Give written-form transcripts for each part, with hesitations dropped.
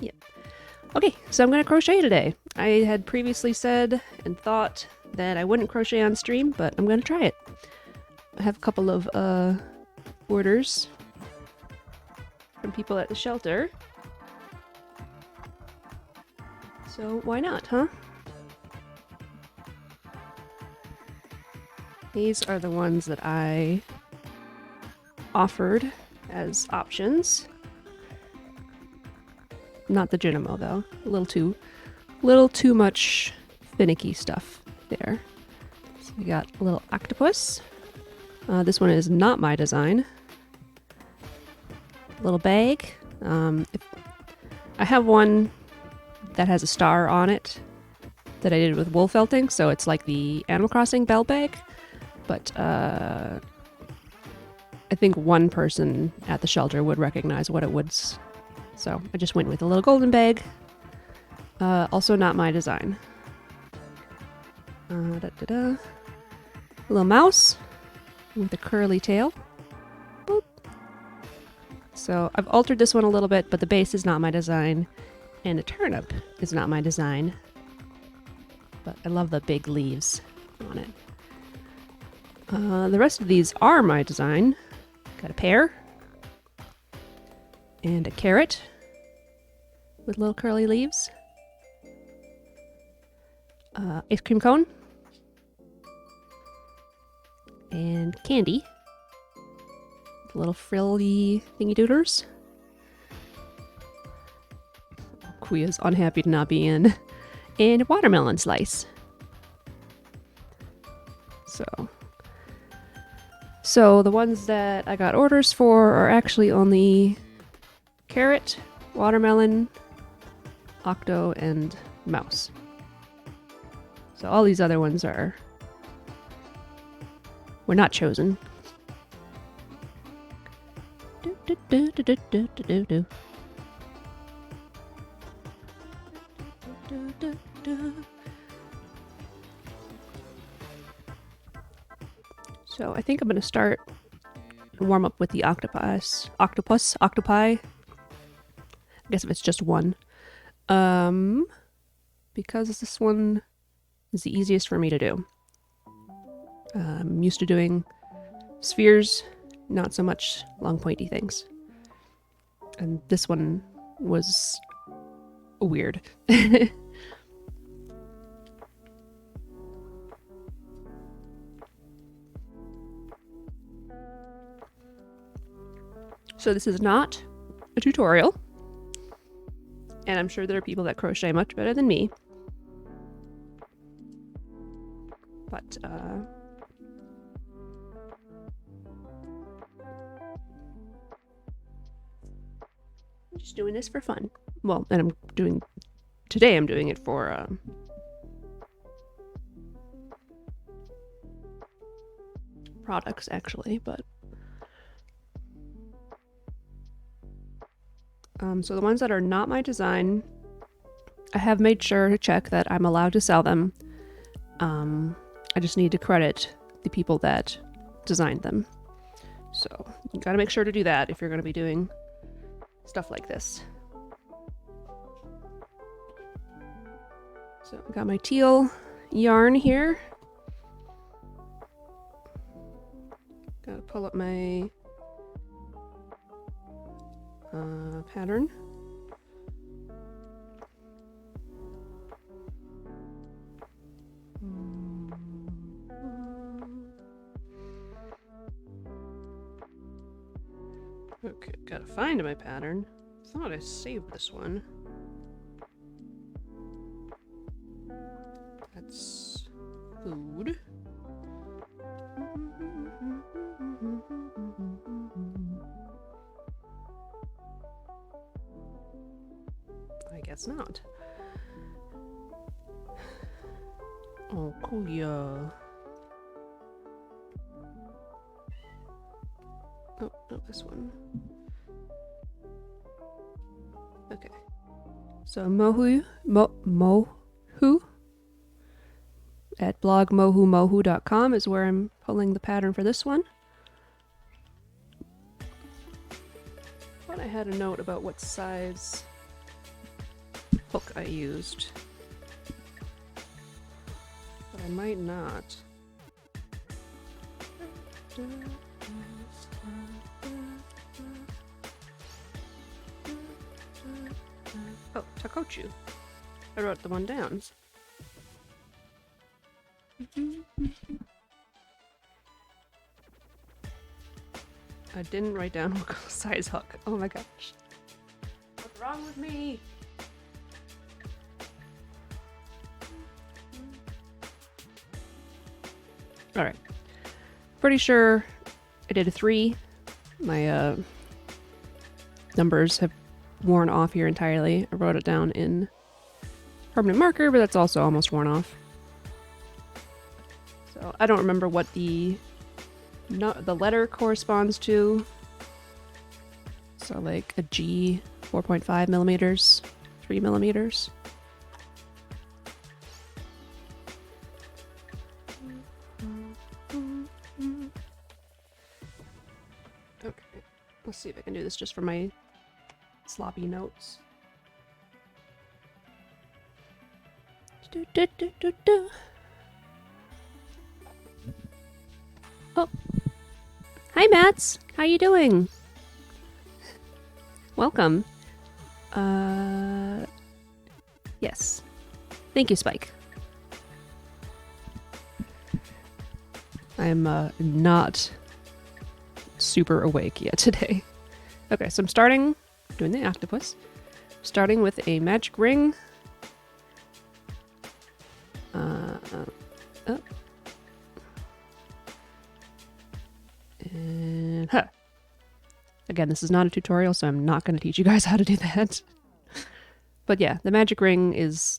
Yep. Okay, so I'm going to crochet today. I had previously said and thought that I wouldn't crochet on stream, but I'm going to try it. I have a couple of orders from people at the shelter. So why not, huh? These are the ones that I offered as options. Not the Genimo though. A little too much finicky stuff there. So we got a little octopus. This one is not my design. Little bag. I have one that has a star on it that I did with wool felting, so it's like the Animal Crossing bell bag. But I think one person at the shelter would recognize what it was. So I just went with a little golden bag. Also not my design. A little mouse with a curly tail. Boop. So I've altered this one a little bit, but the base is not my design. And the turnip is not my design. But I love the big leaves on it. The rest of these are my design. Got a pear. And a carrot. With little curly leaves. Ice cream cone. And candy. Little frilly thingy doodlers. Kuya's unhappy to not be in. And a watermelon slice. So the ones that I got orders for are actually only carrot, watermelon, octo, and mouse. So all these other ones were not chosen. So I think I'm going to start and warm up with the octopi. I guess if it's just one. Because this one is the easiest for me to do. I'm used to doing spheres, not so much long pointy things. And this one was weird. So this is not a tutorial. And I'm sure there are people that crochet much better than me. But, I'm just doing this for fun. Well, and today I'm doing it for, products actually, but so the ones that are not my design, I have made sure to check that I'm allowed to sell them. I just need to credit the people that designed them. So you gotta make sure to do that if you're gonna be doing stuff like this. So I got my teal yarn here. Gotta pull up my pattern. Okay, gotta find my pattern. Thought I saved this one. That's food. I guess not. Oh, cool, yeah. Oh, not this one. Okay. So mohu at blogmohumohu.com is where I'm pulling the pattern for this one. Thought I had a note about what size hook I used. But I might not. Oh, Takochu. I wrote the one down. I didn't write down what size hook. Oh my gosh. What's wrong with me? Alright. Pretty sure I did a 3. My numbers have worn off here entirely. I wrote it down in permanent marker, but that's also almost worn off. So I don't remember what the letter corresponds to. So like a G, 4.5 millimeters, 3 millimeters. Okay, let's see if I can do this just for my sloppy notes. Oh, hi Mats, how you doing? Welcome. Yes. Thank you, Spike. I'm not super awake yet today. Okay, so I'm doing the octopus. Starting with a magic ring. Oh. And again, this is not a tutorial, so I'm not going to teach you guys how to do that. But yeah, the magic ring is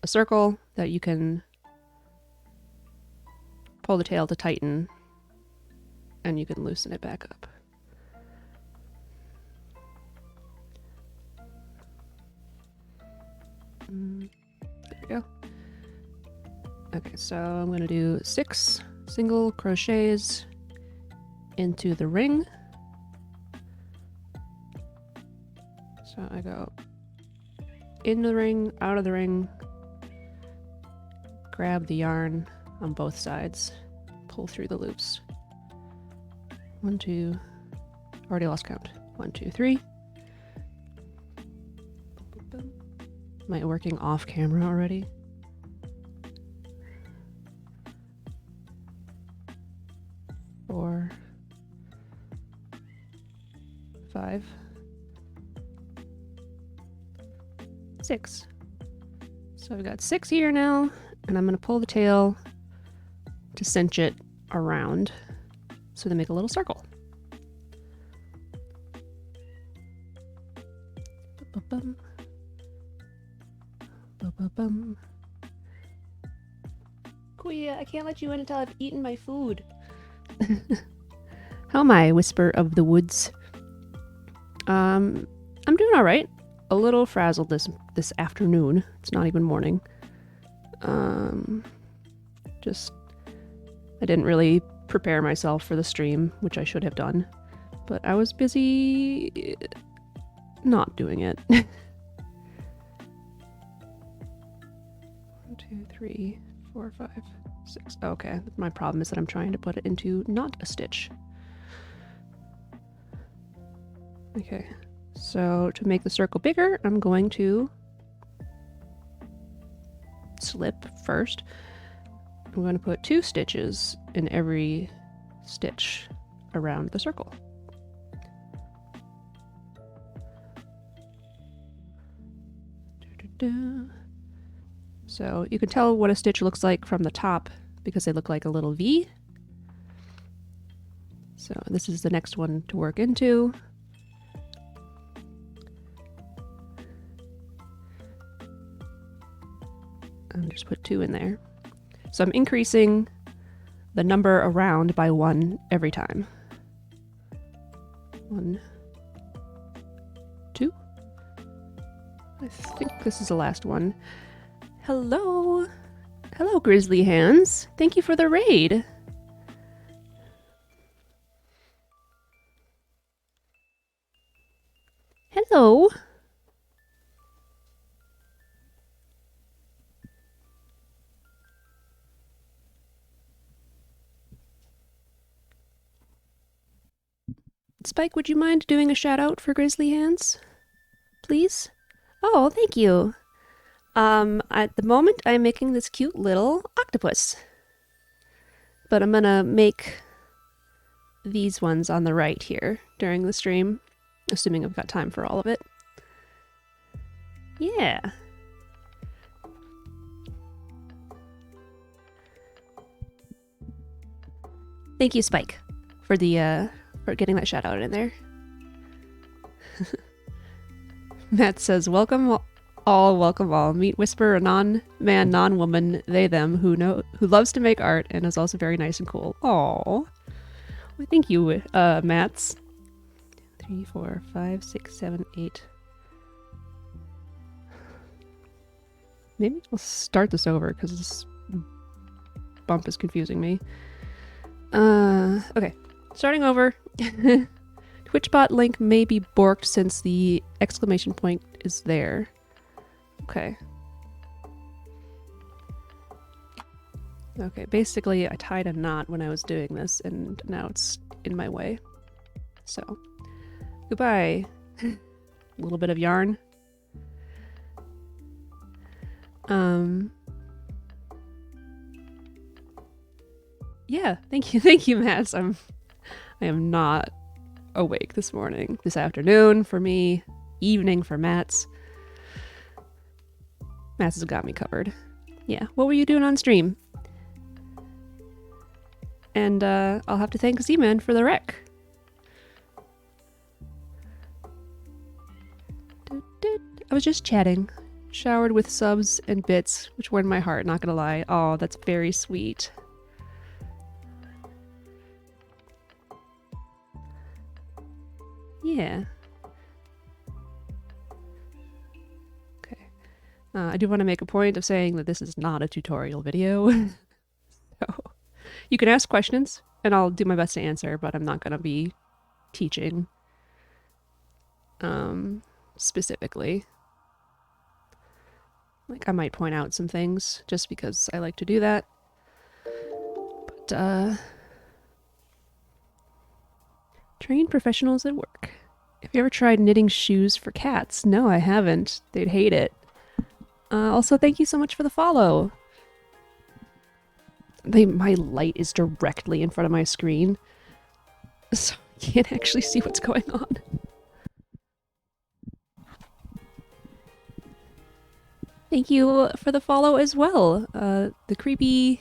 a circle that you can pull the tail to tighten, and you can loosen it back up. There we go. Okay, so I'm going to do 6 single crochets into the ring. So I go in the ring, out of the ring, grab the yarn on both sides, pull through the loops. 1, 2, already lost count. 1, 2, 3. Am I working off camera already? 4, 5, 6. So I've got 6 here now, and I'm going to pull the tail to cinch it around so they make a little circle. Ba-ba-bum. Ba-ba-bum. Kuya, I can't let you in until I've eaten my food. How am I, Whisper of the Woods? I'm doing all right. A little frazzled this afternoon. It's not even morning. Just I didn't really prepare myself for the stream, which I should have done, but I was busy not doing it. 1, 2, 3, 4, 5, 6. Okay, my problem is that I'm trying to put it into not a stitch. Okay, so to make the circle bigger, I'm going to slip first. I'm going to put 2 stitches in every stitch around the circle. So you can tell what a stitch looks like from the top because they look like a little V. So this is the next one to work into. And just put 2 in there. So I'm increasing the number around by 1 every time. 1, 2. I think this is the last one. Hello! Hello, Grizzly Hands. Thank you for the raid. Hello. Spike, would you mind doing a shout out for Grizzly Hands? Please? Oh, thank you. At the moment, I'm making this cute little octopus. But I'm gonna make these ones on the right here during the stream, assuming I've got time for all of it. Yeah. Thank you, Spike, for the for getting that shout out in there. Matt says, "Welcome all, welcome all. Meet Whisper, a non-man, non-woman, they them who loves to make art and is also very nice and cool." Aww. Well, thank you, Mats. 3, 4, 5, 6, 7, 8. Maybe I'll start this over because this bump is confusing me. Okay, starting over. Twitchbot link may be borked since the exclamation point is there. Okay. Okay, basically I tied a knot when I was doing this and now it's in my way. So, goodbye. A little bit of yarn. Yeah, thank you, Matt. I am not awake this morning. This afternoon for me, evening for Matt's. Matt's has got me covered. Yeah, what were you doing on stream? And I'll have to thank Z-Man for the rec. I was just chatting. Showered with subs and bits, which warmed my heart, not gonna lie. Oh, that's very sweet. Yeah. Okay. I do want to make a point of saying that this is not a tutorial video. So, you can ask questions, and I'll do my best to answer, but I'm not going to be teaching specifically. Like, I might point out some things, just because I like to do that. But, train professionals at work. Have you ever tried knitting shoes for cats? No, I haven't. They'd hate it. Also, thank you so much for the follow. My light is directly in front of my screen, so I can't actually see what's going on. Thank you for the follow as well. The creepy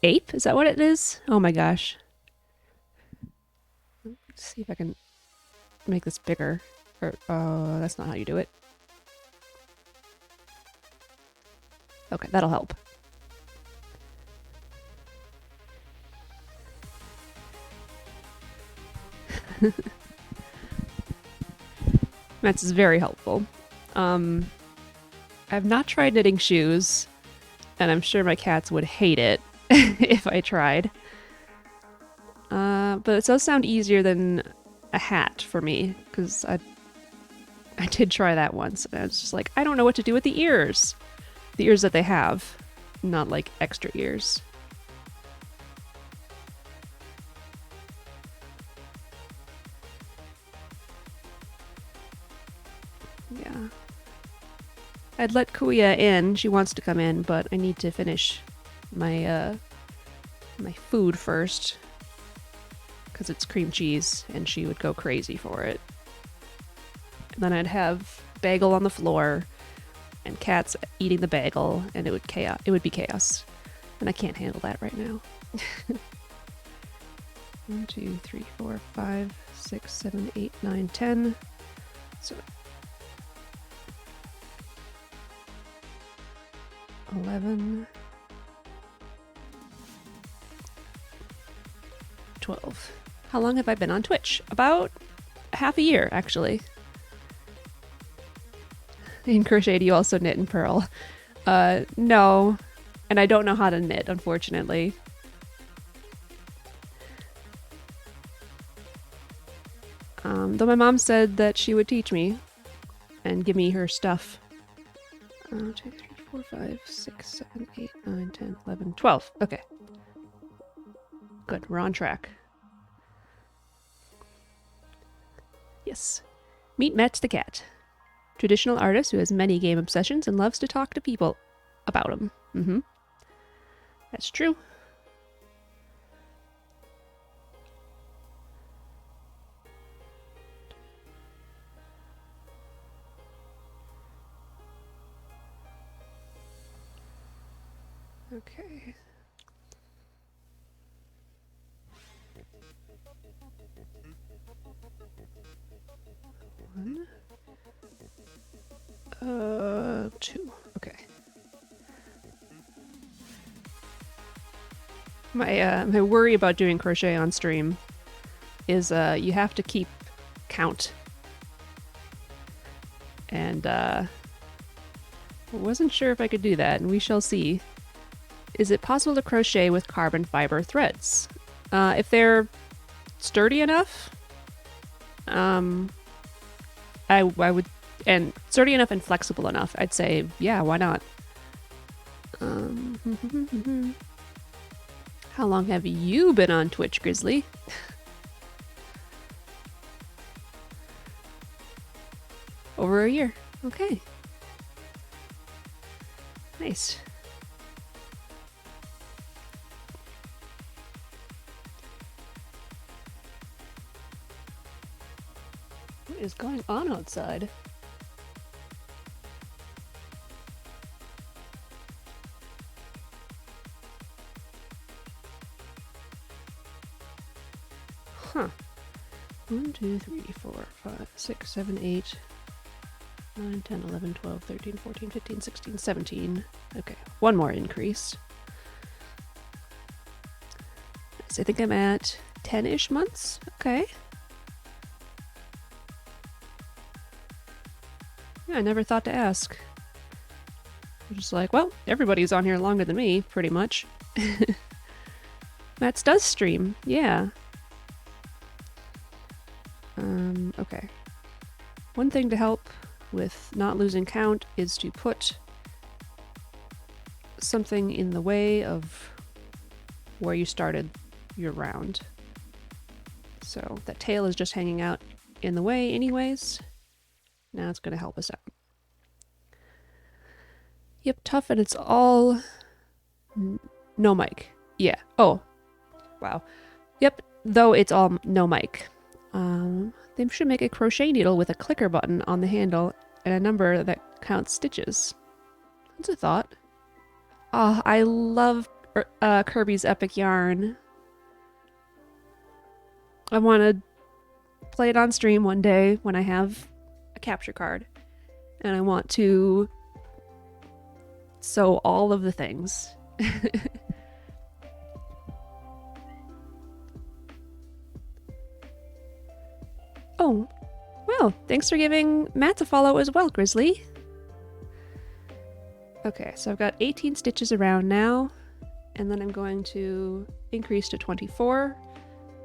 ape? Is that what it is? Oh my gosh. Let's see if I can make this bigger. Or, that's not how you do it. Okay, that'll help. That's very helpful. I've not tried knitting shoes, and I'm sure my cats would hate it if I tried. But it does sound easier than a hat for me, because I did try that once, and I was just like, I don't know what to do with the ears. The ears that they have, not like extra ears. Yeah. I'd let Kuya in. She wants to come in, but I need to finish my my food first, because it's cream cheese, and she would go crazy for it. And then I'd have bagel on the floor, and cats eating the bagel, and it would be chaos. And I can't handle that right now. 1, 2, 3, 4, 5, 6, 7, 8, 9, 10. So 11, 12. How long have I been on Twitch? About half a year, actually. In Crochet, do you also knit and purl? No. And I don't know how to knit, unfortunately. Though my mom said that she would teach me and give me her stuff. 2, 3, 4, 5, 6, 7, 8, 9, 10, 11, 12. Okay. Good, we're on track. Yes. Meet Metz the cat. Traditional artist who has many game obsessions and loves to talk to people about them. Mm-hmm. That's true. Okay. One. Two. Okay. My worry about doing crochet on stream is you have to keep count. And I wasn't sure if I could do that, and we shall see. Is it possible to crochet with carbon fiber threads? If they're sturdy enough, I would, and sturdy enough and flexible enough, I'd say, yeah, why not? How long have you been on Twitch, Grizzly? Over a year. Okay. Nice. What is going on outside? Huh. 1, 2, 3, 4, 5, 6, 7, 8, 9, 10, 11, 12, 13, 14, 15, 16, 17. Okay, one more increase. So I think I'm at 10-ish months. Okay. Yeah, I never thought to ask. I'm just like, well, everybody's on here longer than me, pretty much. Mats does stream, yeah. Okay. One thing to help with not losing count is to put something in the way of where you started your round. So that tail is just hanging out in the way anyways. Now it's going to help us out. Yep, tough, and it's all no mic. Yeah. Oh, wow. Yep, though it's all no mic. They should make a crochet needle with a clicker button on the handle and a number that counts stitches. That's a thought. Oh, I love Kirby's Epic Yarn. I want to play it on stream one day when I have a capture card. And I want to sew all of the things. Oh, well, thanks for giving Matt a follow as well, Grizzly. Okay, so I've got 18 stitches around now, and then I'm going to increase to 24,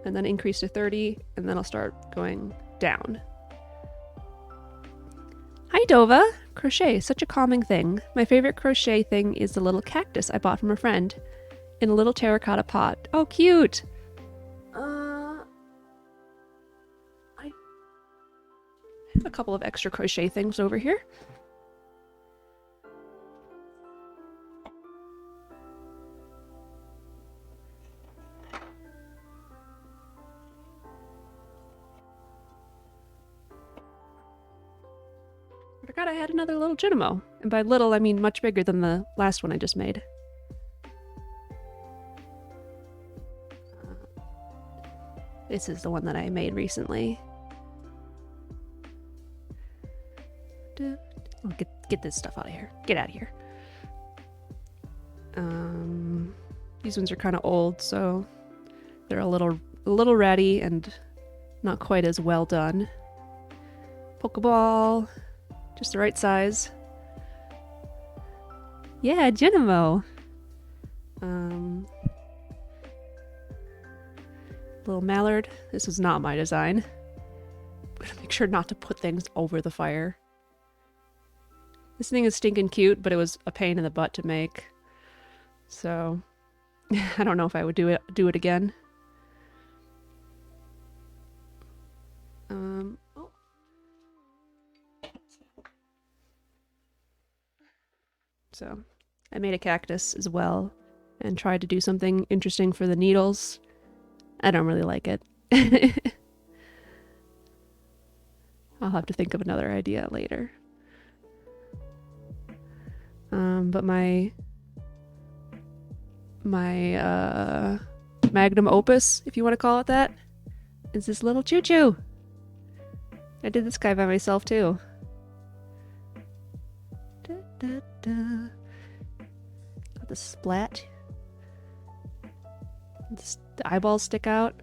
and then increase to 30, and then I'll start going down. Hi, Dova! Crochet, such a calming thing. My favorite crochet thing is the little cactus I bought from a friend in a little terracotta pot. Oh, cute! I have a couple of extra crochet things over here. I forgot I had another little Junimo. And by little, I mean much bigger than the last one I just made. This is the one that I made recently. Oh, get this stuff out of here. Get out of here. These ones are kind of old, so they're a little ratty and not quite as well done. Pokeball, just the right size. Yeah, Genimo. Little mallard. This is not my design. I'm gonna make sure not to put things over the fire. This thing is stinking cute, but it was a pain in the butt to make. So I don't know if I would do it again. Oh, So I made a cactus as well and tried to do something interesting for the needles. I don't really like it. I'll have to think of another idea later. But my magnum opus, if you want to call it that, is this little choo-choo. I did this guy by myself too. Da, da, da. Got the splat. The eyeballs stick out.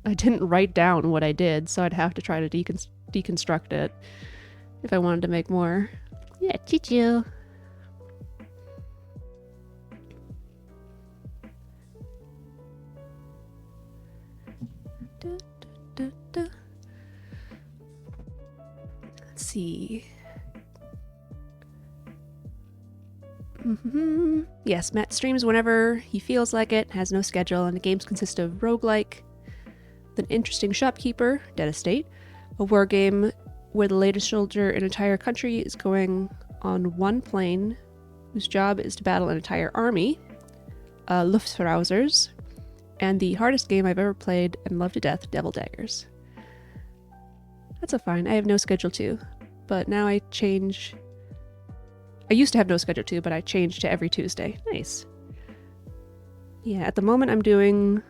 I didn't write down what I did, so I'd have to try to deconstruct it if I wanted to make more. Yeah, choo-choo. Let's see. Yes, Matt streams whenever he feels like it, has no schedule, and the games consist of roguelike, an interesting shopkeeper, Dead Estate, a war game where the latest soldier in an entire country is going on one plane whose job is to battle an entire army, Lufthausers, and the hardest game I've ever played and love to death, Devil Daggers. That's a fine. I have no schedule too, but now I change. I used to have no schedule too, but I changed to every Tuesday. Nice. Yeah, at the moment I'm doing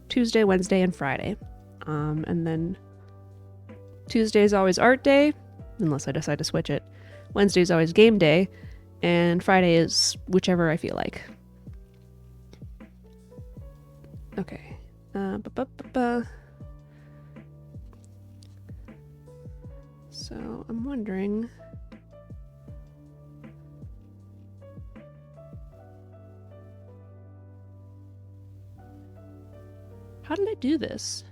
Tuesday, Wednesday, and Friday. And then Tuesday is always art day, unless I decide to switch it. Wednesday is always game day, and Friday is whichever I feel like. Okay. So I'm wondering. How did I do this?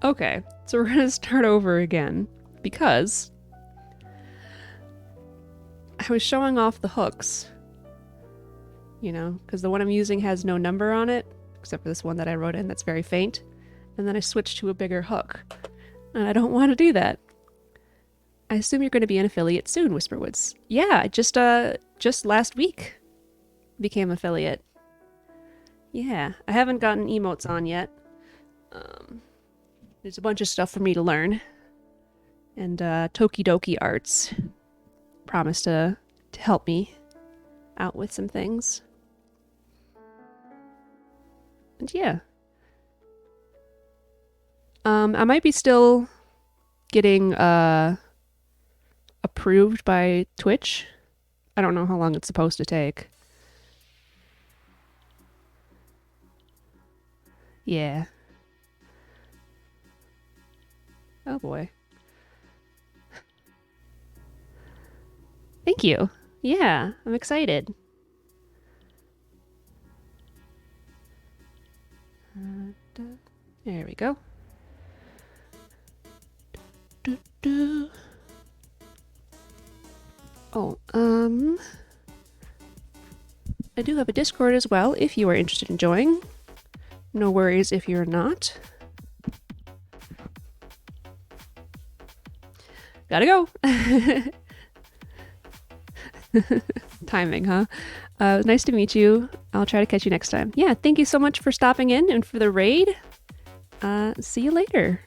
Okay, so we're gonna start over again because I was showing off the hooks, you know, because the one I'm using has no number on it, except for this one that I wrote in that's very faint, and then I switched to a bigger hook, and I don't want to do that. I assume you're going to be an affiliate soon, Whisperwoods. Yeah, I just last week became affiliate. Yeah, I haven't gotten emotes on yet. There's a bunch of stuff for me to learn. And Tokidoki Arts promised to help me out with some things. And yeah. I might be still getting approved by Twitch. I don't know how long it's supposed to take. Yeah. Oh boy. Thank you. Yeah, I'm excited. There we go. Oh, I do have a Discord as well if you are interested in joining. No worries if you're not. Gotta go. Timing, huh? Nice to meet you. I'll try to catch you next time. Yeah, thank you so much for stopping in and for the raid. See you later.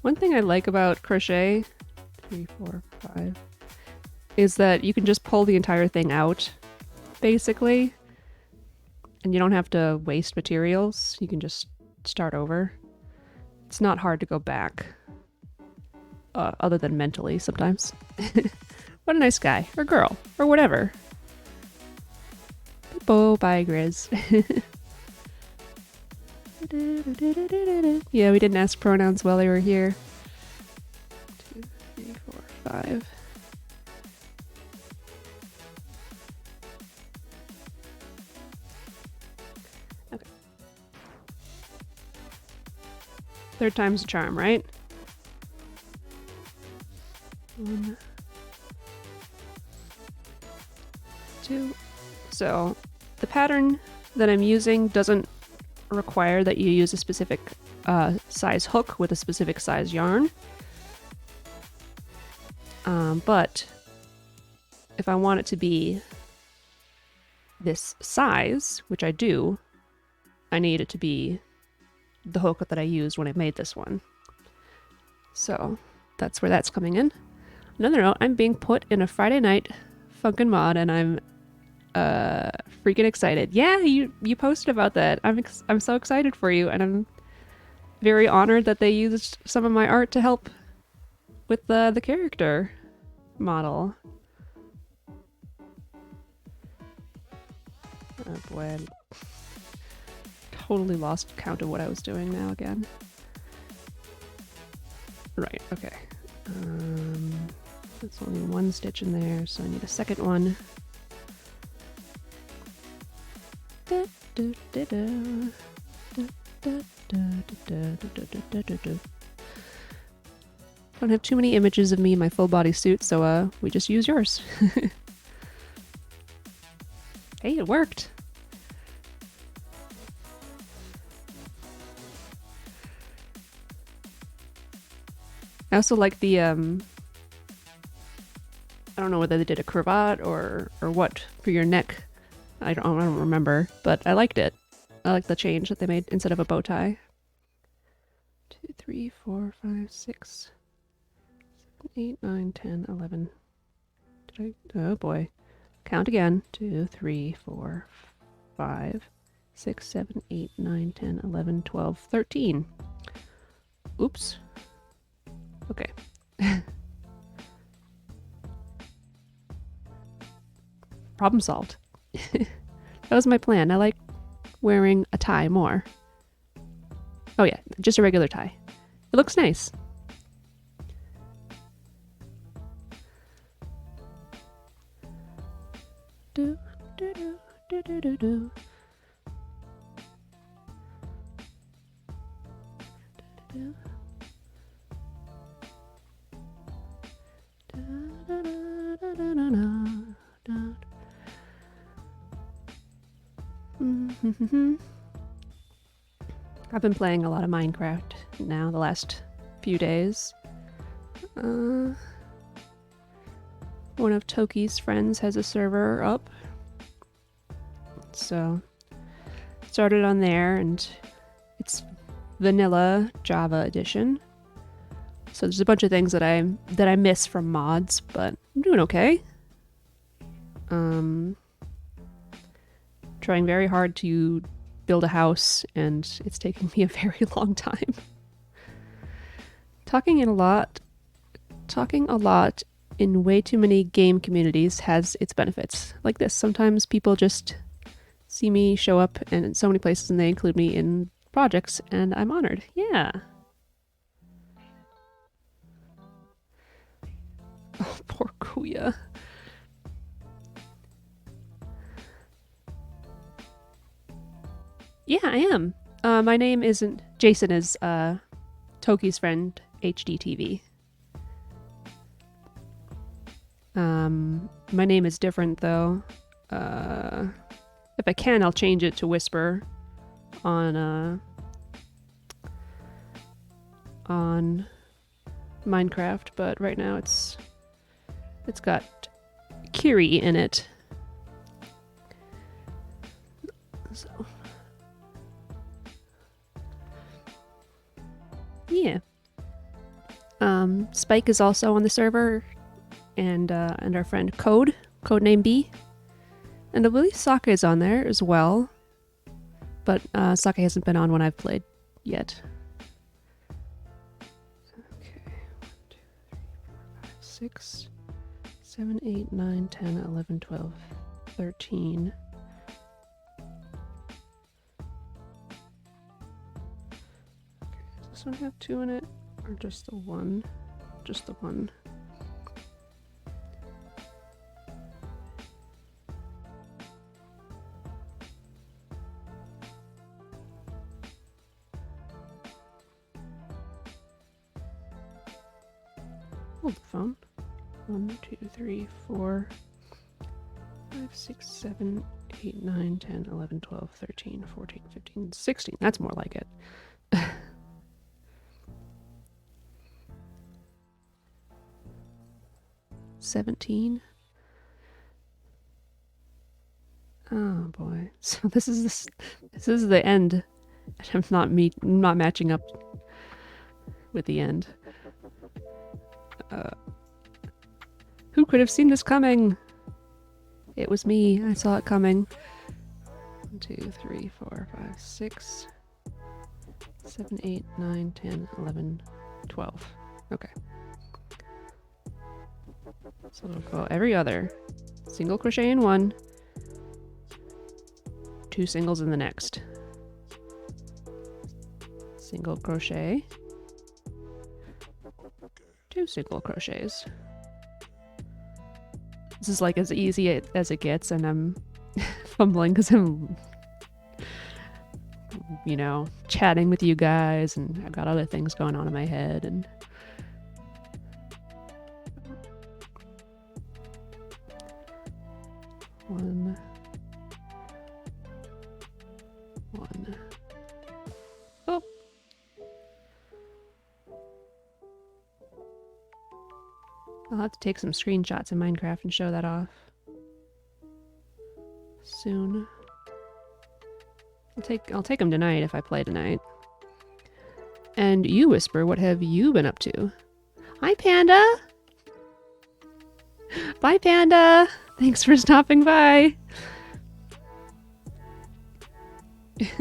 One thing I like about crochet, 3, 4, 5, is that you can just pull the entire thing out, basically, and you don't have to waste materials. You can just start over. It's not hard to go back, other than mentally sometimes. What a nice guy, or girl, or whatever. Boop, bye, Grizz. Yeah, we didn't ask pronouns while they were here. 2, 3, 4, 5. Okay. Third time's a charm, right? 1, 2. So the pattern that I'm using doesn't require that you use a specific size hook with a specific size yarn. But if I want it to be this size, which I do, I need it to be the hook that I used when I made this one. So that's where that's coming in. Another note, I'm being put in a Friday night Funkin' Mod, and I'm freaking excited. Yeah, you posted about that. I'm so excited for you, and I'm very honored that they used some of my art to help with the character model. Oh boy, I totally lost count of what I was doing now again. Right, okay. That's only one stitch in there, so I need a second one. Don't have too many images of me in my full body suit, so we just use yours. Hey, it worked! I also like the, I don't know whether they did a cravat or what for your neck. I don't remember, but I liked it. I like the change that they made instead of a bow tie. 2, 3, 4, 5, 6, 7, 8, 9, 10, 11. Did I? Oh boy. Count again. 2, 3, 4, 5, 6, 7, 8, 9, 10, 11, 12, 13. Oops. Okay. Problem solved. That was my plan. I like wearing a tie more. Oh yeah, just a regular tie. It looks nice. Do, do, do, do, do, do, do. Do, da, da, da, da, da, da, da. I've been playing a lot of Minecraft now the last few days. One of Toki's friends has a server up, so started on there, and it's vanilla Java edition. So there's a bunch of things that I miss from mods, but I'm doing okay. Trying very hard to build a house, and it's taking me a very long time. Talking a lot in way too many game communities has its benefits. Like this, sometimes people just see me show up in so many places and they include me in projects, and I'm honored. Yeah. Oh, poor Kuya. Yeah, I am. My name isn't... Jason is Toki's friend, HDTV. My name is different, though. If I can, I'll change it to Whisper on Minecraft, but right now it's got Kiri in it. So... yeah. Spike is also on the server, and our friend Codename B, and I believe Sake is on there as well, but Sake hasn't been on when I've played yet. Okay, 1, 2, 3, 4, 5, 6, 7, 8, 9, 10, 11, 12, 13. Does this one have 2 in it, or just the 1? Just the 1. Hold the phone. 1, 2, 3, 4, 5, 6, 7, 8, 9, 10, 11, 12, 13, 14, 15, 16. That's more like it. 17. Oh boy. So this is the end. I'm not matching up with the end. Who could have seen this coming? It was me. I saw it coming. 1, 2, 3, 4, 5, 6, 7, 8, 9, 10, 11, 12. Okay. So we'll go every other. Single crochet in one. 2 singles in the next. Single crochet. 2 single crochets. This is like as easy as it gets, and I'm fumbling because I'm, you know, chatting with you guys, and I've got other things going on in my head, and one. Oh. I'll have to take some screenshots in Minecraft and show that off soon. I'll take them tonight if I play tonight. And you, Whisper, what have you been up to? Hi, Panda! Bye, Panda! Thanks for stopping by! Okay.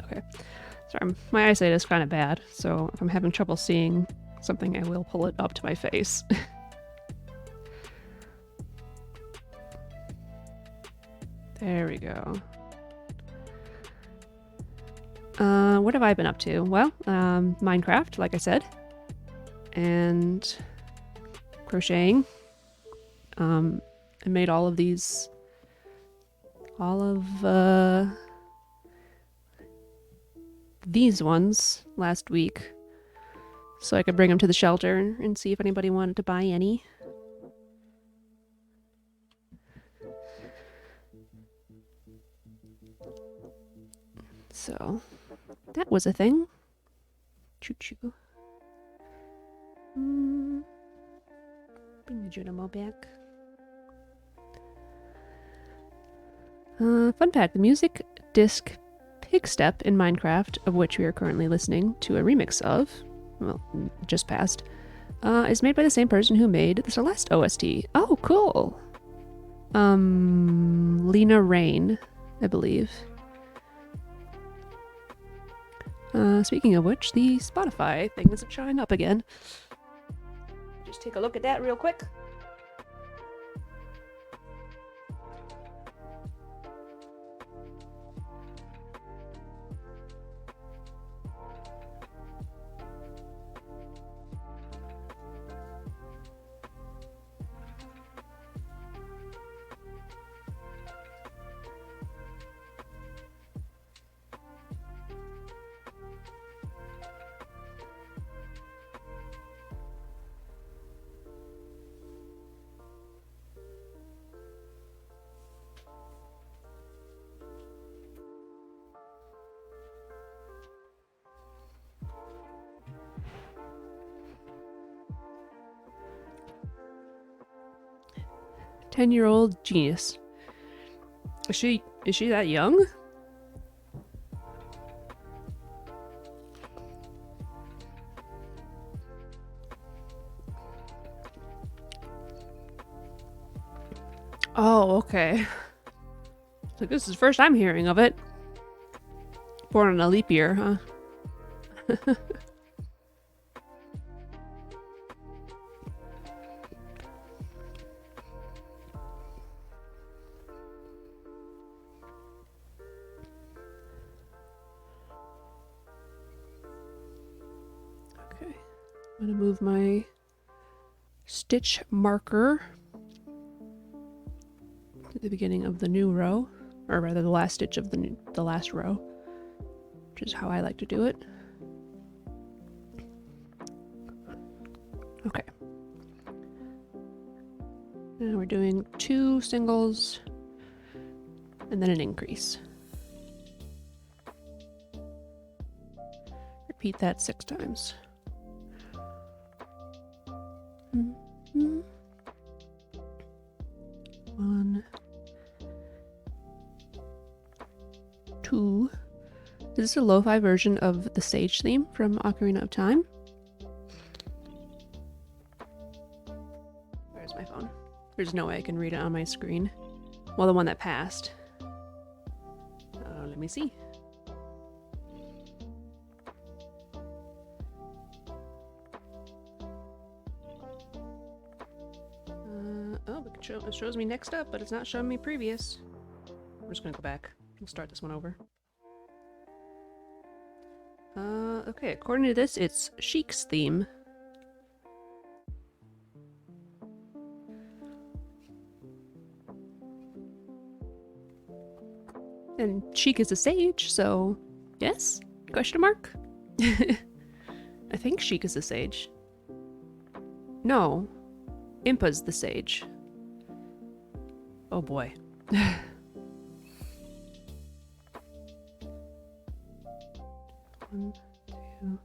Okay. Sorry, my eyesight is kind of bad, so if I'm having trouble seeing something, I will pull it up to my face. There we go. What have I been up to? Well, Minecraft, like I said, and crocheting. I made all of these, these ones last week, so I could bring them to the shelter and see if anybody wanted to buy any. So that was a thing. Choo choo. Bring the Junimo back. Fun fact, the music disc Pigstep in Minecraft, of which we are currently listening to a remix of, well, just passed, is made by the same person who made the Celeste OST. Oh, cool! Lena Rain, I believe. Speaking of which, the Spotify thing is showing up again. Just take a look at that real quick. Ten-year-old genius. Is she that young? Oh, okay. So this is the first I'm hearing of it. Born in a leap year, huh? I'm going to move my stitch marker to the beginning of the new row, or rather the last stitch of the last row, which is how I like to do it. Okay. Now we're doing 2 singles and then an increase. Repeat that 6 times. 1, 2. Is this a lo-fi version of the Sage theme from Ocarina of Time? Where's my phone? There's no way I can read it on my screen. Well, the one that passed. Let me see. Oh, it shows me next up, but it's not showing me previous. I'm just gonna go back and start this one over. Okay, according to this, it's Chic's theme. And Chic is a sage, so yes? Question mark? I think Chic is a sage. No. Impa's the sage. Oh boy. One, 2.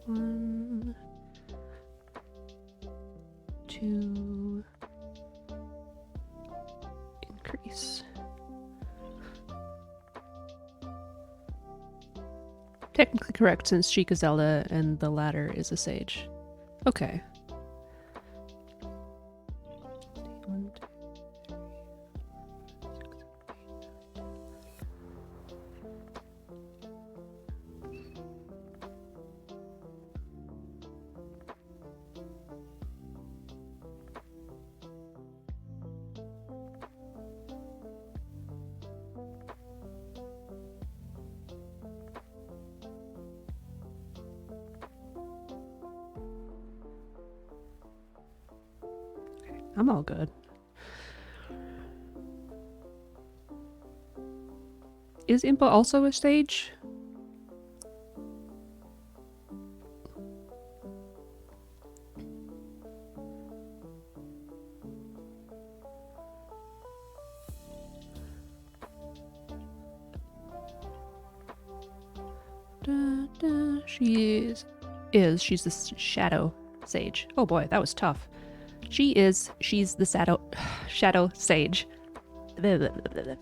One, 2. Increase. Technically correct since Chic is Zelda and the latter is a sage. Okay. 1, 2, 3, 4. I'm all good. Is Impa also a sage? She's the shadow sage. Oh boy, that was tough. She's the shadow sage. Blah, blah, blah, blah.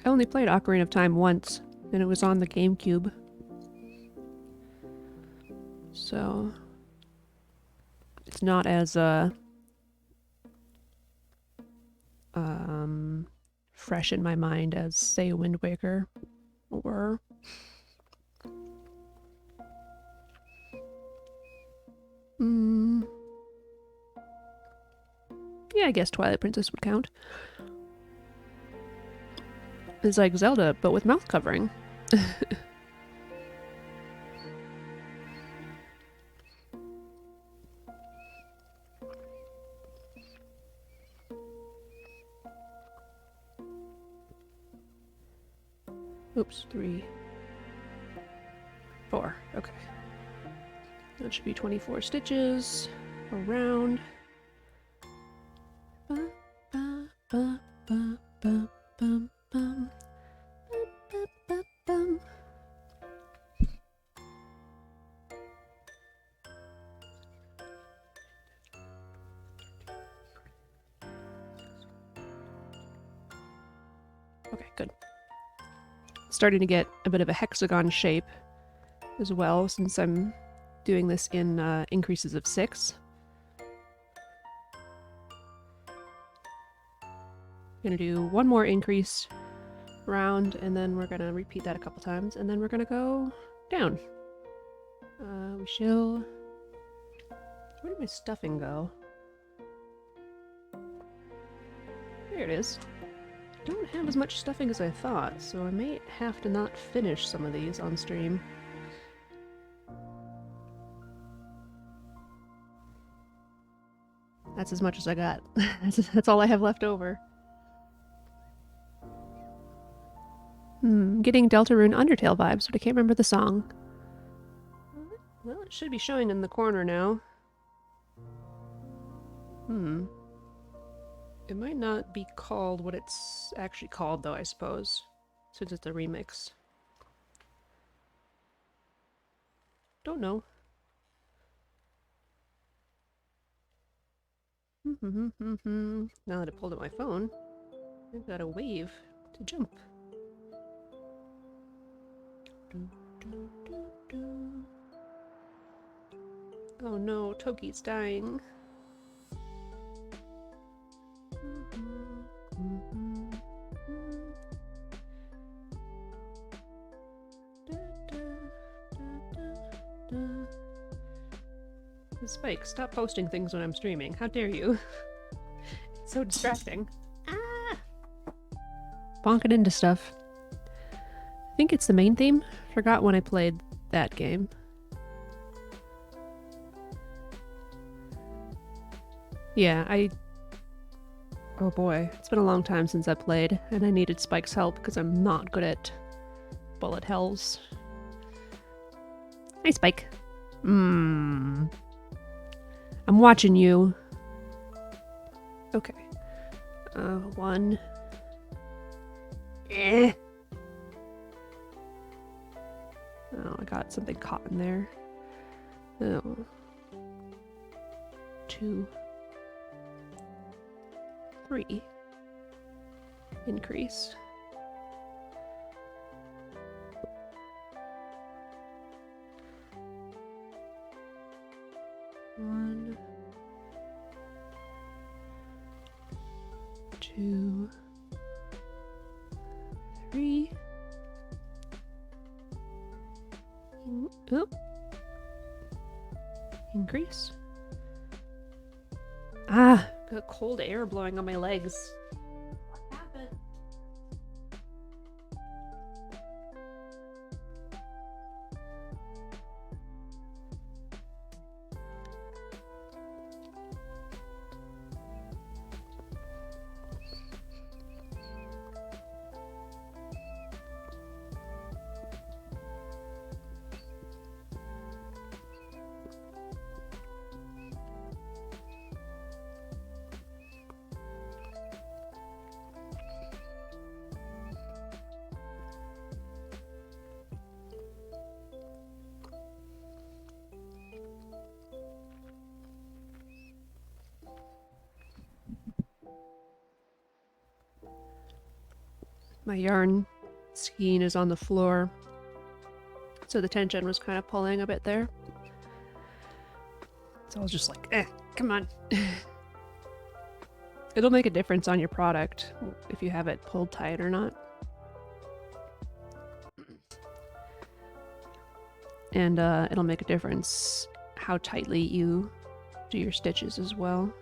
I only played Ocarina of Time once, and it was on the GameCube. So it's not as fresh in my mind as, say, Wind Waker or yeah, I guess Twilight Princess would count. It's like Zelda, but with mouth covering. Oops, 3, 4. Okay. That should be 24 stitches around. Okay, good. Starting to get a bit of a hexagon shape as well, since I'm doing this in increases of 6. Gonna do one more increase round, and then we're gonna repeat that a couple times, and then we're gonna go down. We shall... Where did my stuffing go? There it is. Don't have as much stuffing as I thought, so I may have to not finish some of these on stream. That's as much as I got. That's all I have left over. Getting Deltarune Undertale vibes, but I can't remember the song. Well, it should be showing in the corner now. It might not be called what it's actually called, though, I suppose, since it's a remix. Don't know. Now that I pulled up my phone, I've got a wave to jump. Oh no, Toki's dying. Spike, stop posting things when I'm streaming. How dare you? It's so distracting. Ah! Bonking into stuff. I think it's the main theme. Forgot when I played that game. Yeah, oh boy, it's been a long time since I played, and I needed Spike's help because I'm not good at bullet hells. Hey, Spike. I'm watching you. Okay. 1. Oh, I got something caught in there. Oh. 2. 3. Increase. 1, 2, 3. Oh. Increase. Ah, got cold air blowing on my legs. What happened? My yarn skein is on the floor, so the tension was kind of pulling a bit there. So I was just like, come on. It'll make a difference on your product if you have it pulled tight or not. And it'll make a difference how tightly you do your stitches as well.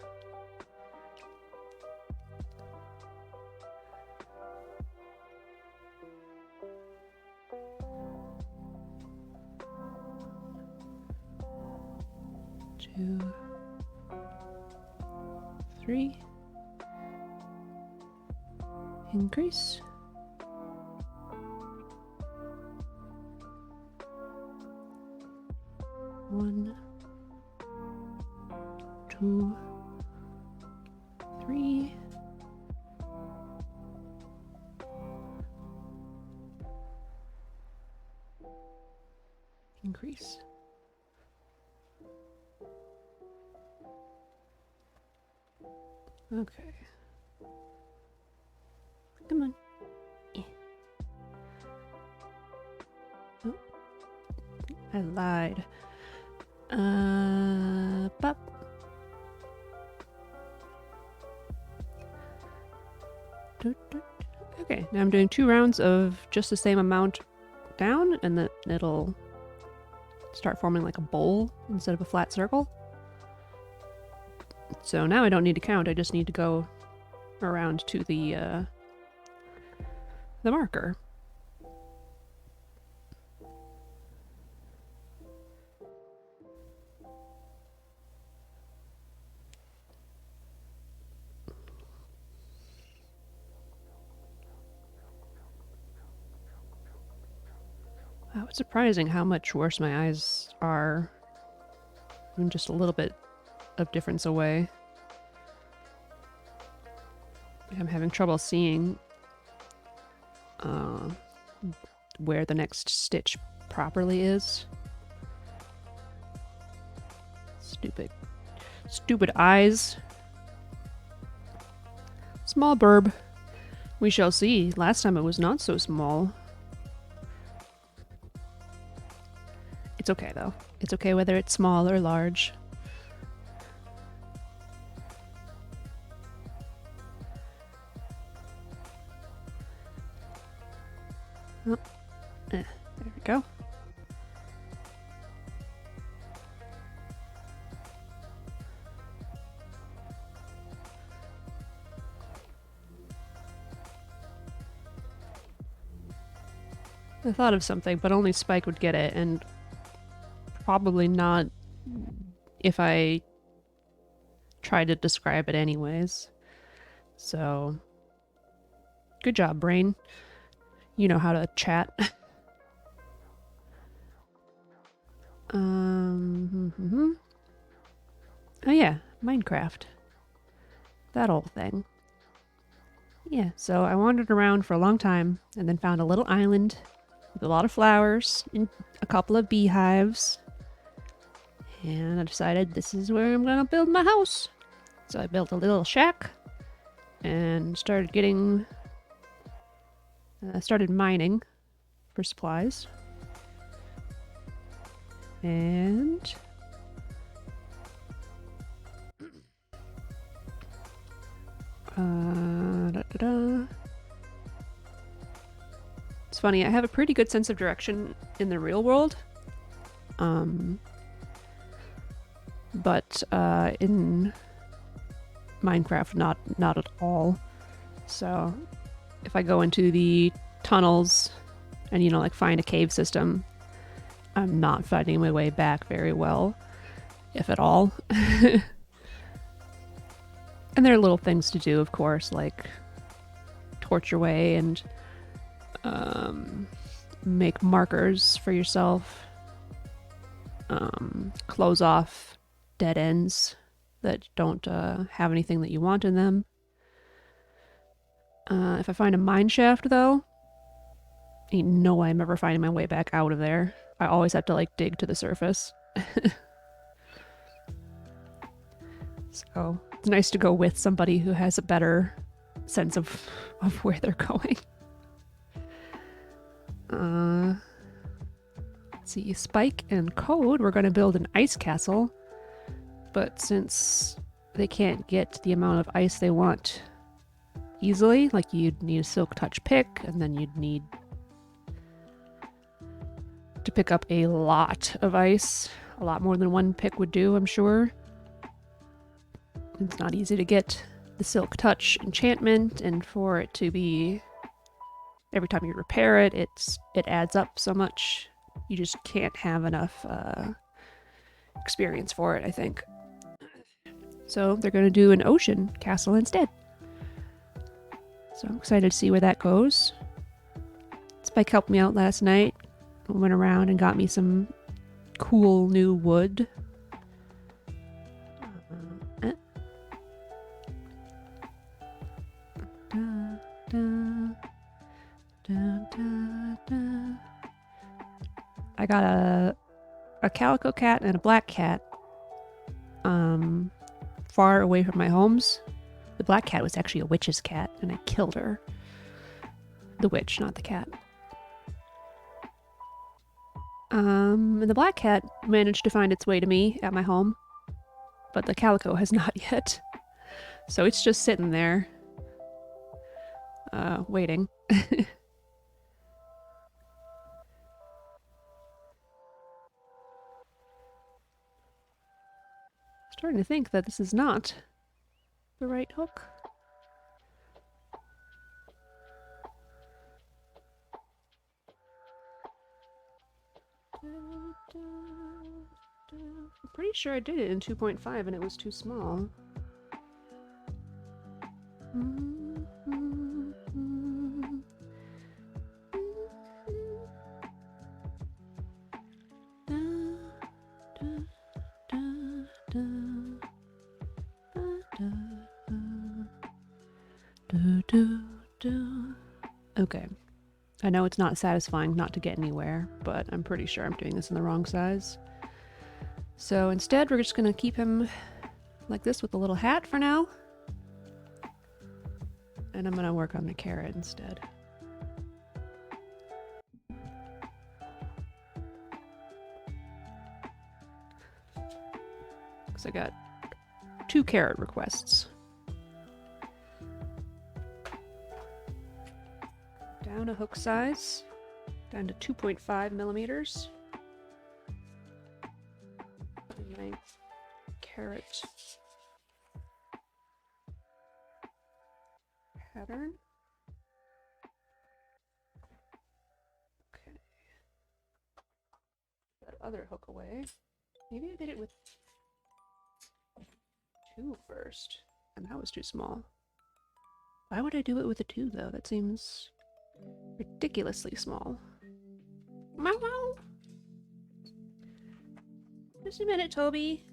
Two, 3. Increase. 1, 2, 3. Increase. Okay. Come on. Yeah. Oh. I lied. Pop. Okay, now I'm doing 2 rounds of just the same amount down, and then it'll start forming like a bowl instead of a flat circle. So now I don't need to count, I just need to go around to the marker. Wow, it's surprising how much worse my eyes are. I'm just a little bit of difference away. I'm having trouble seeing where the next stitch properly is. Stupid eyes. Small burb. We shall see. Last time it was not so small. It's okay though. It's okay whether it's small or large. Oh. There we go. I thought of something, but only Spike would get it, and probably not if I try to describe it anyways. So, good job, brain. You know how to chat. Oh yeah, Minecraft. That old thing. Yeah, so I wandered around for a long time and then found a little island with a lot of flowers and a couple of beehives. And I decided this is where I'm gonna build my house. So I built a little shack and started getting... started mining for supplies. And... It's funny, I have a pretty good sense of direction in the real world. But in Minecraft, not at all. So if I go into the tunnels and, you know, like find a cave system, I'm not finding my way back very well, if at all. And there are little things to do, of course, like torch your way and make markers for yourself, close off dead ends that don't have anything that you want in them. If I find a mine shaft, though, ain't no way I'm ever finding my way back out of there. I always have to, like, dig to the surface. So it's nice to go with somebody who has a better sense of where they're going. Let's see, Spike and Code, we're going to build an ice castle. But since they can't get the amount of ice they want easily, like you'd need a silk touch pick, and then you'd need to pick up a lot of ice. A lot more than one pick would do, I'm sure. It's not easy to get the silk touch enchantment, and for it to be... every time you repair it, it adds up so much. You just can't have enough experience for it, I think. So they're going to do an ocean castle instead. So I'm excited to see where that goes. Spike helped me out last night. I went around and got me some cool new wood. I got a calico cat and a black cat far away from my homes. The black cat was actually a witch's cat, and I killed her. The witch, not the cat. And the black cat managed to find its way to me at my home, but the calico has not yet. So it's just sitting there, waiting. Starting to think that this is not the right hook. I'm pretty sure I did it in 2.5 and it was too small. Okay. I know it's not satisfying not to get anywhere, but I'm pretty sure I'm doing this in the wrong size. So instead, we're just going to keep him like this with a little hat for now. And I'm going to work on the carrot instead. Because I got 2 carrot requests. Down a hook size, down to 2.5 millimeters. And my carrot pattern. Okay. That other hook away. Maybe I did it with 2 first, and that was too small. Why would I do it with a 2 though? That seems ridiculously small. Meow meow. Just a minute, Toby.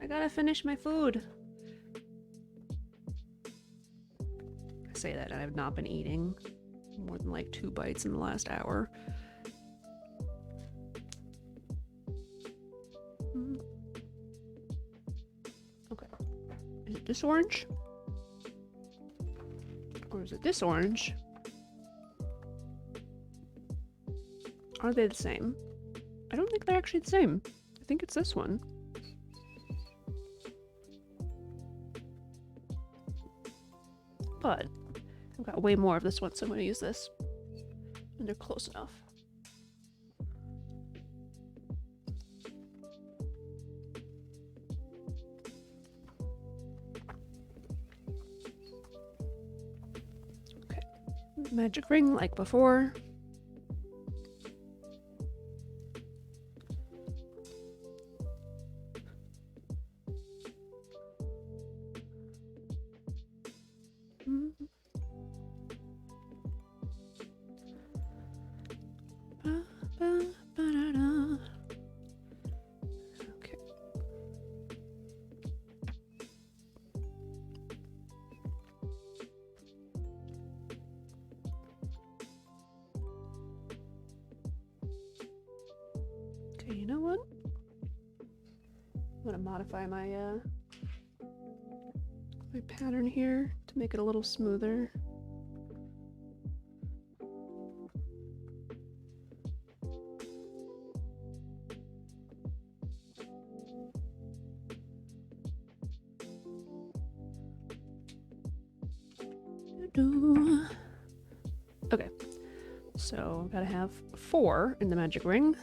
I gotta finish my food. I say that and I've not been eating more than like 2 bites in the last hour. Okay. Is it this orange? Or is it this orange? Are they the same? I don't think they're actually the same. I think it's this one. But I've got way more of this one, so I'm going to use this. And they're close enough. Okay. Magic ring like before. Okay, you know what? I'm gonna modify my my pattern here to make it a little smoother. Okay, so I've got to have 4 in the magic ring.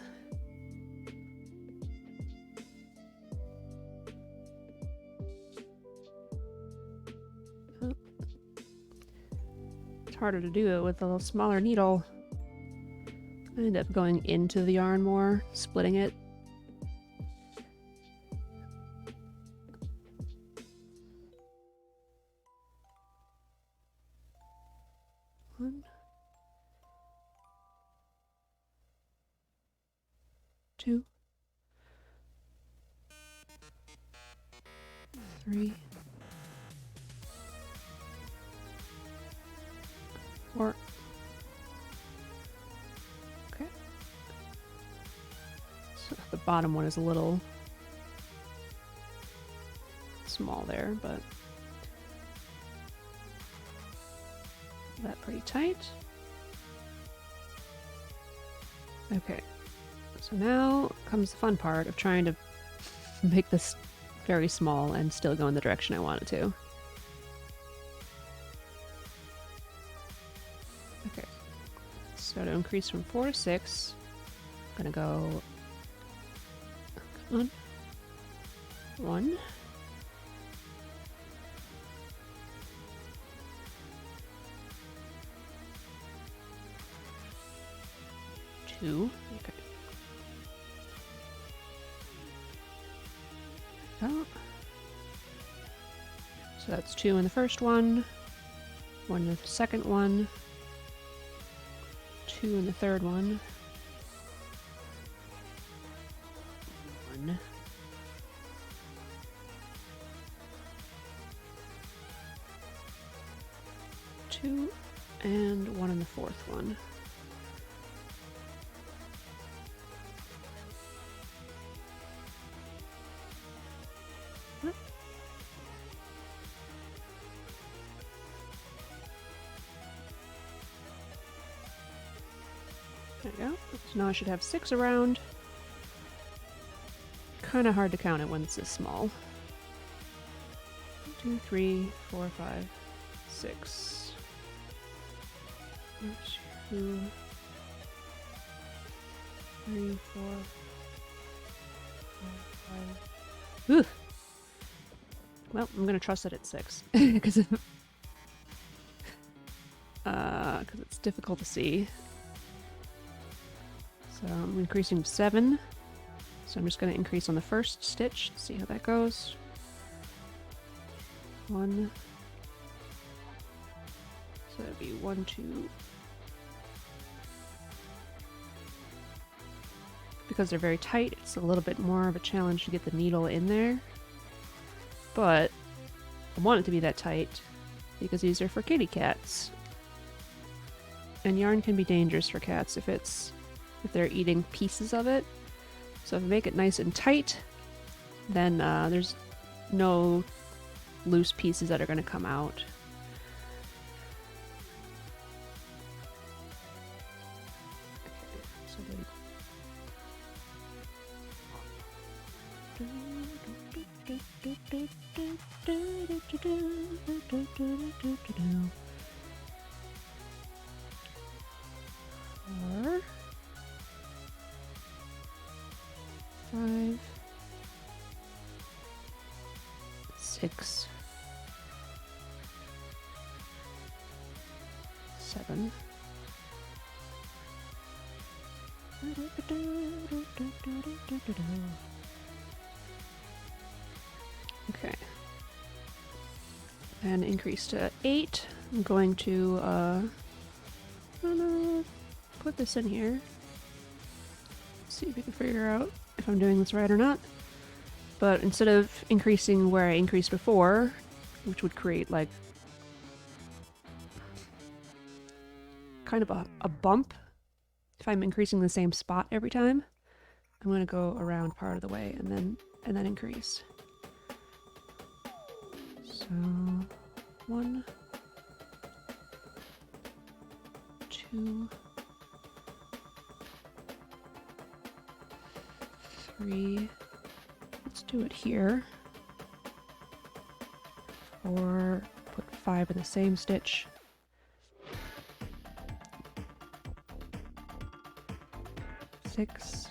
It's harder to do it with a little smaller needle. I end up going into the yarn more, splitting it. One, 2, 3, 4. Okay. So the bottom one is a little small there, but that pretty tight. Okay. So now comes the fun part of trying to make this very small and still go in the direction I want it to. Okay, so to increase from 4 to 6, I'm gonna go, come on, 1, 2, okay. Oh. So that's 2 in the first one, 1 in the second one, 2 in the third one, 1, 2, and 1 in the fourth one. There you go. So now I should have 6 around. Kind of hard to count it when it's this small. 1, 2, 3, 4, 5, 6. 1, 2, 3, 4, 5. Ooh. Well, I'm gonna trust that it's 6 because it's difficult to see. So I'm increasing to 7. So I'm just going to increase on the first stitch, see how that goes. 1. So that'd be 1, 2. Because they're very tight, it's a little bit more of a challenge to get the needle in there. But I want it to be that tight because these are for kitty cats. And yarn can be dangerous for cats if they're eating pieces of it. So if I make it nice and tight, then there's no loose pieces that are going to come out. Four, 5, 6, 7. Okay. And increase to 8. I'm going to put this in here. See if we can figure out if I'm doing this right or not. But instead of increasing where I increased before, which would create like kind of a bump if I'm increasing the same spot every time, I'm going to go around part of the way and then increase. So 1, 2, 3. Let's do it here. 4, put 5 in the same stitch. 6.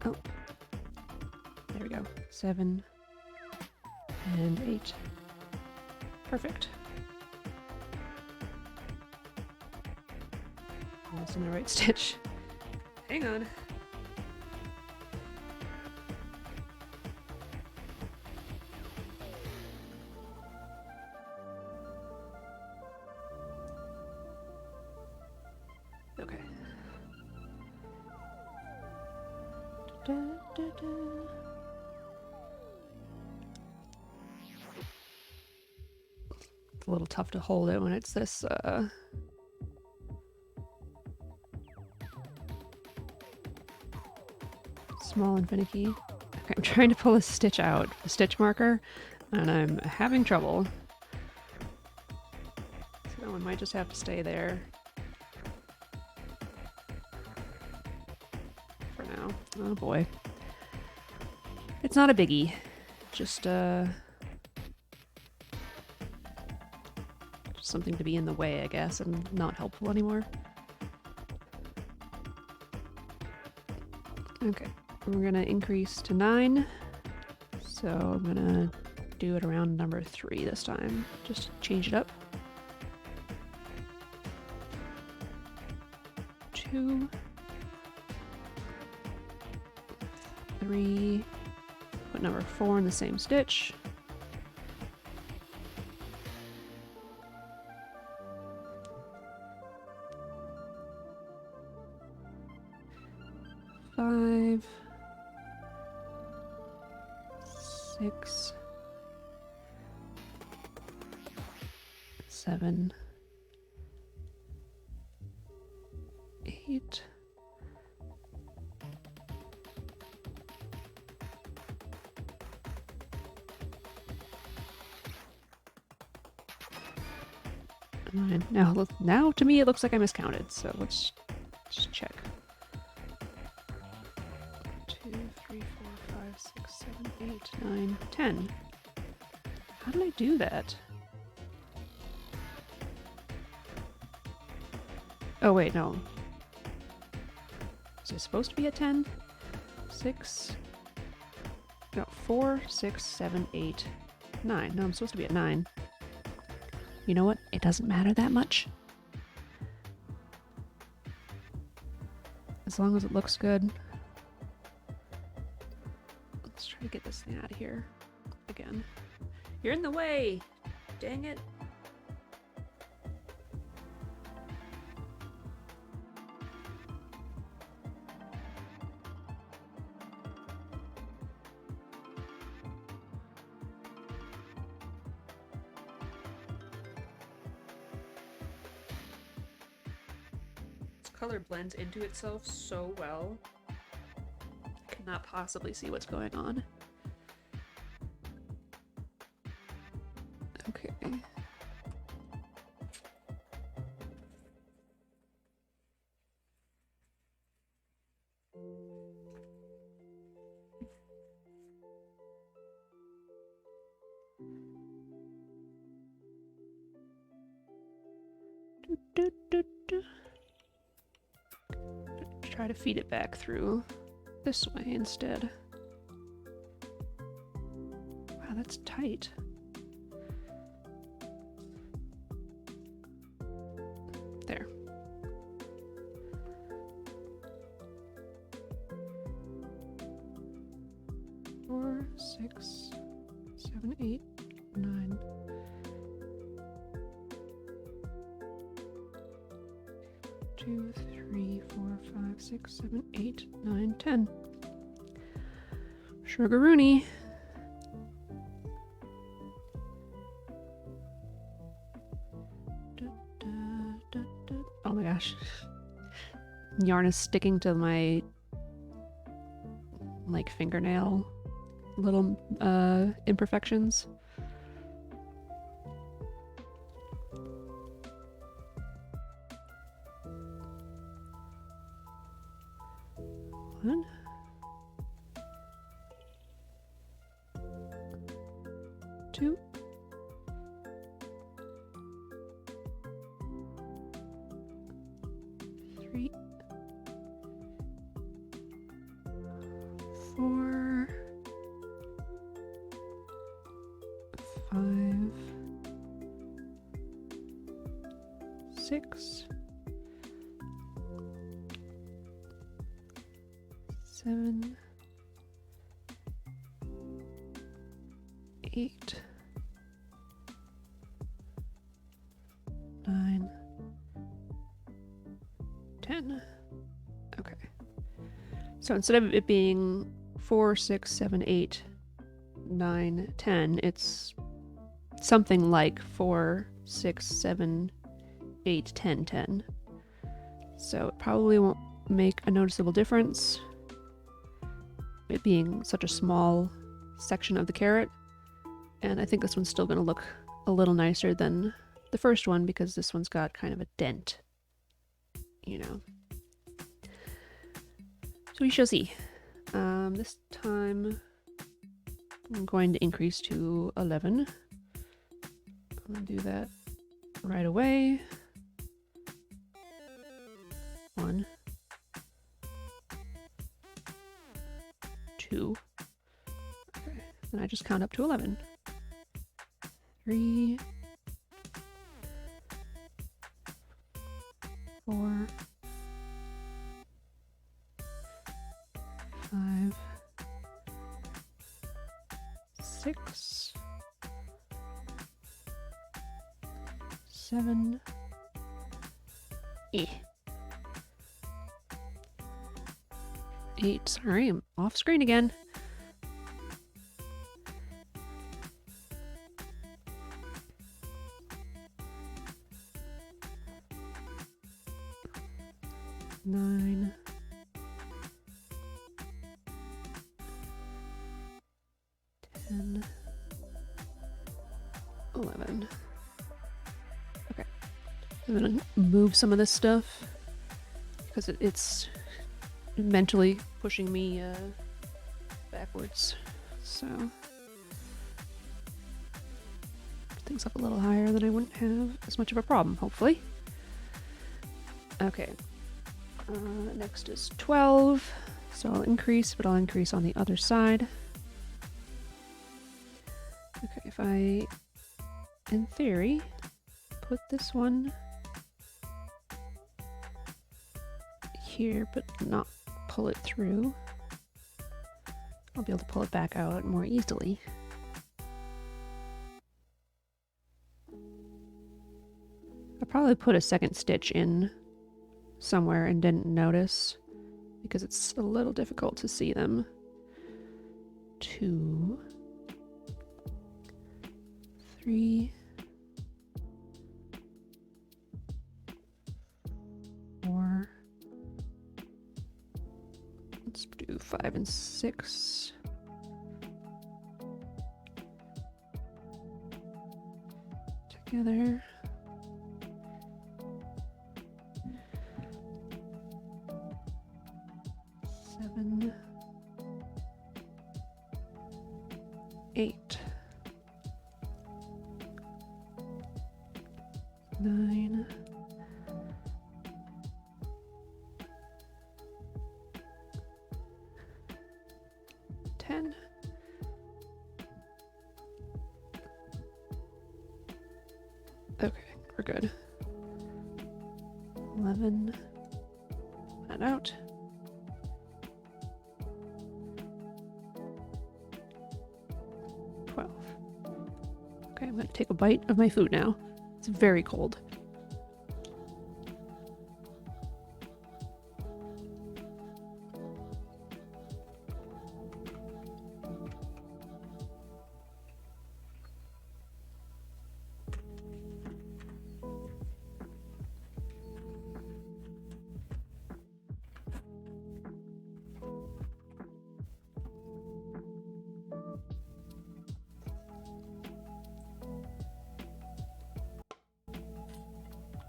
Oh, there we go. 7 and 8. Perfect. Almost in the right stitch. Hang on. Okay. Da, da, da. It's a little tough to hold it when it's this small and finicky. Okay, I'm trying to pull a stitch out, a stitch marker, and I'm having trouble. So That one might just have to stay there for now. Oh boy. It's not a biggie. Just something to be in the way, I guess, and not helpful anymore. Okay, we're gonna increase to 9. So I'm gonna do it around number 3 this time, just to change it up. 2, 3, put number 4 in the same stitch. 5, 6, 7, 8, 9. Now to me it looks like I miscounted, so let's just check. 2, 3, 4, 5, 6, 7, 8, 9, 10. How did I do that? Oh wait, no. Is it supposed to be at 10? 6. No, 4, 6, 7, 8, 9. No, I'm supposed to be at 9. You know what? It doesn't matter that much. As long as it looks good. Let's try to get this thing out of here again. You're in the way! Dang it. Color blends into itself so well. I cannot possibly see what's going on. Okay. Try to feed it back through this way instead. Wow, that's tight. There. Four, 6, 7, 8, 9. 2, 3, 4, 5, 6, 7, 8, 9, 10. Sugar-rooney. Oh my gosh. Yarn is sticking to my like fingernail little imperfections. One. 2. 3. 4. 5. 6. 7. 8. 9. 10. Okay. So instead of it being 4, 6, 7, 8, 9, 10, it's something like 4, 6, 7, 8, 10, 10. So it probably won't make a noticeable difference, it being such a small section of the carrot. And I think this one's still going to look a little nicer than the first one because this one's got kind of a dent, you know. So we shall see. This time I'm going to increase to 11. I'm going to do that right away. 1, 2. Okay. Then I just count up to 11. 3, 4, 5, 6, 7, 8. Sorry, I'm off screen again. 9, 10, 11. Okay, I'm gonna move some of this stuff because it's mentally pushing me backwards. So put things up a little higher, than I wouldn't have as much of a problem, hopefully. Okay. Next is 12, so I'll increase, but I'll increase on the other side. Okay, if I, in theory, put this one here, but not pull it through, I'll be able to pull it back out more easily. I probably put a second stitch in somewhere and didn't notice because it's a little difficult to see them. 2, 3, 4. Let's do 5 and 6. Together. 7, 8, 9, 10, okay, we're good. 11, that out. 12. Okay, I'm gonna take a bite of my food now. It's very cold.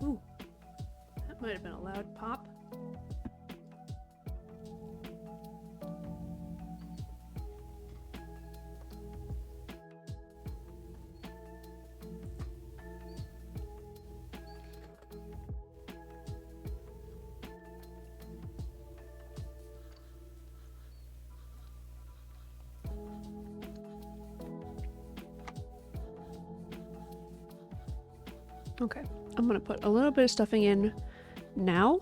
Ooh, that might have been a loud pop. Okay, I'm gonna put a little bit of stuffing in now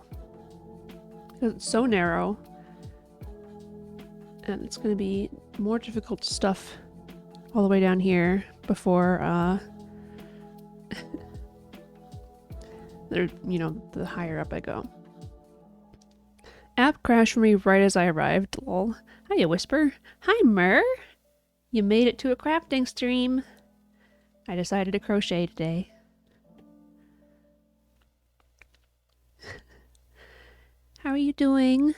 because it's so narrow and it's gonna be more difficult to stuff all the way down here before the higher up I go. App crashed for me right as I arrived, lol. Hiya, Whisper. Hi, Mur. You made it to a crafting stream. I decided to crochet today. How are you doing?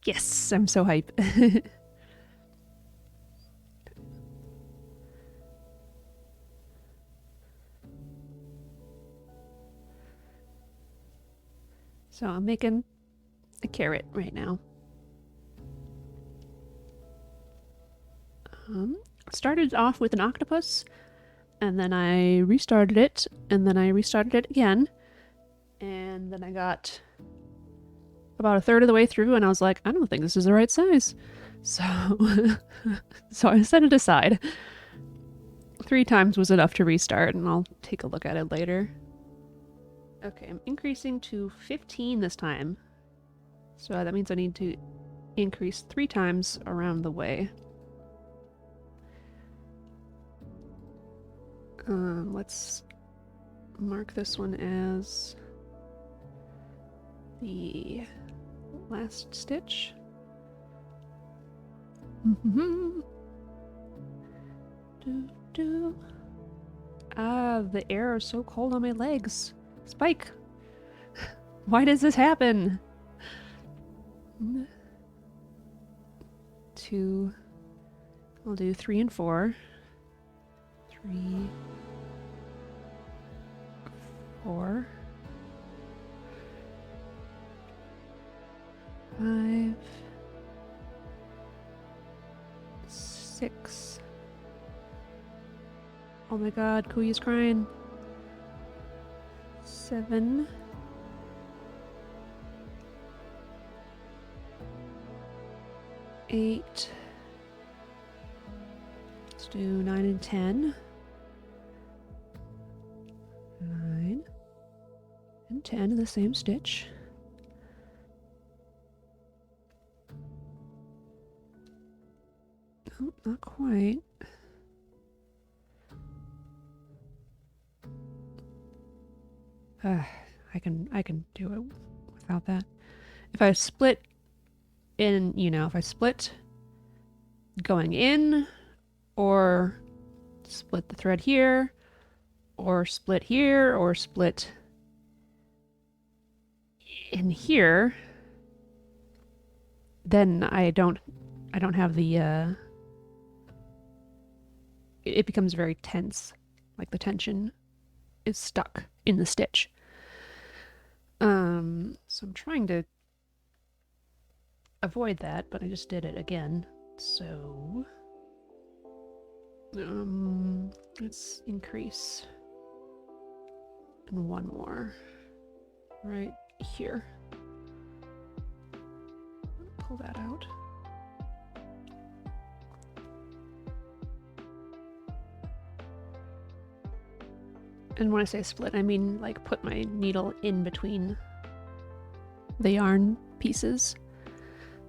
Yes, I'm so hype. So I'm making a carrot right now. Started off with an octopus, and then I restarted it, and then I restarted it again, and then I got about a third of the way through, and I was like, I don't think this is the right size. So, so I set it aside. 3 times was enough to restart, and I'll take a look at it later. Okay, I'm increasing to 15 this time. So that means I need to increase 3 times around the way. Let's mark this one as the last stitch. Ah, the air is so cold on my legs. Spike! Why does this happen? 2. I'll do 3 and 4. 3, 4, 5, 6. Oh my god, Kuya's crying. 7. 8. Let's do 9 and 10. 9 and 10 in the same stitch. Oh, not quite. I can do it without that. If I split in, if I split going in, or split the thread here, or split here, or split in here, then I don't have the it becomes very tense, like the tension is stuck in the stitch. So I'm trying to avoid that, but I just did it again. So let's increase and 1 more right here. Pull that out. And when I say split, I mean like put my needle in between the yarn pieces.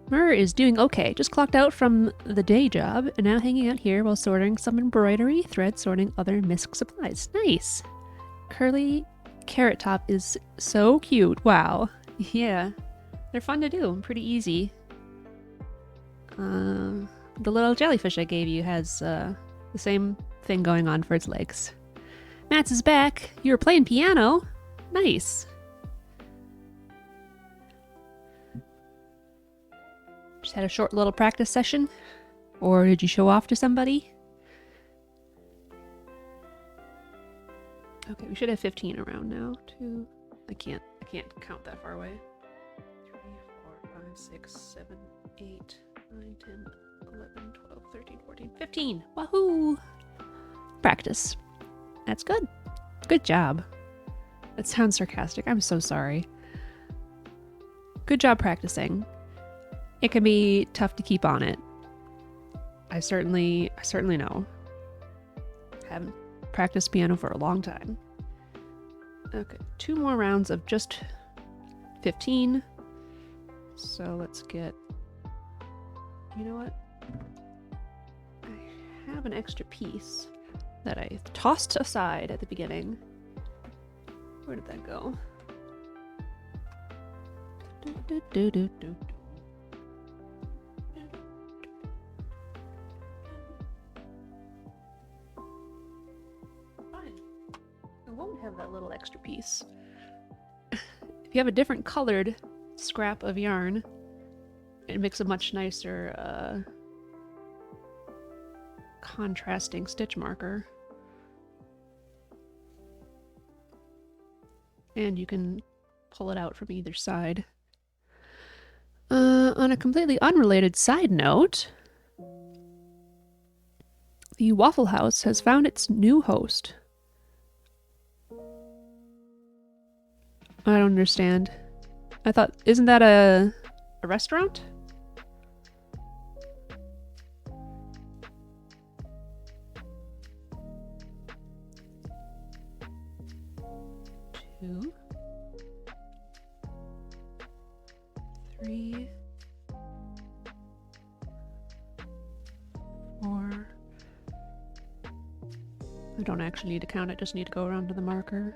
Mur is doing okay. Just clocked out from the day job and now hanging out here while sorting some embroidery, thread sorting other misc supplies. Nice! Curly Carrot Top is so cute. Wow. Yeah. They're fun to do. Pretty easy. The little jellyfish I gave you has the same thing going on for its legs. Mats is back. You were playing piano. Nice. Just had a short little practice session? Or did you show off to somebody? Okay, we should have 15 around now. 2. I can't count that far away. 3, 4, 5, 6, 7, 8, 9, 10, 11, 12, 13, 14, 15. Wahoo! Practice. That's good. Good job. That sounds sarcastic. I'm so sorry. Good job practicing. It can be tough to keep on it. I certainly know. Haven't practiced piano for a long time. Okay, 2 more rounds of just 15. So let's get... You know what? I have an extra piece that I tossed aside at the beginning. Where did that go? Fine. I won't have that little extra piece. If you have a different colored scrap of yarn, it makes a much nicer contrasting stitch marker. And you can pull it out from either side. On a completely unrelated side note, the Waffle House has found its new host. I don't understand. I thought, isn't that a restaurant? Two, three, four. I don't actually need to count, I just need to go around to the marker.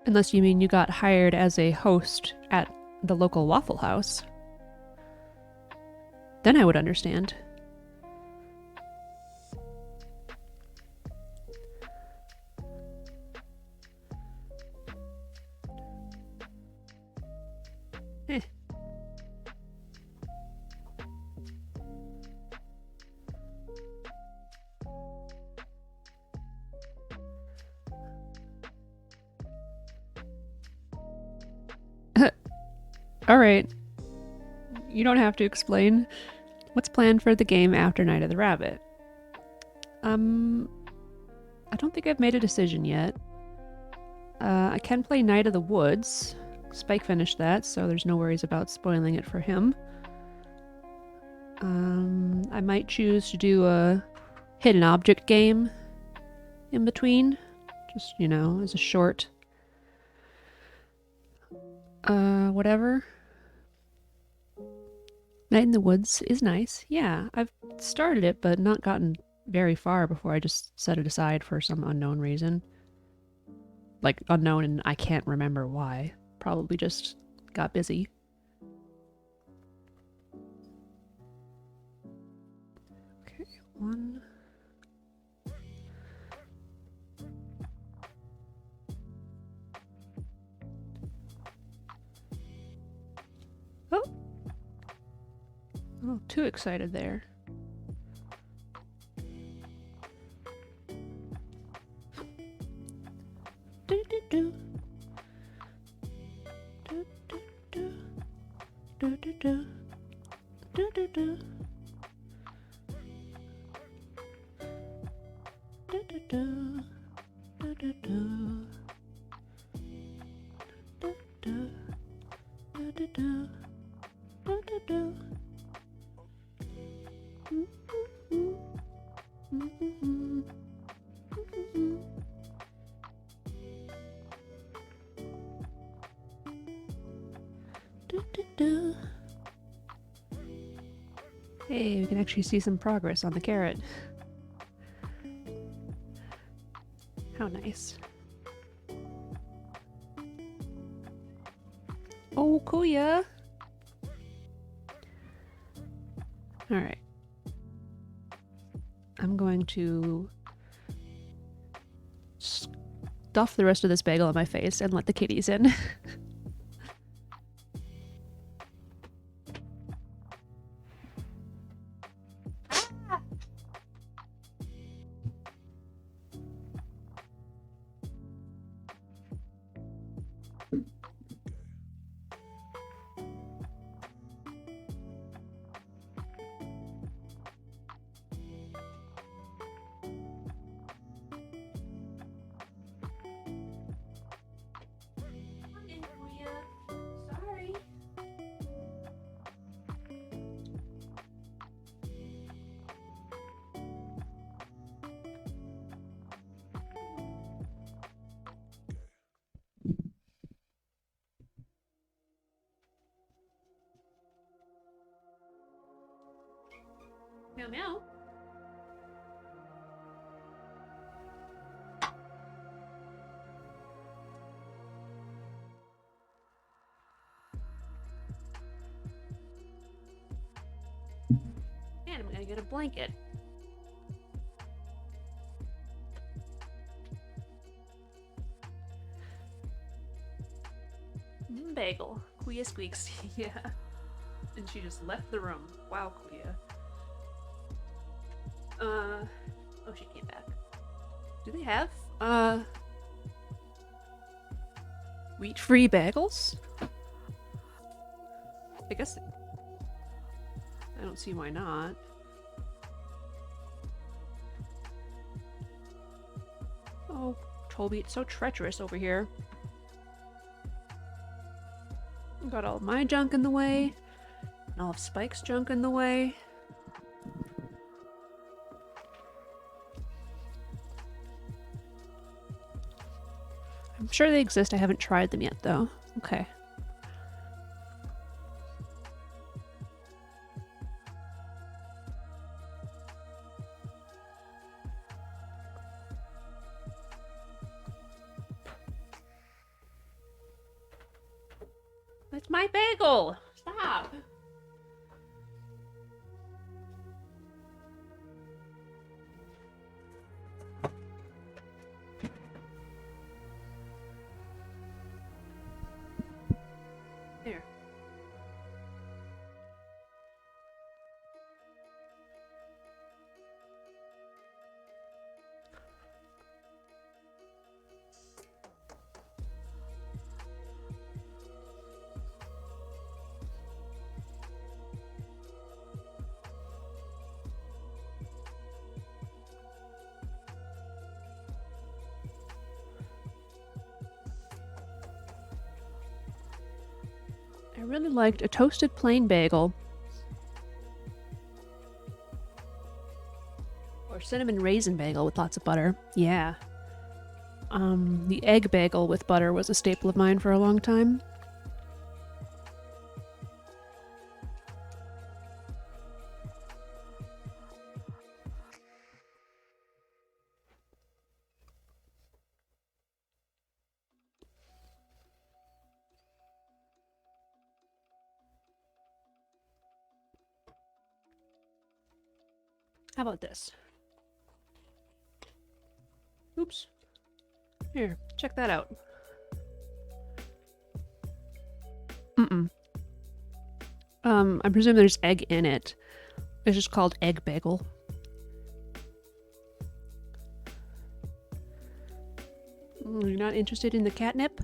Unless you mean you got hired as a host at the local Waffle House. Then I would understand. Eh. Alright. You don't have to explain. What's planned for the game after Night of the Rabbit? I don't think I've made a decision yet. I can play Night of the Woods. Spike finished that, so there's no worries about spoiling it for him. I might choose to do a hidden object game in between. Just, you know, as a short... whatever. Night in the Woods is nice. Yeah, I've started it, but not gotten very far before I just set it aside for some unknown reason. Like, unknown and I can't remember why. Probably just got busy. Okay, one... Oh! Oh, too excited there. Do do do. Do do do. Do do do. Do do do. Do do do. Do do do. Do do. Do do do. Do do do. Hey, we can actually see some progress on the carrot. How nice. Oh, Kuya! Alright. I'm going to stuff the rest of this bagel on my face and let the kitties in. Meow meow. And I'm gonna get a blanket. Bagel. Kuya squeaks. Yeah. And she just left the room. Wow, Clea. Oh, she came back. Do they have, wheat-free bagels? I guess I don't see why not. Oh, Toby, it's so treacherous over here. Got all my junk in the way, and all of Spike's junk in the way. I'm sure they exist. I haven't tried them yet, though. Okay. That's my bagel! Stop! There. I really liked a toasted plain bagel. Or cinnamon raisin bagel with lots of butter. Yeah. The egg bagel with butter was a staple of mine for a long time. How about this? Oops. Here, check that out. I presume there's egg in it. It's just called egg bagel. You're not interested in the catnip?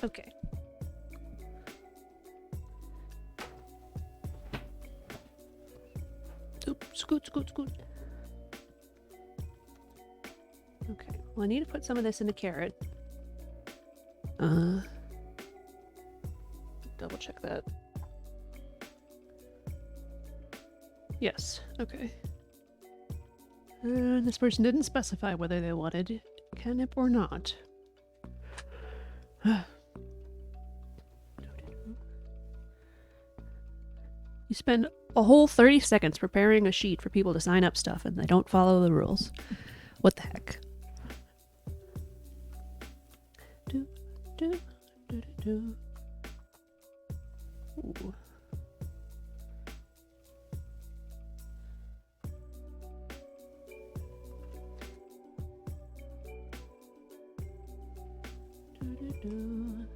Okay. Oop, scoot, scoot, scoot. Okay, well I need to put some of this in the carrot. Double check that. Yes, okay. This person didn't specify whether they wanted catnip or not. You spend a whole 30 seconds preparing a sheet for people to sign up stuff and they don't follow the rules. What the heck? Do, do, do, do, do. Ooh. Do, do, do.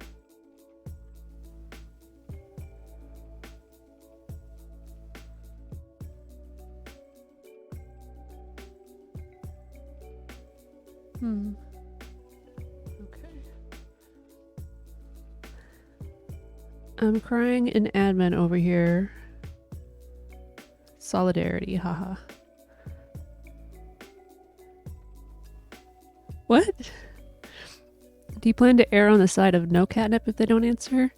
Okay. I'm crying in admin over here. Solidarity, haha. What? Do you plan to err on the side of no catnip if they don't answer?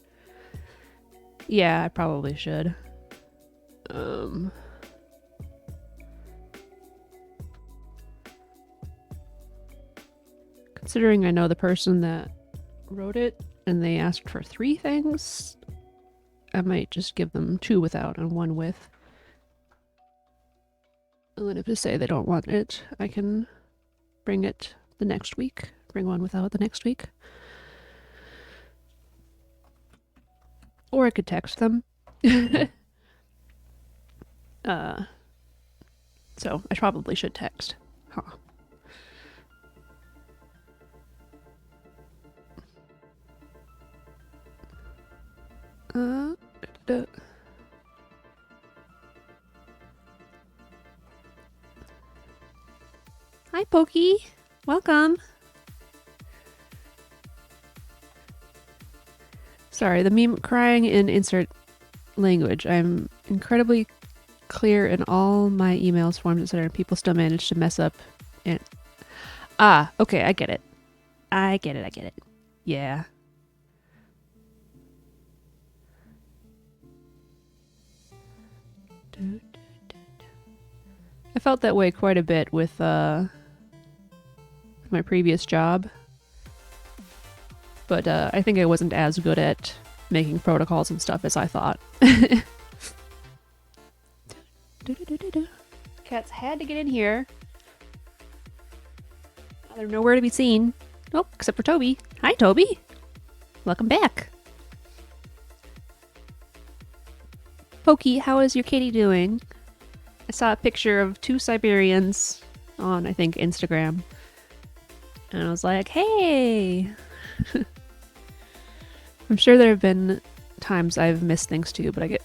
Yeah, I probably should. Considering I know the person that wrote it and they asked for 3 things, I might just give them 2 without and 1 with. And then if they say they don't want it, I can bring it the next week. Bring 1 without the next week. Or I could text them. So I probably should text. Huh. Hi, Pokey. Welcome. Sorry, the meme crying in insert language. I'm incredibly clear in all my emails, forms, etc. And people still manage to mess up. And okay, I get it. I get it. Yeah. I felt that way quite a bit with my previous job. But I think I wasn't as good at making protocols and stuff as I thought. Cats had to get in here. They're nowhere to be seen. Oh, except for Toby. Hi, Toby. Welcome back. Pokey, how is your kitty doing? I saw a picture of 2 Siberians on, I think, Instagram. And I was like, hey! I'm sure there have been times I've missed things too, but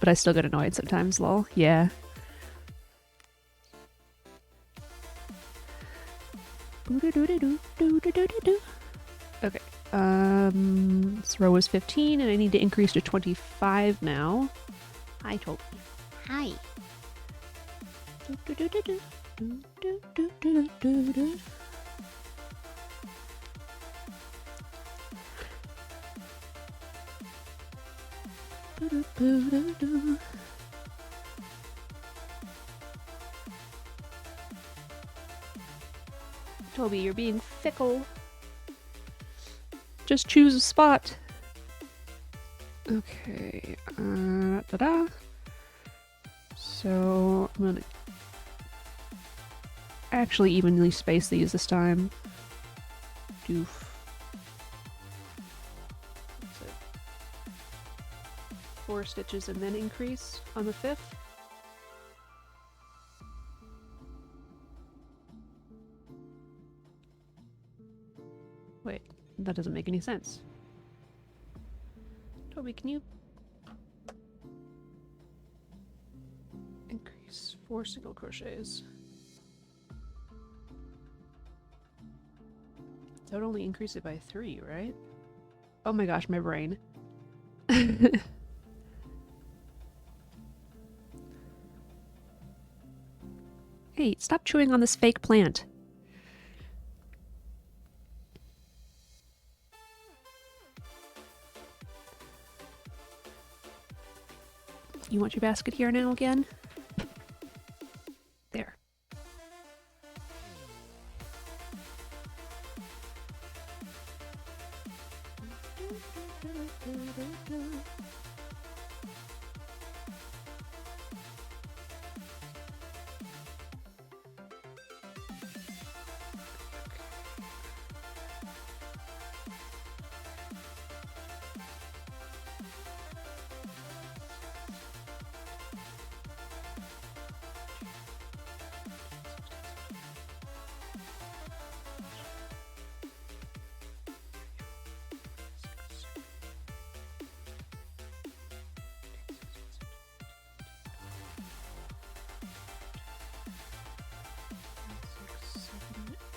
I still get annoyed sometimes, lol. Yeah. Okay. This row is 15 and I need to increase to 25 now. Hi, Toby. Hi. Toby, you're being fickle. Just choose a spot. Okay. So I'm gonna actually evenly space these this time. Doof. That's it. 4 stitches and then increase on the 5th. Wait, that doesn't make any sense. Toby, can you increase 4 single crochets? That would only increase it by 3, right? Oh my gosh, my brain. Hey, stop chewing on this fake plant. You want your basket here now again? There.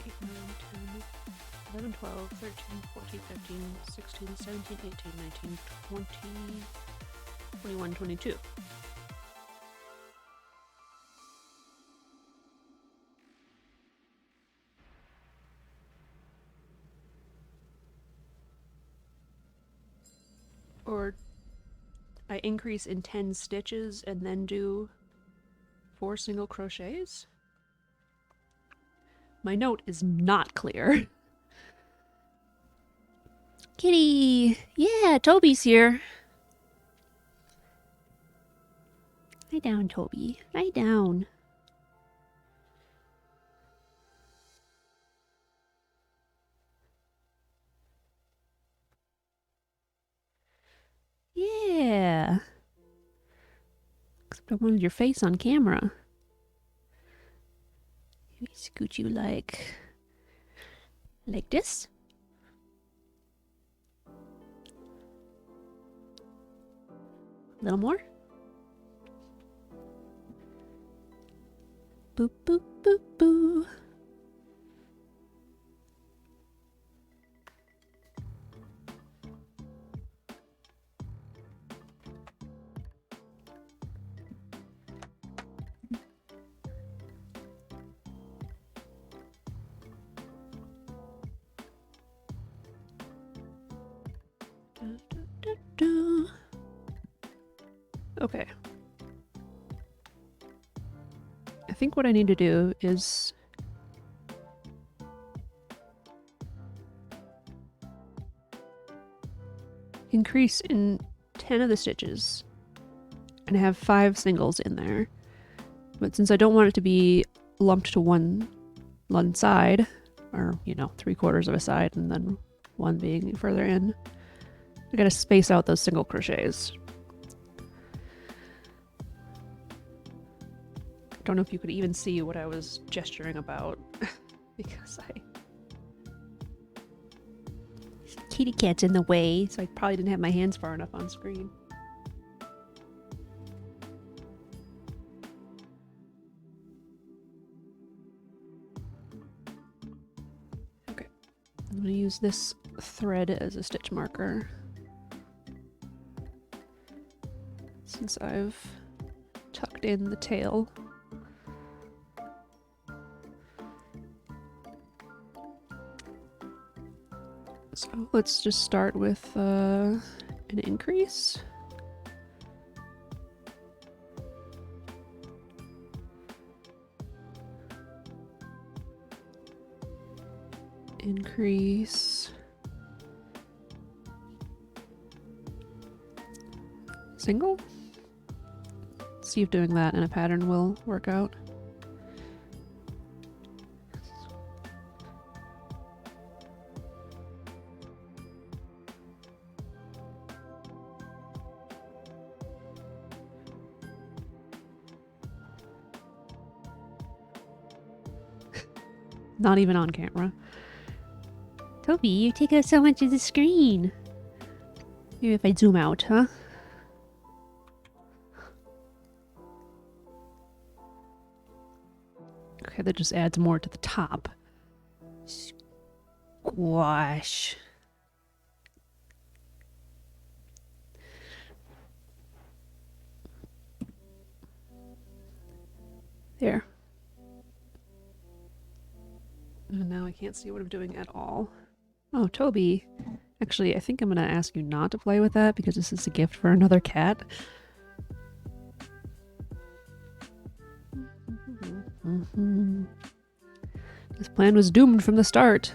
Eight, 9, 10, 11, 12, 13, 14, 15, 16, 17, 18, 19, 20, 21, 22. Or I increase in 10 stitches and then do 4 single crochets? My note is not clear. Kitty! Yeah, Toby's here. Lie down, Toby. Lie down. Yeah. Except I wanted your face on camera. Let me scoot you like this. A little more. Boop, boop, boop, boo. Okay. I think what I need to do is increase in 10 of the stitches and have 5 singles in there. But since I don't want it to be lumped to one side, or, you know, 3/4 of a side and then one being further in, I gotta space out those single crochets. Don't know if you could even see what I was gesturing about because kitty cat's in the way, so I probably didn't have my hands far enough on screen. Okay, I'm gonna use this thread as a stitch marker since I've tucked in the tail. So let's just start with an increase. Increase. Single? See if doing that in a pattern will work out. Not even on camera. Toby, you take up so much of the screen. Maybe if I zoom out, huh? Okay, that just adds more to the top. Squash. There. And now I can't see what I'm doing at all. Oh, Toby. Actually, I think I'm gonna ask you not to play with that because this is a gift for another cat. This plan was doomed from the start.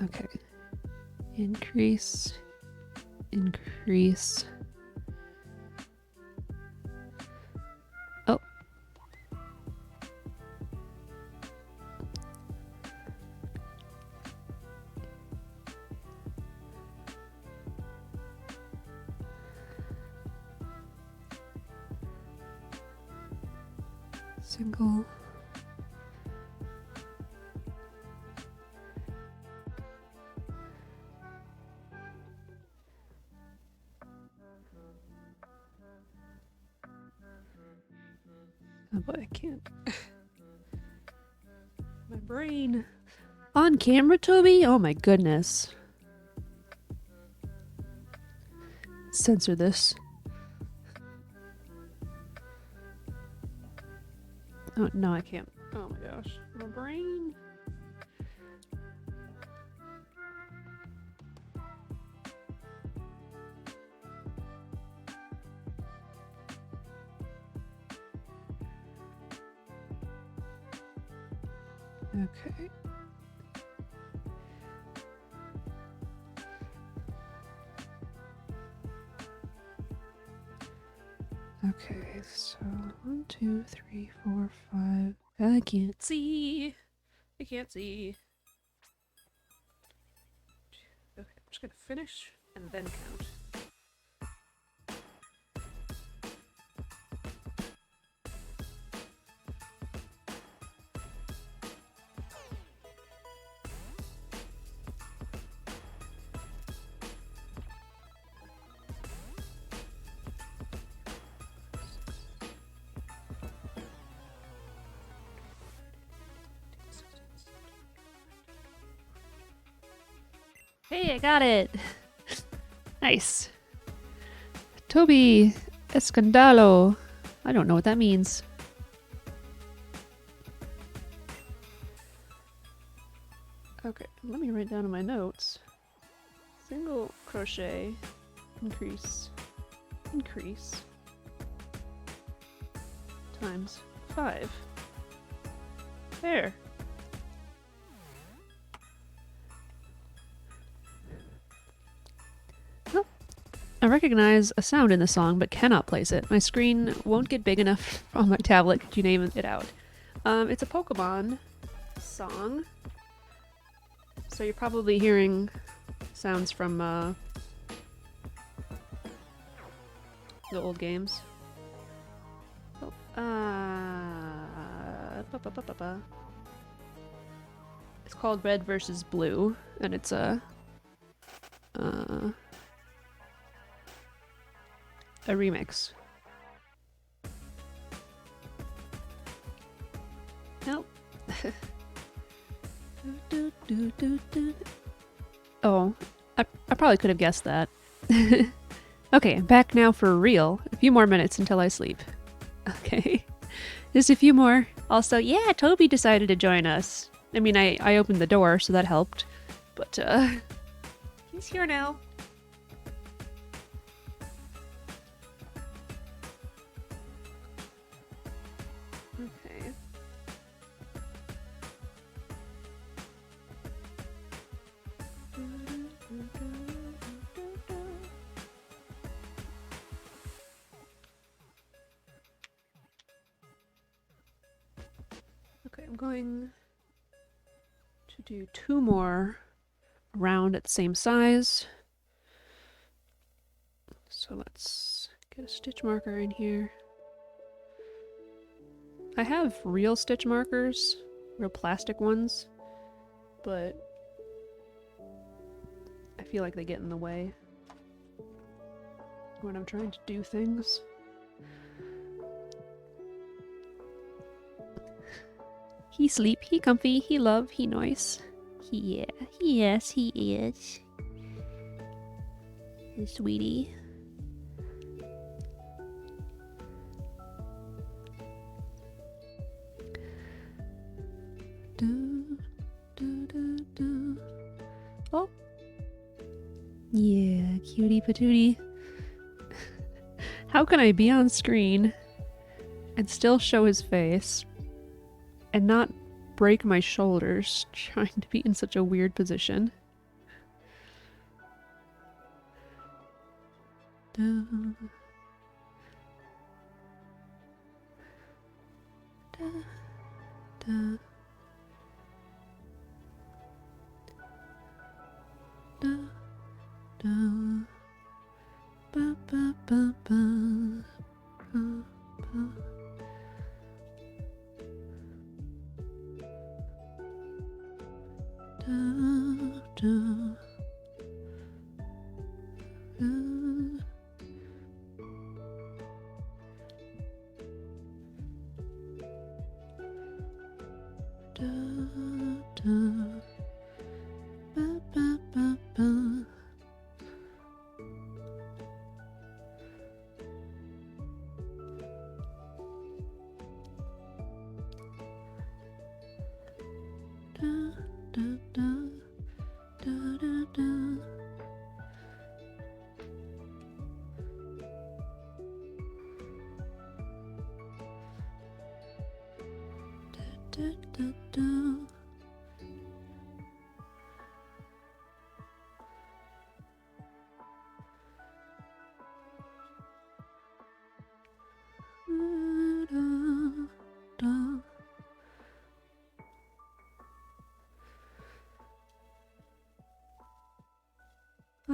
Okay. Increase. Increase. Oh. Single. Oh boy, I can't. My brain. On camera, Toby? Oh my goodness. Censor this. Oh, no, I can't. Oh my gosh. My brain. Okay. Okay, so 1, 2, 3, 4, 5. I can't see. I can't see. Okay, I'm just gonna finish and then count. Hey, I got it! Nice. Toby Escandalo. I don't know what that means. Okay, let me write down in my notes. Single crochet, increase, times 5. There. Oh, I recognize a sound in the song, but cannot place it. My screen won't get big enough on my tablet to name it out. It's a Pokemon song. So you're probably hearing sounds from the old games. Oh, it's called Red versus Blue, and it's a remix. Nope. Oh, I probably could have guessed that. Okay, I'm back now for real. A few more minutes until I sleep. Okay. Just a few more. Also, yeah, Toby decided to join us. I mean, I opened the door, so that helped. But, he's here now. Okay. Okay, I'm going to do 2 more around at the same size. So let's get a stitch marker in here. I have real stitch markers, real plastic ones, but I feel like they get in the way when I'm trying to do things. He sleep, he comfy, he love, he nice. Yes, he is. Sweetie. Oh. Yeah, cutie patootie. How can I be on screen and still show his face and not break my shoulders trying to be in such a weird position?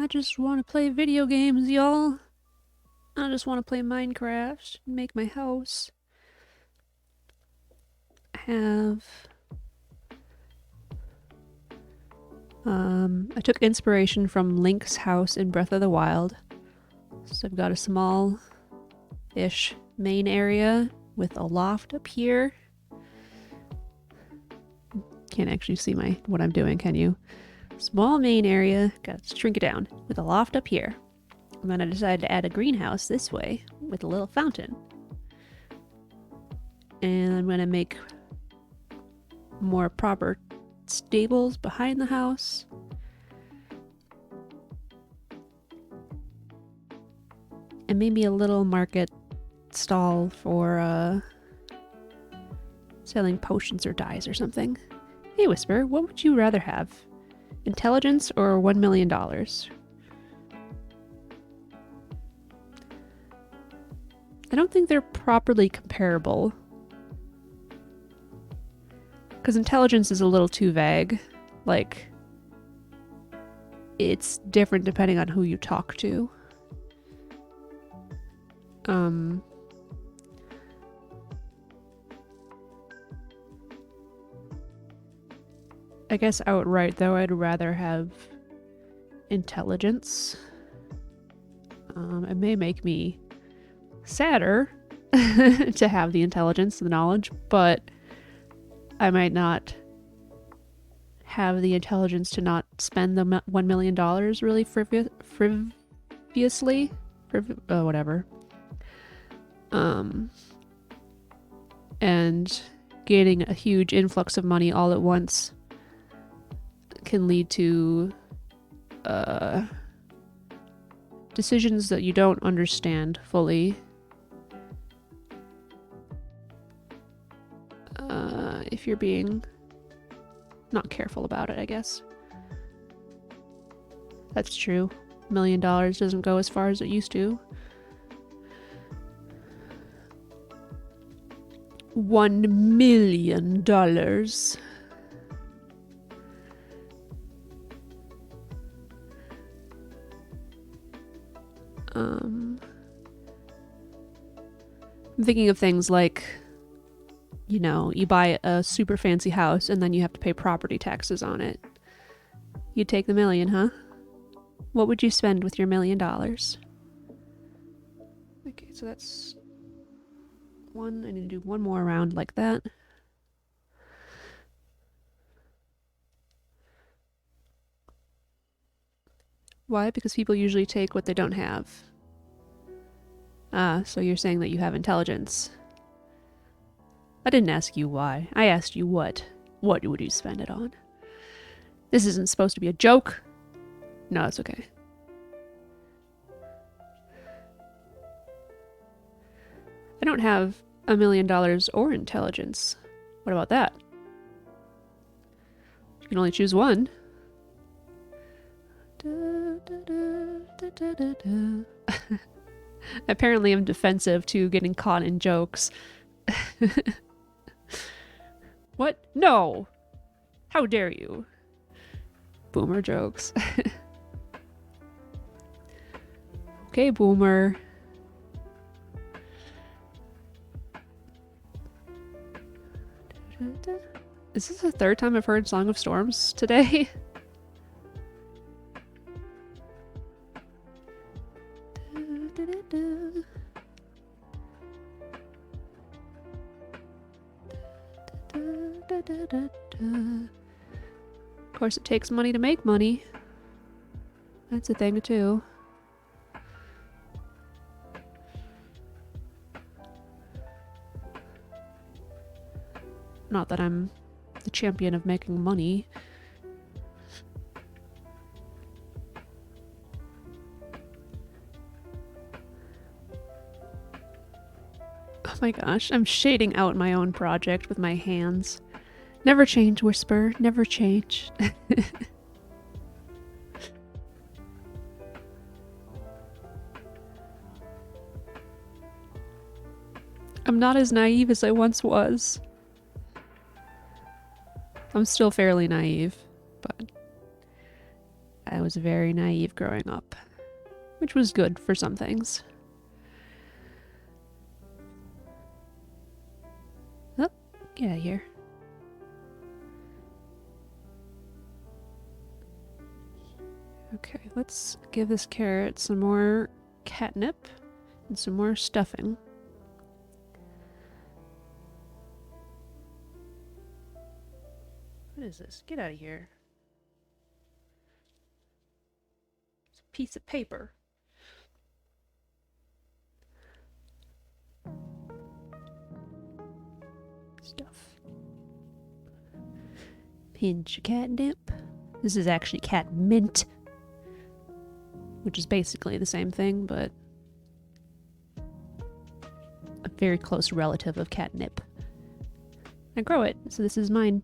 I just want to play video games, y'all. I just want to play Minecraft and make my house. I took inspiration from Link's house in Breath of the Wild. So I've got a small-ish main area with a loft up here. Can't actually see what I'm doing, can you? Small main area, gotta shrink it down, with a loft up here. And then I decided to add a greenhouse this way with a little fountain. And I'm gonna make more proper stables behind the house. And maybe a little market stall for selling potions or dyes or something. Hey Whisper, what would you rather have? Intelligence or $1 million? I don't think they're properly comparable. Because intelligence is a little too vague. Like, it's different depending on who you talk to. I guess outright, though, I'd rather have intelligence. It may make me sadder to have the intelligence, the knowledge, but I might not have the intelligence to not spend the $1 million really frivolously. Whatever. And getting a huge influx of money all at once can lead to decisions that you don't understand fully. If you're being not careful about it, I guess. That's true. $1 million doesn't go as far as it used to. $1 million. I'm thinking of things like, you know, you buy a super fancy house and then you have to pay property taxes on it. You'd take the $1 million, huh? What would you spend with your $1 million? Okay, so that's one. I need to do one more round like that. Why? Because people usually take what they don't have. Ah, so you're saying that you have intelligence. I didn't ask you why. I asked you what. What would you spend it on? This isn't supposed to be a joke. No, it's okay. I don't have $1 million or intelligence. What about that? You can only choose one. Apparently I'm defensive to getting caught in jokes. What? No! How dare you? Boomer jokes. Okay, Boomer. Is this the third time I've heard Song of Storms today? Of course, it takes money to make money. That's a thing, too. Not that I'm the champion of making money. Oh my gosh, I'm shading out my own project with my hands. Never change, Whisper. Never change. I'm not as naive as I once was. I'm still fairly naive, but I was very naive growing up, which was good for some things. Oh, get out of here. Okay, let's give this carrot some more catnip and some more stuffing. What is this? Get out of here. It's a piece of paper. Stuff. Pinch of catnip. This is actually cat mint, which is basically the same thing, but a very close relative of catnip. I grow it, so this is mine.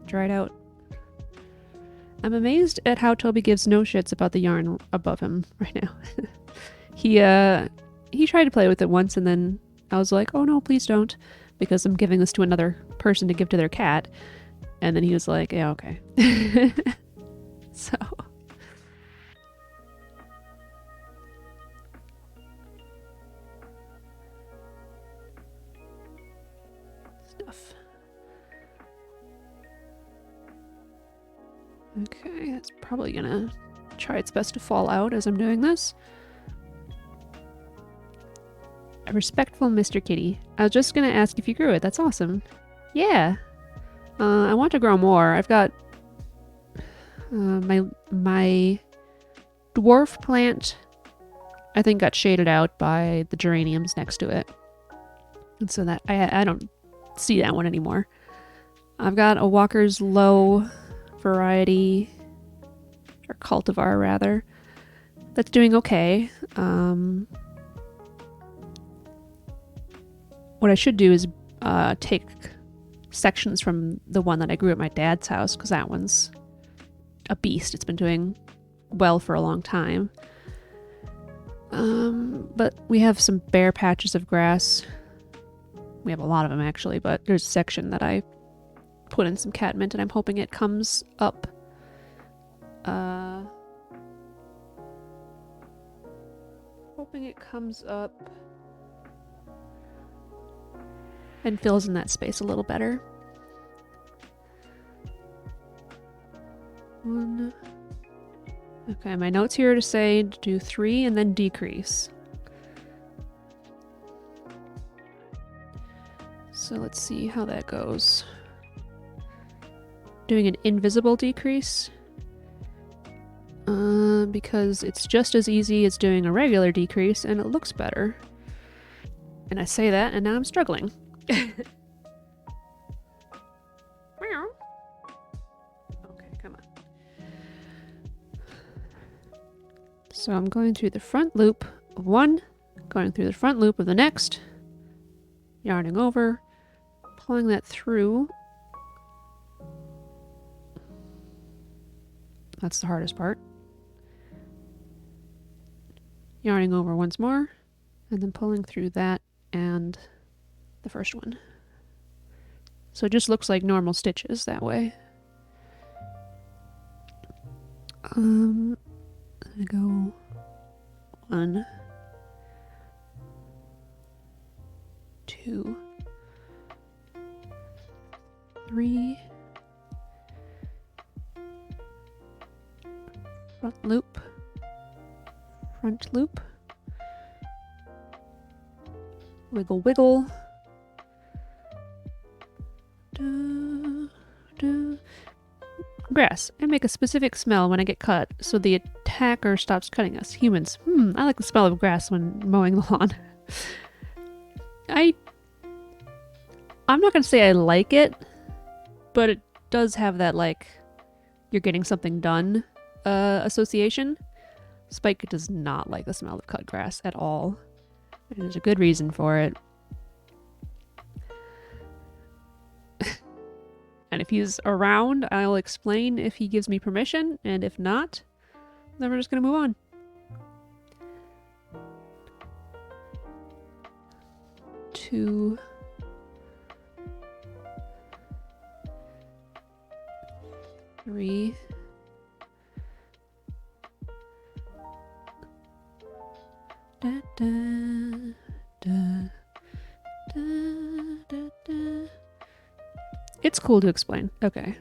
Try it out. I'm amazed at how Toby gives no shits about the yarn above him right now. He tried to play with it once, and then I was like, oh no, please don't, because I'm giving this to another person to give to their cat. And then he was like, yeah, okay. So. Stuff. Okay, it's probably gonna try its best to fall out as I'm doing this. A respectful Mr. Kitty. I was just gonna ask if you grew it. That's awesome. Yeah. I want to grow more. I've got my dwarf plant, I think, got shaded out by the geraniums next to it. And so that I don't see that one anymore. I've got a Walker's Low variety, or cultivar rather, that's doing okay. What I should do is take sections from the one that I grew at my dad's house, because that one's a beast. It's been doing well for a long time. But we have some bare patches of grass. We have a lot of them actually, but there's a section that I put in some catmint and I'm hoping it comes up. Hoping it comes up and fills in that space a little better. One. Okay, my notes here to say to do 3 and then decrease. So let's see how that goes. Doing an invisible decrease. Because it's just as easy as doing a regular decrease and it looks better. And I say that and now I'm struggling. Okay, come on. So I'm going through the front loop of one, going through the front loop of the next, yarning over, pulling that through. That's the hardest part. Yarning over once more, and then pulling through that and the first one. So it just looks like normal stitches that way. I'm gonna go 1, 2, 3, front loop, front loop, wiggle wiggle, grass. I make a specific smell when I get cut, so the attacker stops cutting us. Humans. I like the smell of grass when mowing the lawn. I'm not gonna say I like it, but it does have that, like, you're getting something done association. Spike does not like the smell of cut grass at all. And there's a good reason for it. And if he's around, I'll explain if he gives me permission, and if not, then we're just gonna move on. Two. 3. It's cool to explain. Okay.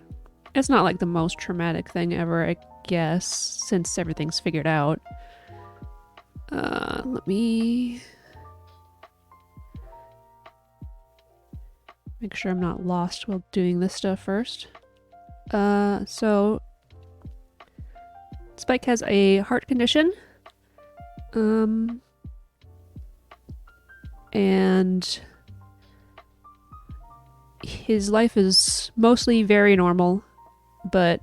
It's not like the most traumatic thing ever, I guess, since everything's figured out. Let me make sure I'm not lost while doing this stuff first. So Spike has a heart condition. And his life is mostly very normal, but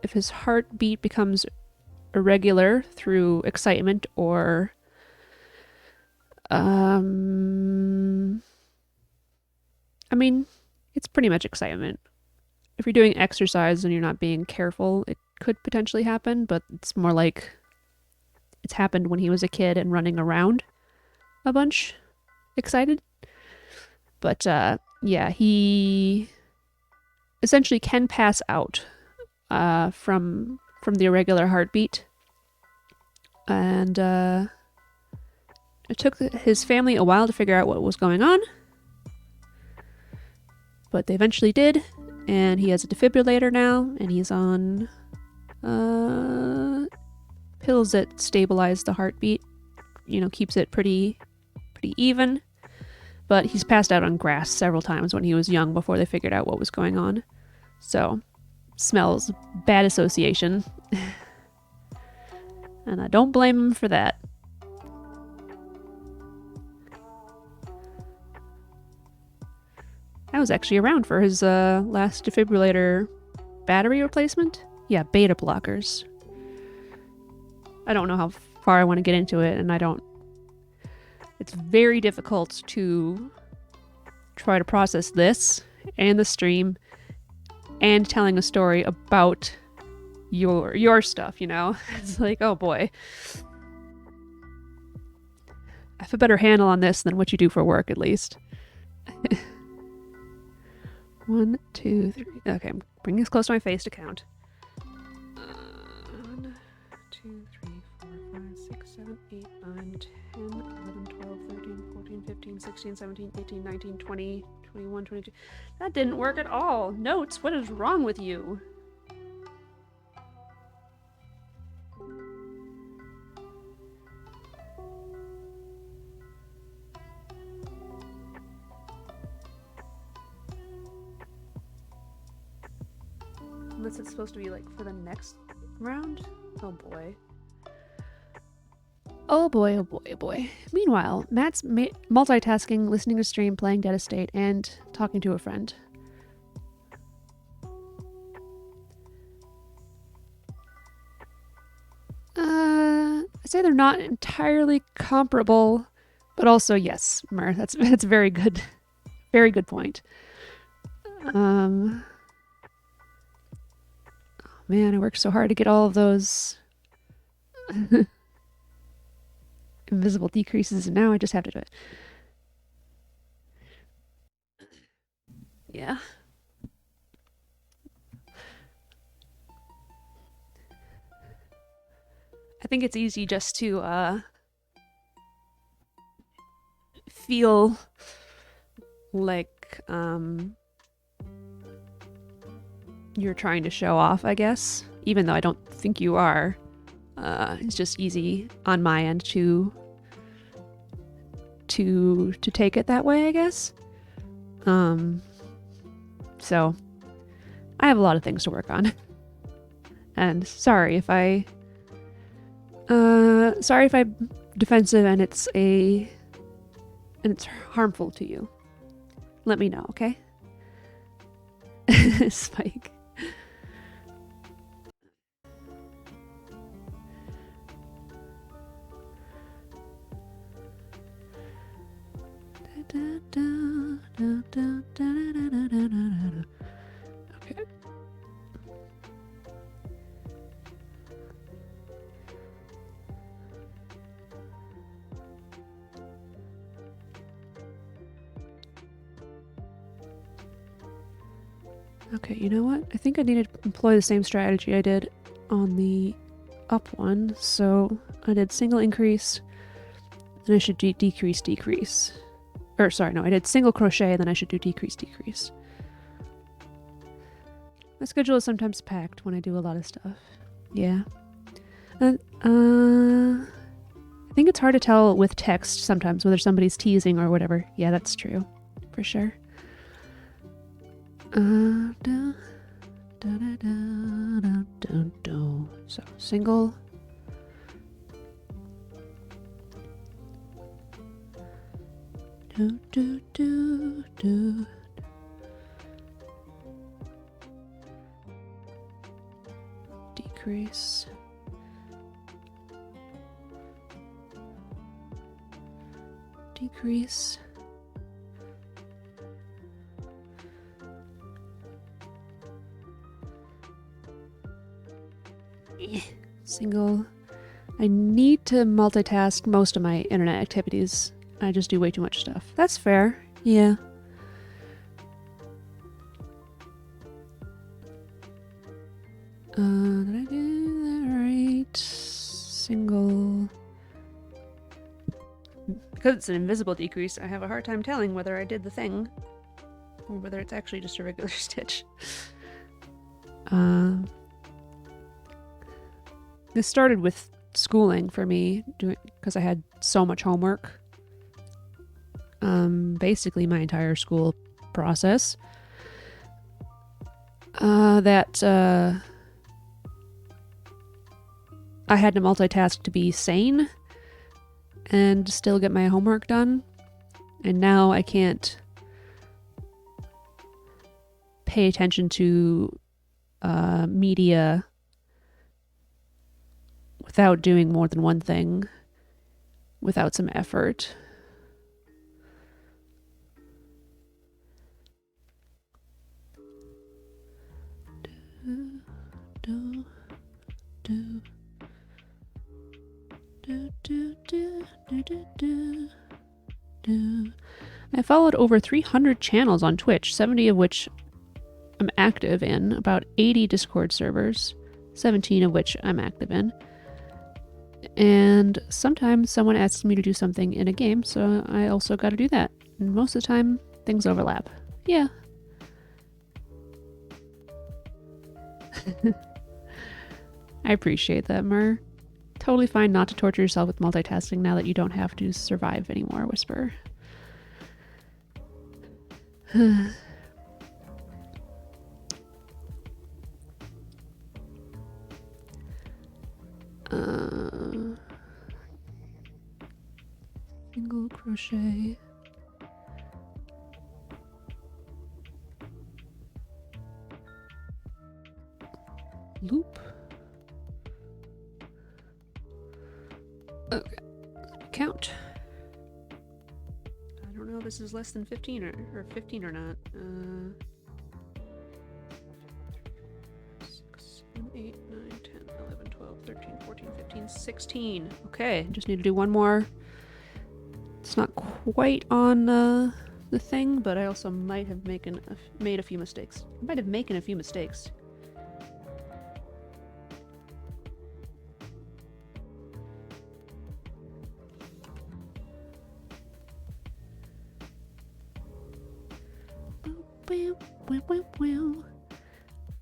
if his heartbeat becomes irregular through excitement or I mean, it's pretty much excitement. If you're doing exercise and you're not being careful, it could potentially happen, but it's more like it's happened when he was a kid and running around a bunch, excited. But yeah, he essentially can pass out from the irregular heartbeat. And it took his family a while to figure out what was going on, but they eventually did, and he has a defibrillator now, and he's on pills that stabilize the heartbeat, you know, keeps it pretty even. But he's passed out on grass several times when he was young before they figured out what was going on. So, smells bad association. And I don't blame him for that. I was actually around for his last defibrillator battery replacement. Yeah, beta blockers. I don't know how far I want to get into it, and I don't... It's very difficult to try to process this and the stream and telling a story about your stuff, you know? It's like, oh boy. I have a better handle on this than what you do for work, at least. 1, 2, 3. Okay, I'm bringing this close to my face to count. 1, 2, 3, 4, 5, 6, 7, 8, 9, 10, 11, 12, 13, 14, 15, 16, 17, 18, 19, 20, 21, 22. That didn't work at all. Notes, what is wrong with you? Unless it's supposed to be like for the next round? Oh boy. Oh boy, oh boy, oh boy. Meanwhile, Matt's multitasking, listening to stream, playing Dead Estate, and talking to a friend. I'd say they're not entirely comparable, but also yes, Mer, that's very good. Very good point. Oh man, I worked so hard to get all of those invisible decreases, and now I just have to do it. Yeah. I think it's easy just to feel like you're trying to show off, I guess, even though I don't think you are. It's just easy on my end to take it that way, I guess. So I have a lot of things to work on. And sorry if I'm defensive and it's harmful to you. Let me know, okay? Spike. Okay. Okay, you know what? I think I need to employ the same strategy I did on the up one. So I did single increase Then I should do decrease, decrease. Or sorry, no, I did single crochet and then I should do decrease, decrease. My schedule is sometimes packed when I do a lot of stuff. Yeah. I think it's hard to tell with text sometimes whether somebody's teasing or whatever. Yeah, that's true. For sure. So, single. Decrease. Decrease. Single. I need to multitask most of my internet activities. I just do way too much stuff. That's fair. Yeah. Did I do that right? Single. Because it's an invisible decrease, I have a hard time telling whether I did the thing or whether it's actually just a regular stitch. This started with schooling for me, because I had so much homework. Basically my entire school process. That I had to multitask to be sane and still get my homework done. And now I can't pay attention to media without doing more than one thing, without some effort. I followed over 300 channels on Twitch, 70 of which I'm active in, about 80 Discord servers, 17 of which I'm active in. And sometimes someone asks me to do something in a game, so I also got to do that. And most of the time, things overlap. Yeah. I appreciate that, Mer. Totally fine not to torture yourself with multitasking now that you don't have to survive anymore, Whisper. Single crochet. Loop. Okay, count. I don't know if this is less than 15 or 15 or not. 6, 7, 8, 9, 10, 11, 12, 13, 14, 15, 16. Okay, just need to do one more. It's not quite on the thing, but I also might have made a few mistakes. I might have made a few mistakes.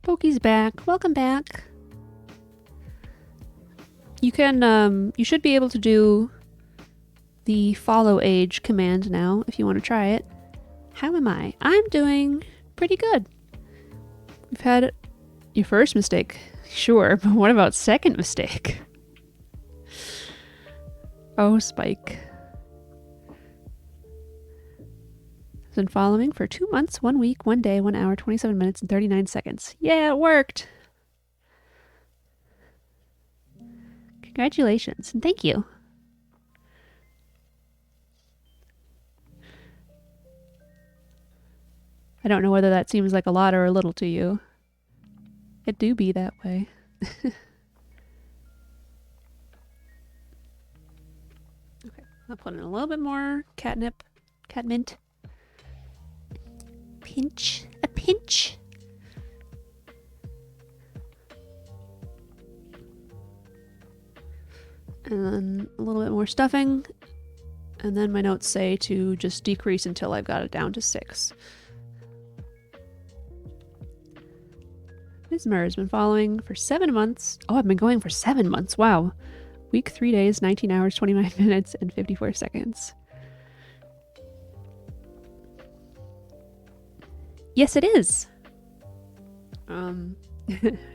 Pokey's back. Welcome back. You can, you should be able to do the follow age command now if you want to try it. How am I? I'm doing pretty good. You've had your first mistake, sure, but what about second mistake? Oh, Spike. Been following for 2 months, 1 week, 1 day, 1 hour, 27 minutes, and 39 seconds. Yeah, it worked! Congratulations, and thank you. I don't know whether that seems like a lot or a little to you. It do be that way. Okay, I'll put in a little bit more catnip, catmint. Pinch, a pinch. And then a little bit more stuffing. And then my notes say to just decrease until I've got it down to 6. Ms. Murr has been following for 7 months. Oh, I've been going for 7 months. Wow. Week 3 days, 19 hours, 29 minutes, and 54 seconds. Yes, it is.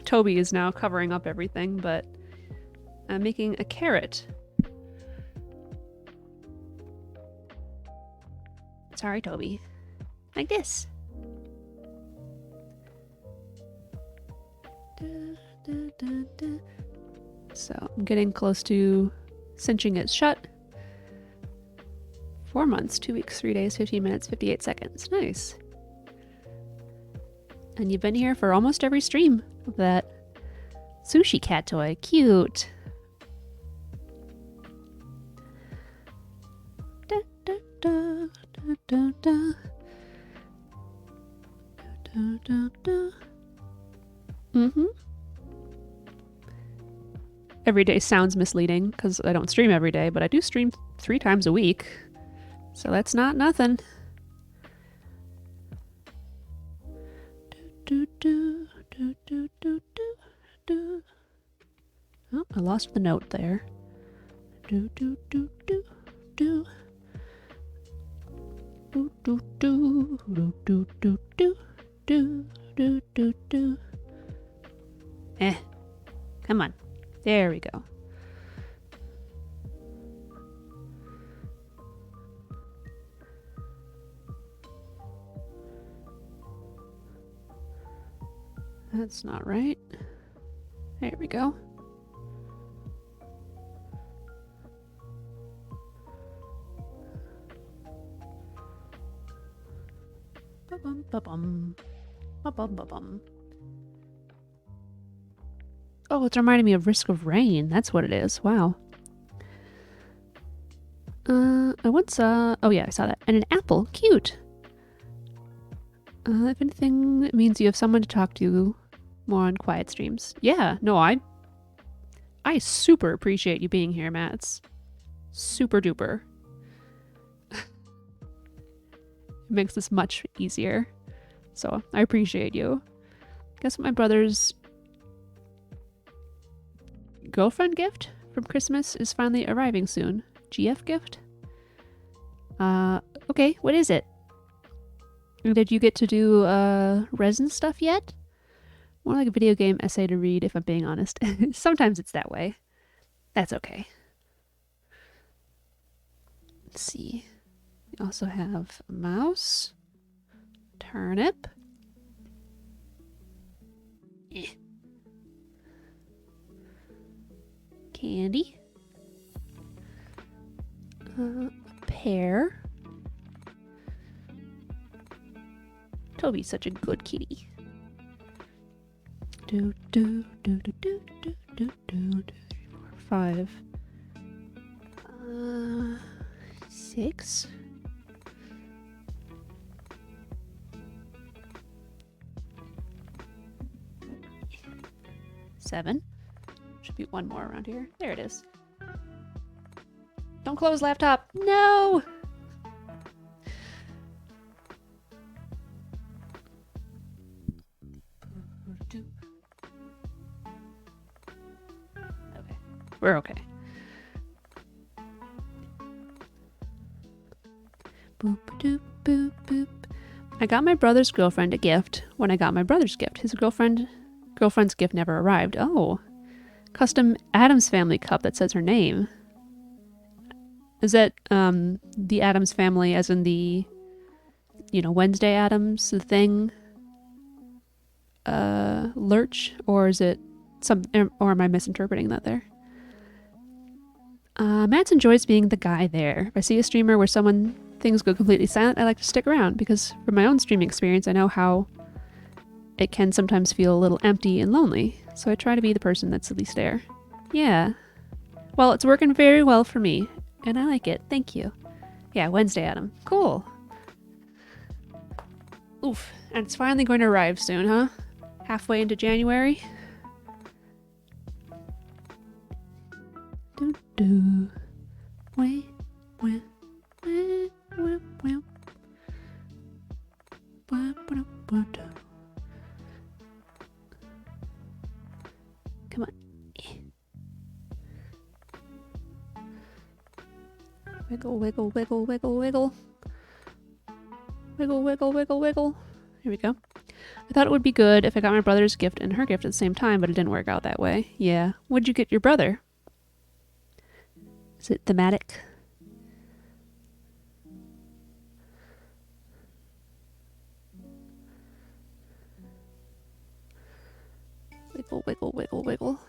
Toby is now covering up everything, but I'm making a carrot. Sorry, Toby. Like this. So I'm getting close to cinching it shut. 4 months, 2 weeks, 3 days, 15 minutes, 58 seconds. Nice. And you've been here for almost every stream of that sushi cat toy. Cute. Da, da, da, da, da, da. Da, da, da. Every day sounds misleading because I don't stream every day, but I do stream 3 times a week. So that's not nothing. Oh, I lost the note there. Come on. There we go. That's not right. There we go. Ba-bum, ba-bum. Ba-bum, ba-bum. Oh, it's reminding me of Risk of Rain. That's what it is. Wow. I once saw... Oh yeah, I saw that. And an apple. Cute. If anything, it means you have someone to talk to more on quiet streams. Yeah, no, I super appreciate you being here, Matt. It's super duper. It makes this much easier. So, I appreciate you. Guess what my brother's girlfriend gift from Christmas is finally arriving soon. GF gift? Okay, what is it? Did you get to do resin stuff yet? More like a video game essay to read, if I'm being honest. Sometimes it's that way. That's okay. Let's see. We also have a mouse, turnip, candy, a pear. Toby's such a good kitty. Do do do do do do do do 4, 5, 6. Seven. Should be one more around here. There it is. Don't close, laptop. No! Okay. We're okay. Boop, doop, boop, boop. I got my brother's girlfriend a gift when I got my brother's gift. His girlfriend's gift never arrived. Oh. Custom Addams Family cup that says her name. Is that the Addams Family as in the, you know, Wednesday Addams, the thing? Lurch? Or is it or am I misinterpreting that there? Matt enjoys being the guy there. If I see a streamer where things go completely silent, I like to stick around because from my own streaming experience, I know how it can sometimes feel a little empty and lonely. So I try to be the person that's at least there. Yeah. Well, it's working very well for me, and I like it. Thank you. Yeah, Wednesday, Adam. Cool. Oof. And it's finally going to arrive soon, huh? Halfway into January. Do do. Wait. Wiggle, wiggle, wiggle, wiggle, wiggle. Wiggle, wiggle, wiggle, wiggle. Here we go. I thought it would be good if I got my brother's gift and her gift at the same time, but it didn't work out that way. Yeah. What'd you get your brother? Is it thematic? Wiggle, wiggle, wiggle, wiggle.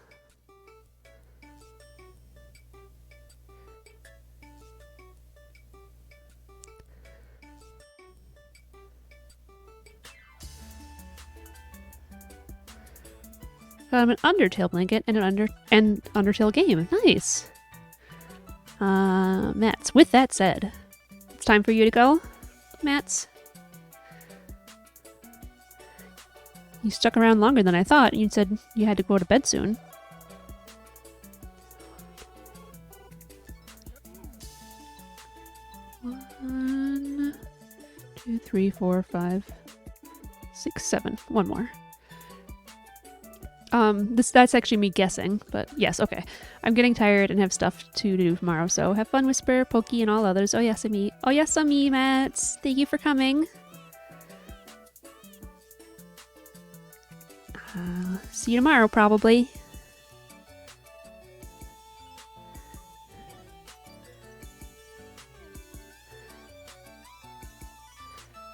Got him an Undertale blanket and an Undertale game. Nice. Mats, with that said, it's time for you to go, Mats. You stuck around longer than I thought. You said you had to go to bed soon. One, 2, 3, 4, 5, 6, 7. One more. That's actually me guessing, but yes, okay. I'm getting tired and have stuff to do tomorrow, so have fun, Whisper, Pokey, and all others. Oh yes, me. Oh yes, me, Mats. Thank you for coming. See you tomorrow, probably.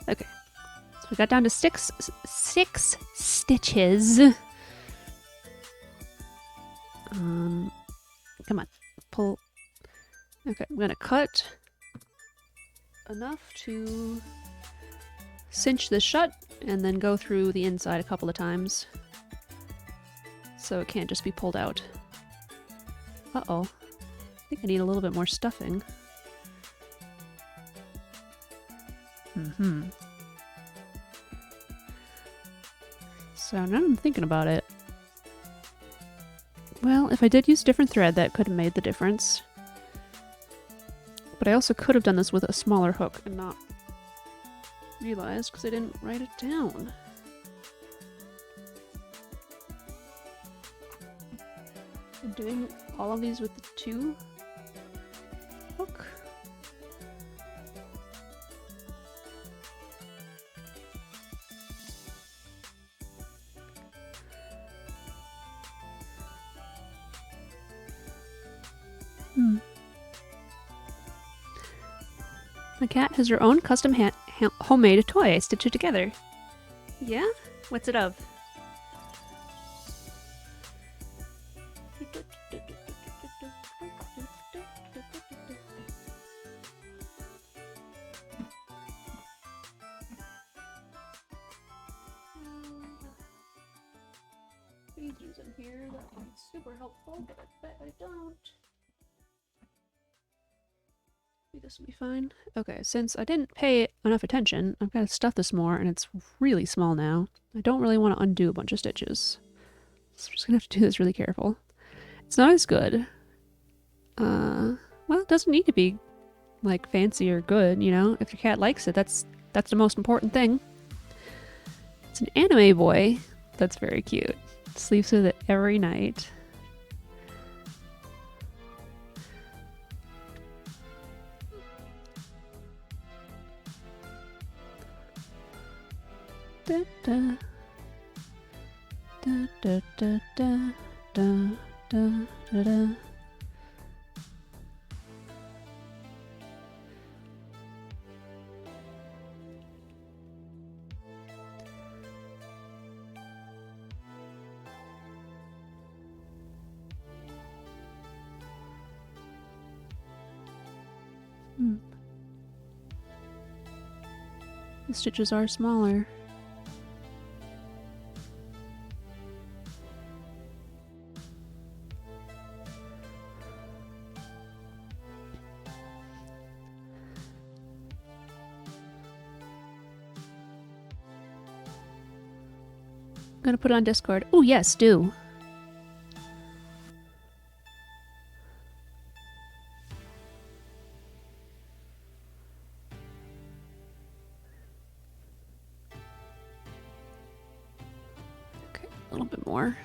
Okay, so we got down to six stitches. Come on, pull. Okay, I'm gonna cut enough to cinch this shut and then go through the inside a couple of times so it can't just be pulled out. Uh-oh. I think I need a little bit more stuffing. So now I'm thinking about it. Well, if I did use different thread, that could have made the difference. But I also could have done this with a smaller hook and not realized because I didn't write it down. I'm doing all of these with the 2 hook. My cat has her own custom homemade toy. I stitched it together. Yeah? What's it of? Pages in here that would be super helpful, but I bet I don't. This will be fine. Okay, since I didn't pay enough attention, I've got to stuff this more, and it's really small now. I don't really want to undo a bunch of stitches. So I'm just gonna have to do this really careful. It's not as good. Well, it doesn't need to be, like, fancy or good, you know? If your cat likes it, that's the most important thing. It's an anime boy. That's very cute. Sleeps with it every night. Da, da. Da, da, da, da, da, da, da, da. The stitches are smaller. I'm gonna put it on Discord. Oh yes, do. Okay, a little bit more.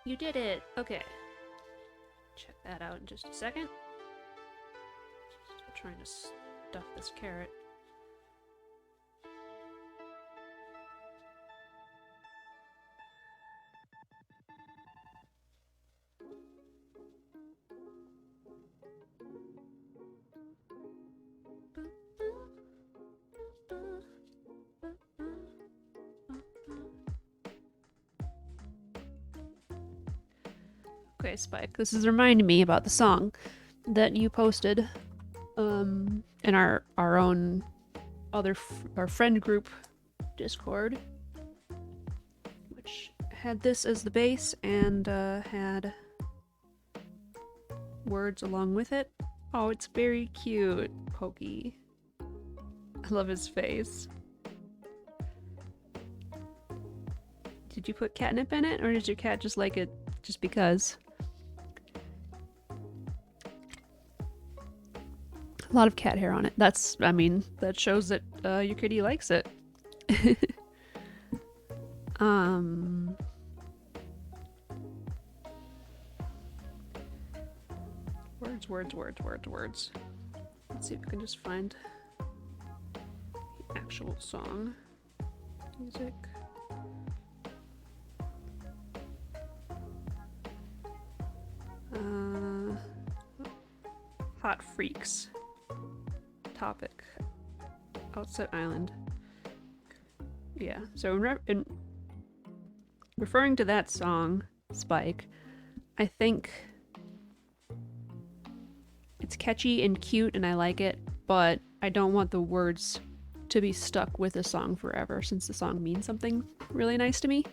You did it! Okay. Check that out in just a second. Still trying to stuff this carrot. Okay, Spike, this is reminding me about the song that you posted in our own our friend group Discord, which had this as the base and had words along with it. Oh, it's very cute, Pokey. I love his face. Did you put catnip in it, or did your cat just like it just because? A lot of cat hair on it. That's, I mean, that shows that your kitty likes it. Words. Let's see if we can just find the actual song. Music. Hot Freaks. Topic. Outset Island. Yeah, so in referring to that song, Spike, I think it's catchy and cute and I like it, but I don't want the words to be stuck with the song forever since the song means something really nice to me.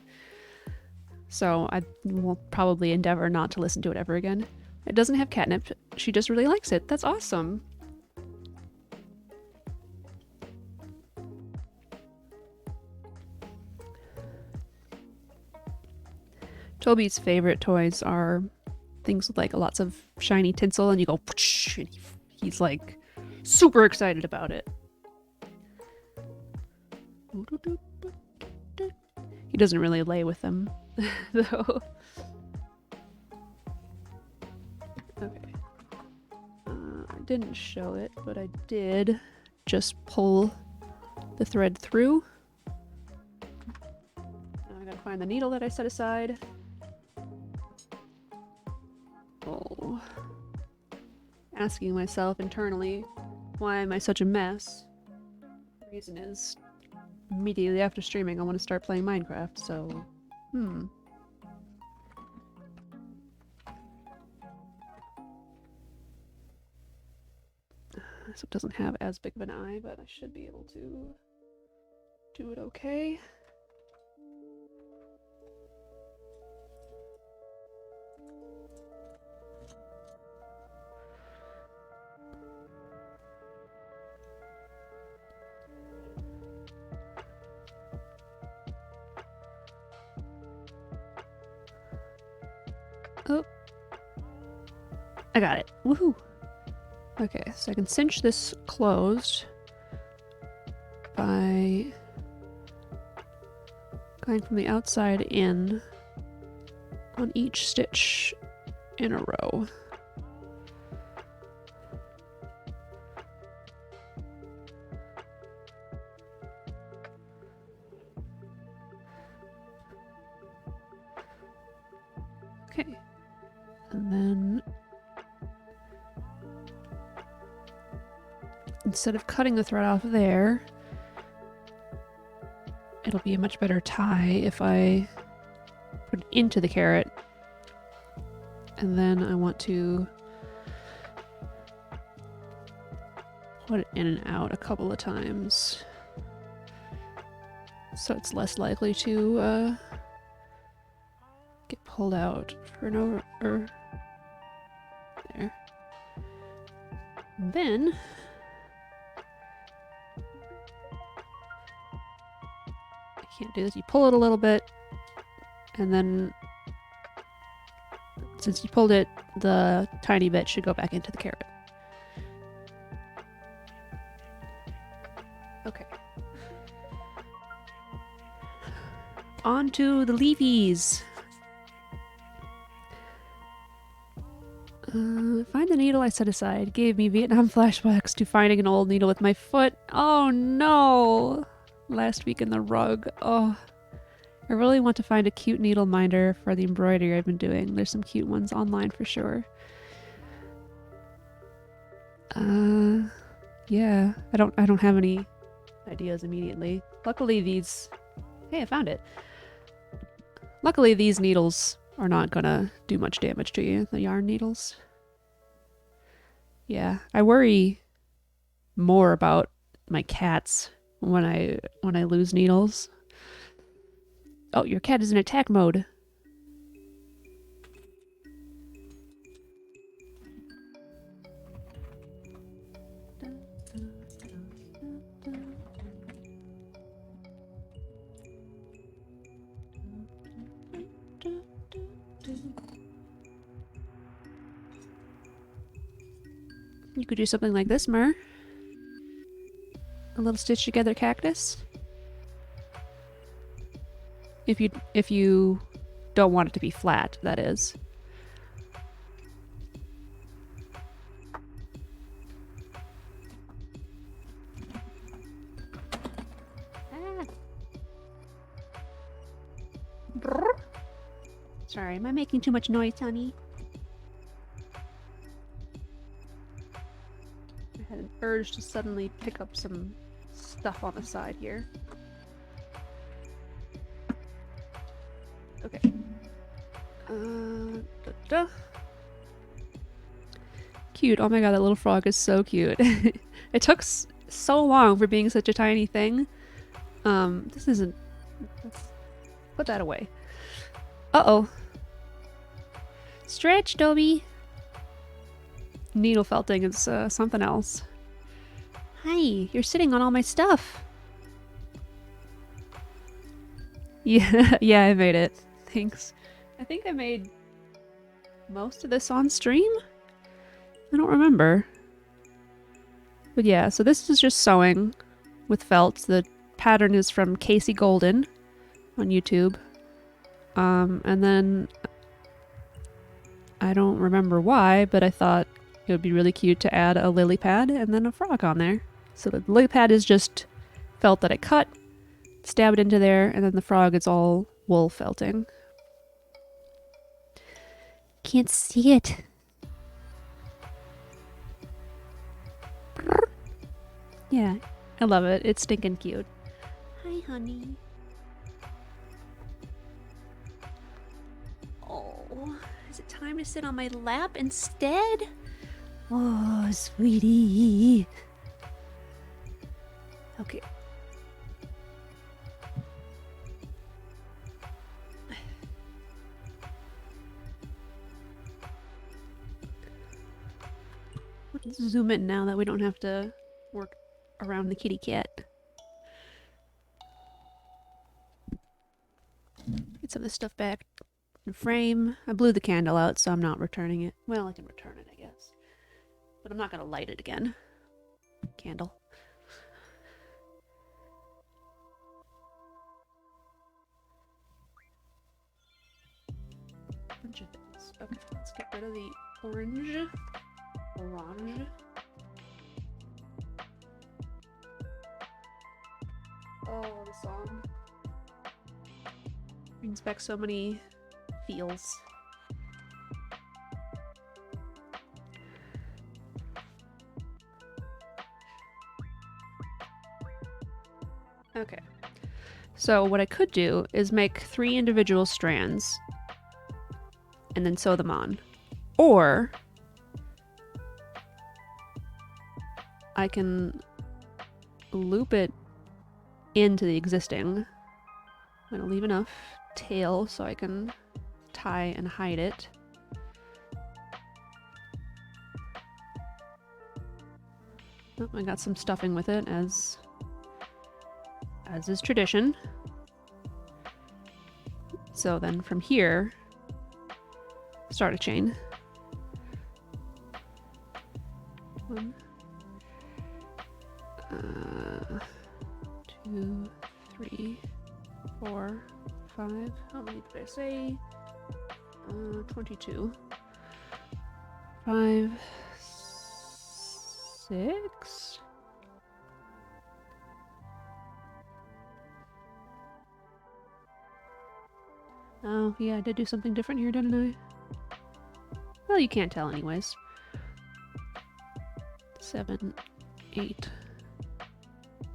So I will probably endeavor not to listen to it ever again. It doesn't have catnip. She just really likes it. That's awesome. Toby's favorite toys are things with like lots of shiny tinsel and you go and he's like super excited about it. He doesn't really lay with them though. Okay. I didn't show it, but I did just pull the thread through. Now I gotta find the needle that I set aside. Oh. Asking myself internally, why am I such a mess? The reason is, immediately after streaming I want to start playing Minecraft, so... So it doesn't have as big of an eye, but I should be able to do it okay. Oh, I got it. Woohoo! Okay, so I can cinch this closed by going from the outside in on each stitch in a row. Okay, and then instead of cutting the thread off there, it'll be a much better tie if I put it into the carrot. And then I want to put it in and out a couple of times so it's less likely to get pulled out for an over... there. And then can't do this. You pull it a little bit, and then since you pulled it, the tiny bit should go back into the carrot. Okay. On to the leafies. Find the needle I set aside. Gave me Vietnam flashbacks to finding an old needle with my foot. Oh no! Last week in the rug. Oh. I really want to find a cute needle minder for the embroidery I've been doing. There's some cute ones online for sure. Yeah. I don't have any ideas immediately. Luckily these... Hey, I found it. Luckily these needles are not gonna do much damage to you, the yarn needles. Yeah, I worry more about my cats when I lose needles. Oh, your cat is in attack mode. You could do something like this, Mer. A little stitch together cactus. If you don't want it to be flat, that is. Sorry, am I making too much noise, honey? I had an urge to suddenly pick up some stuff on the side here. Okay. Cute. Oh my god, that little frog is so cute. It took so long for being such a tiny thing. This isn't... Let's put that away. Uh-oh. Stretch, Dobby. Needle felting is something else. Hi, you're sitting on all my stuff. Yeah, yeah, I made it. Thanks. I think I made most of this on stream? I don't remember. But yeah, so this is just sewing with felt. The pattern is from Casey Golden on YouTube. And then I don't remember why, but I thought it would be really cute to add a lily pad and then a frog on there. So the lily pad is just felt that I cut, stab it into there, and then the frog is all wool felting. Can't see it. Yeah, I love it. It's stinking cute. Hi, honey. Oh, is it time to sit on my lap instead? Oh, sweetie. Okay. Let's zoom in now that we don't have to work around the kitty cat. Get some of this stuff back in frame. I blew the candle out, so I'm not returning it. Well, I can return it, I guess. But I'm not going to light it again. Candle. Bunch of things. Okay, let's get rid of the orange. Orange. Oh, the song brings back so many feels. Okay, so what I could do is make 3 individual strands and then sew them on, or I can loop it into the existing. I'm gonna leave enough tail so I can tie and hide it. Oh, I got some stuffing with it, as is tradition. So then from here, start a chain. 1, 2, 3, 4, 5. How many did I say? 22. 5, 6. Oh, yeah, I did do something different here, didn't I? Well, you can't tell anyways. 7, 8,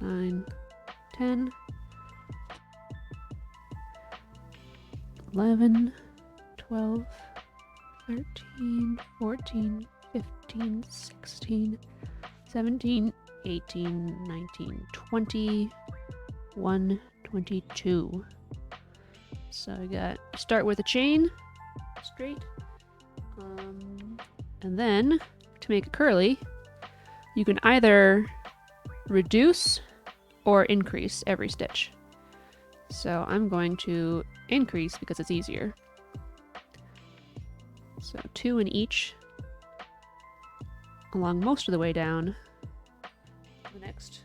9, 10, 11, 12, 13, 14, 15, 16, 17, 18, 19, 20, 1, 22. So I got start with a chain, straight, and then to make it curly, you can either reduce or increase every stitch. So I'm going to increase because it's easier. So 2 in each along most of the way down the next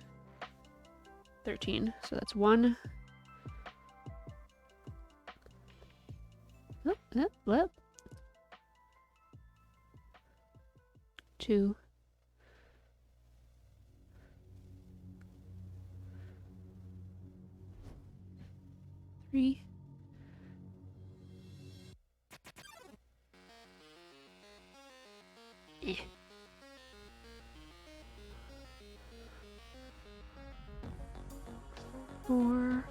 13. So that's 1. Up. 2. 3. 4.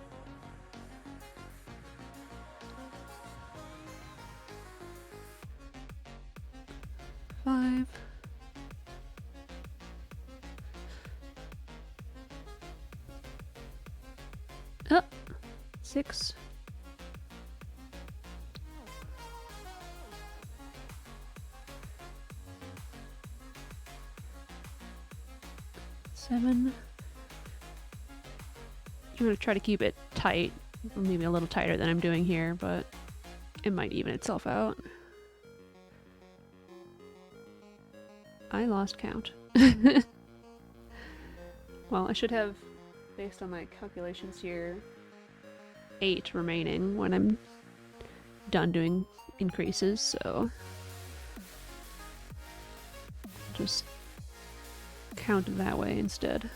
5. 6. 7. I'm going to try to keep it tight, maybe a little tighter than I'm doing here, but it might even itself out. I lost count. Well, I should have, based on my calculations here, 8 remaining when I'm done doing increases, so just count it that way instead.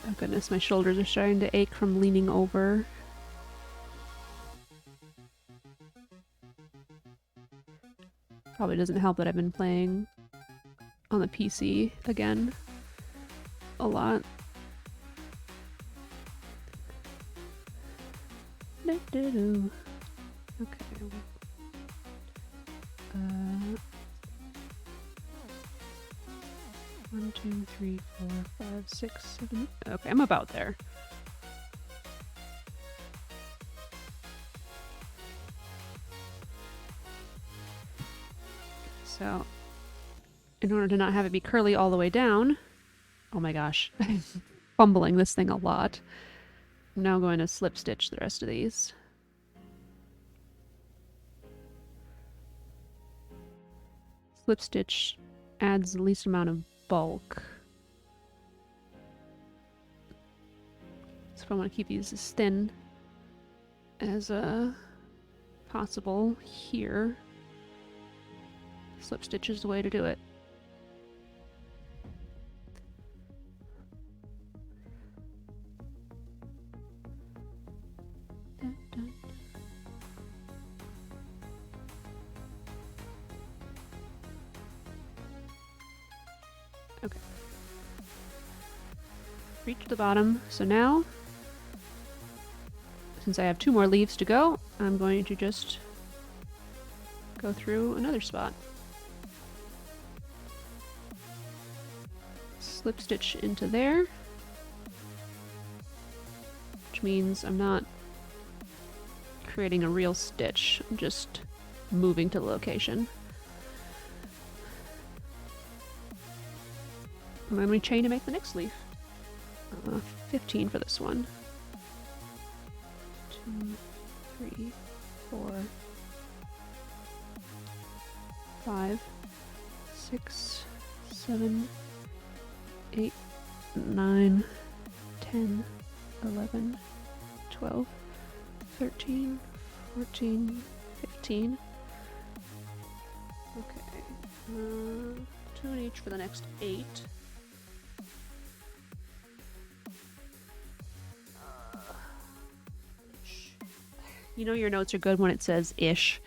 Oh goodness, my shoulders are starting to ache from leaning over. Probably doesn't help that I've been playing on the PC again a lot. Okay. 1, 2, 3, 4, 5, 6, 7. Okay, I'm about there. So, in order to not have it be curly all the way down, oh my gosh, fumbling this thing a lot. I'm now going to slip stitch the rest of these. Slip stitch adds the least amount of bulk. So I want to keep these as thin as possible here. Slip stitch is the way to do it. Okay. Reach the bottom. So now, since I have 2 more leaves to go, I'm going to just go through another spot. Slip stitch into there, which means I'm not creating a real stitch, I'm just moving to the location. And then we chain to make the next leaf. 15 for this one. 3, 4, 5, 6, 7, 8, 9, 10, 11, 12, 13, 14, 15. Okay. 2 in each for the next 8. You know your notes are good when it says ish.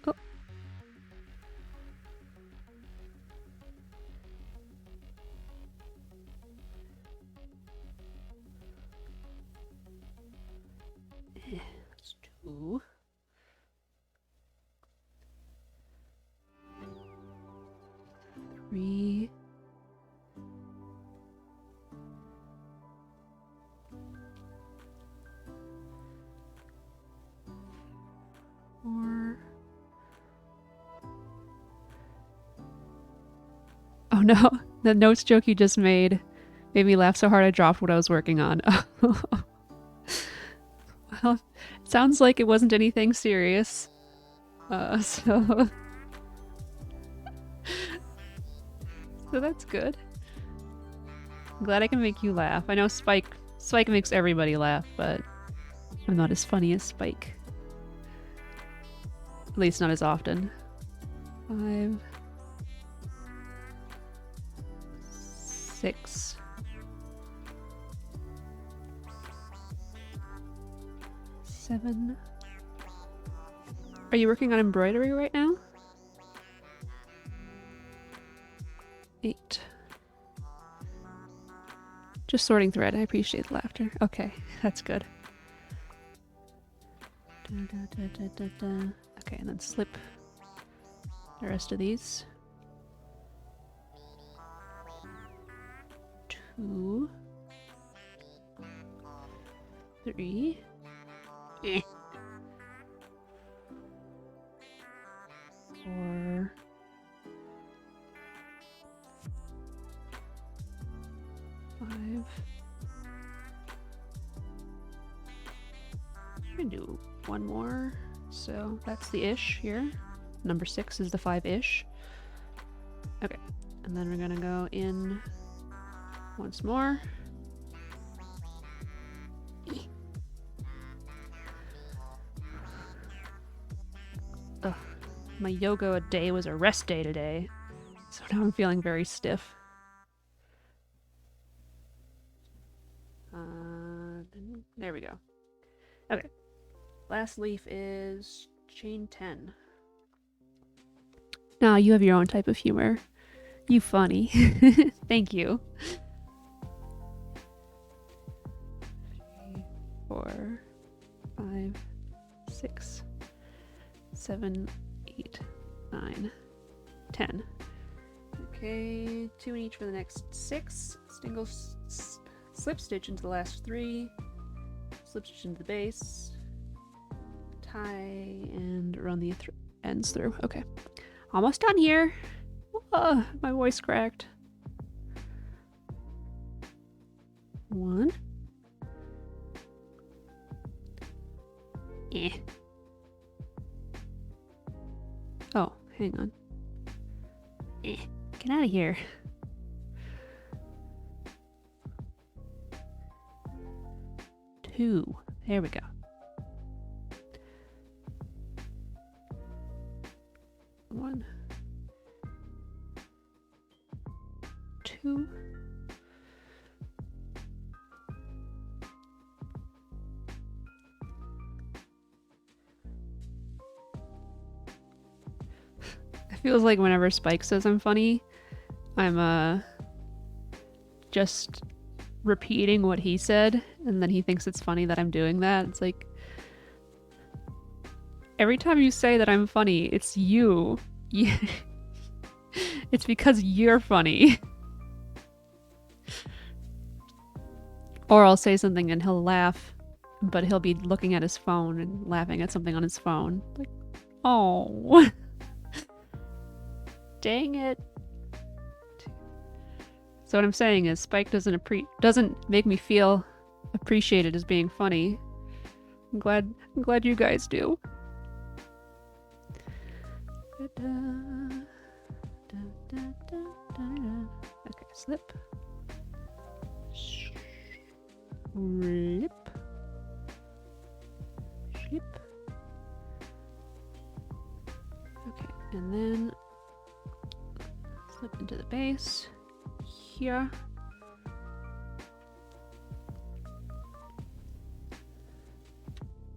Oh. That's 2. Three. 4. Oh no, the notes joke you just made me laugh so hard I dropped what I was working on. Well, it sounds like it wasn't anything serious. So that's good. I'm glad I can make you laugh. I know Spike makes everybody laugh, but I'm not as funny as Spike. At least not as often. 5, 6, 7. Are you working on embroidery right now? 8. Just sorting thread. I appreciate the laughter. Okay, that's good. Okay, and then slip the rest of these. 2, 3. 4. 5. I'm gonna do one more. So that's the ish here. Number 6 is the 5-ish. Okay, and then we're gonna go in once more. Ugh, my yoga day was a rest day today, so now I'm feeling very stiff. There we go. Okay, last leaf is chain 10. Now you have your own type of humor. You funny. Thank you. 3, 4, 5, 6, 7, 8, 9, 10. Okay, 2 in each for the next 6. Single slip stitch into the last 3. Slip stitch into the base. Tie and run the ends through. Okay, almost done here. My voice cracked. 1. Oh, hang on. Get out of here. 2. There we go. 1, 2. It feels like whenever Spike says I'm funny, I'm just repeating what he said, and then he thinks it's funny that I'm doing that. It's like, every time you say that I'm funny, it's you. It's because you're funny. Or I'll say something and he'll laugh, but he'll be looking at his phone and laughing at something on his phone. Like, oh. Dang it. So what I'm saying is Spike doesn't make me feel appreciated as being funny. I'm glad you guys do. Okay, slip. Slip. Slip. Okay, and then slip into the base here.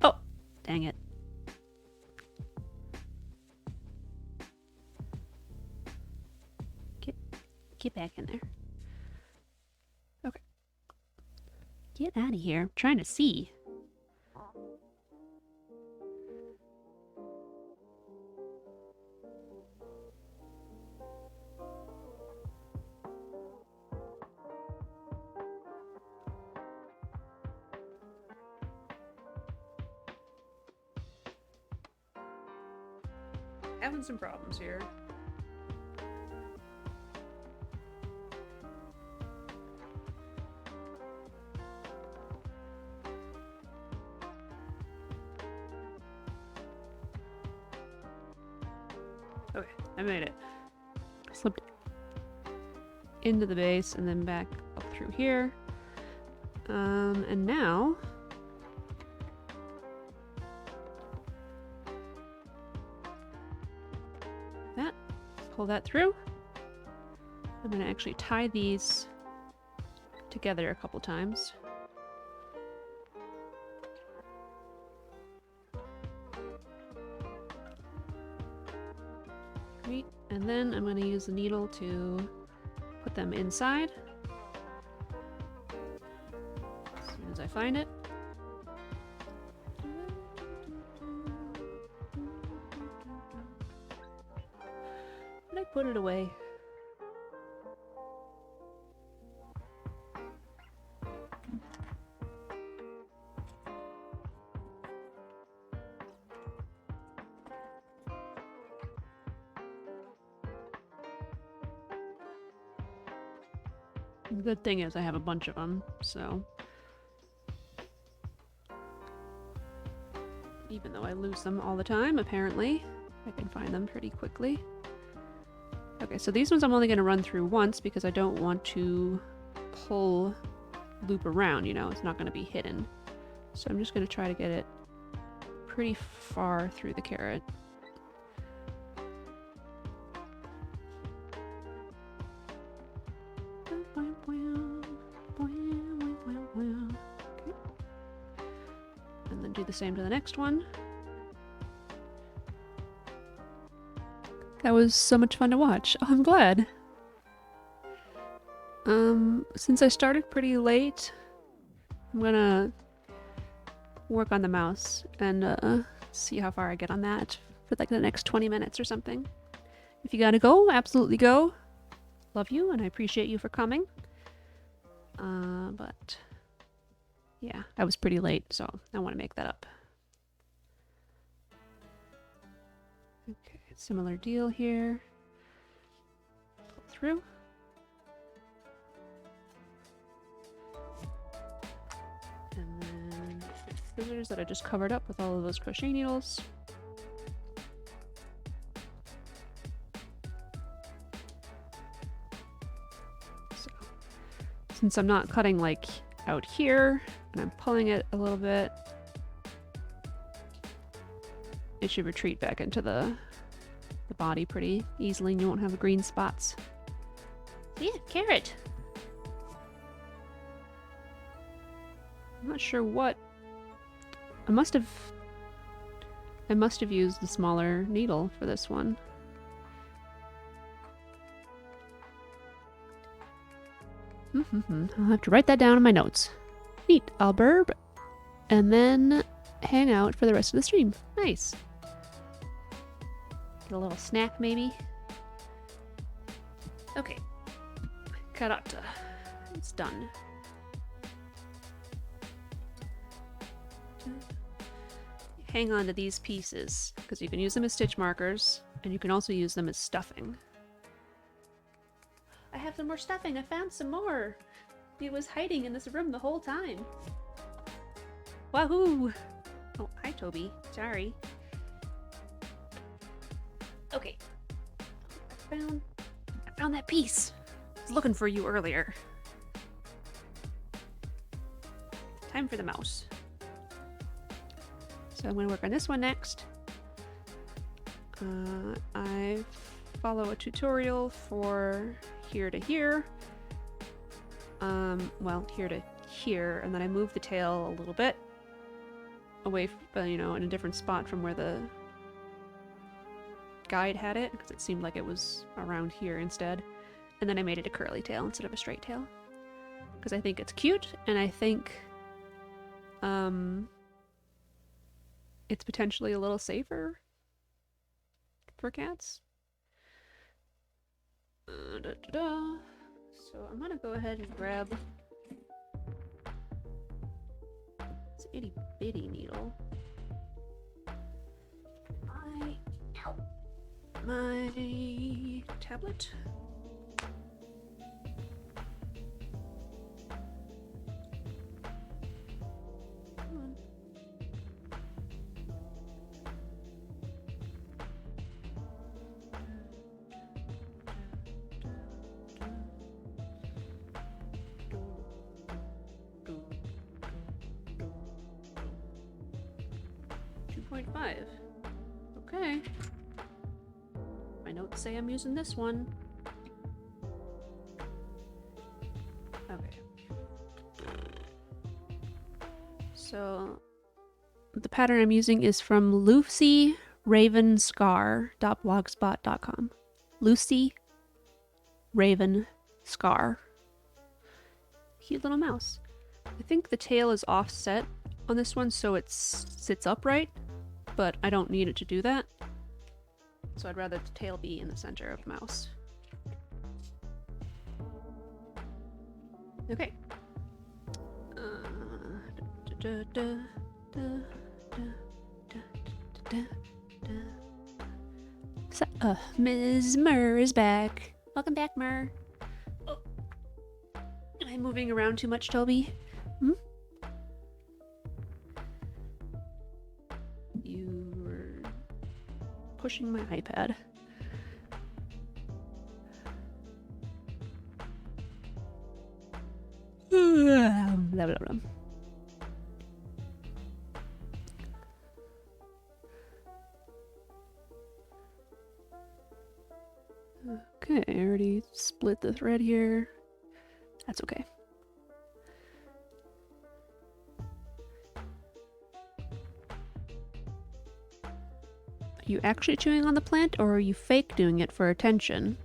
Oh, dang it. Get back in there. Okay. Get out of here. I'm trying to see. Having some problems here. Okay, I made it. Slipped into the base and then back up through here. And now that, pull that through. I'm gonna actually tie these together a couple times. Great, and then I'm gonna use the needle to put them inside as soon as I find it. And I put it away. The good thing is I have a bunch of them, so even though I lose them all the time, apparently, I can find them pretty quickly. Okay, so these ones I'm only going to run through once because I don't want to loop around, you know, it's not going to be hidden. So I'm just going to try to get it pretty far through the carrot. And then do the same to the next one. That was so much fun to watch. Oh, I'm glad. Since I started pretty late, I'm gonna work on the mouse and see how far I get on that for like the next 20 minutes or something. If you gotta go, absolutely go. Love you and I appreciate you for coming. But yeah, I was pretty late, so I want to make that up. Okay, similar deal here. Pull through. And then scissors that I just covered up with all of those crochet needles. So, since I'm not cutting like out here, and I'm pulling it a little bit, it should retreat back into the body pretty easily and you won't have green spots. So yeah, carrot. I'm not sure what. I must have used the smaller needle for this one. I'll have to write that down in my notes. Neat. I'll burb and then hang out for the rest of the stream. Nice. Get a little snack maybe. Okay. Carrot. It's done. Hang on to these pieces because you can use them as stitch markers and you can also use them as stuffing. I have some more stuffing. I found some more. It was hiding in this room the whole time. Wahoo! Oh, hi, Toby. Sorry. Okay. I found that piece. I was looking for you earlier. Time for the mouse. So I'm going to work on this one next. I follow a tutorial for here to here. Well, here to here, and then I move the tail a little bit away, you know, in a different spot from where the guide had it, because it seemed like it was around here instead. And then I made it a curly tail instead of a straight tail, because I think it's cute, and I think it's potentially a little safer for cats. So I'm gonna go ahead and grab this itty bitty needle. My tablet. Come on. .5. Okay. My notes say I'm using this one. Okay. So the pattern I'm using is from LucyRavenscar.blogspot.com. Lucy Raven Scar. Cute little mouse. I think the tail is offset on this one so it sits upright, but I don't need it to do that. So I'd rather the tail be in the center of the mouse. Okay. Ms. Murr is back. Welcome back, Murr. Oh. Am I moving around too much, Toby? Hmm? You were pushing my iPad. Blah, blah, blah. Okay, I already split the thread here. That's okay. Are you actually chewing on the plant, or are you fake doing it for attention?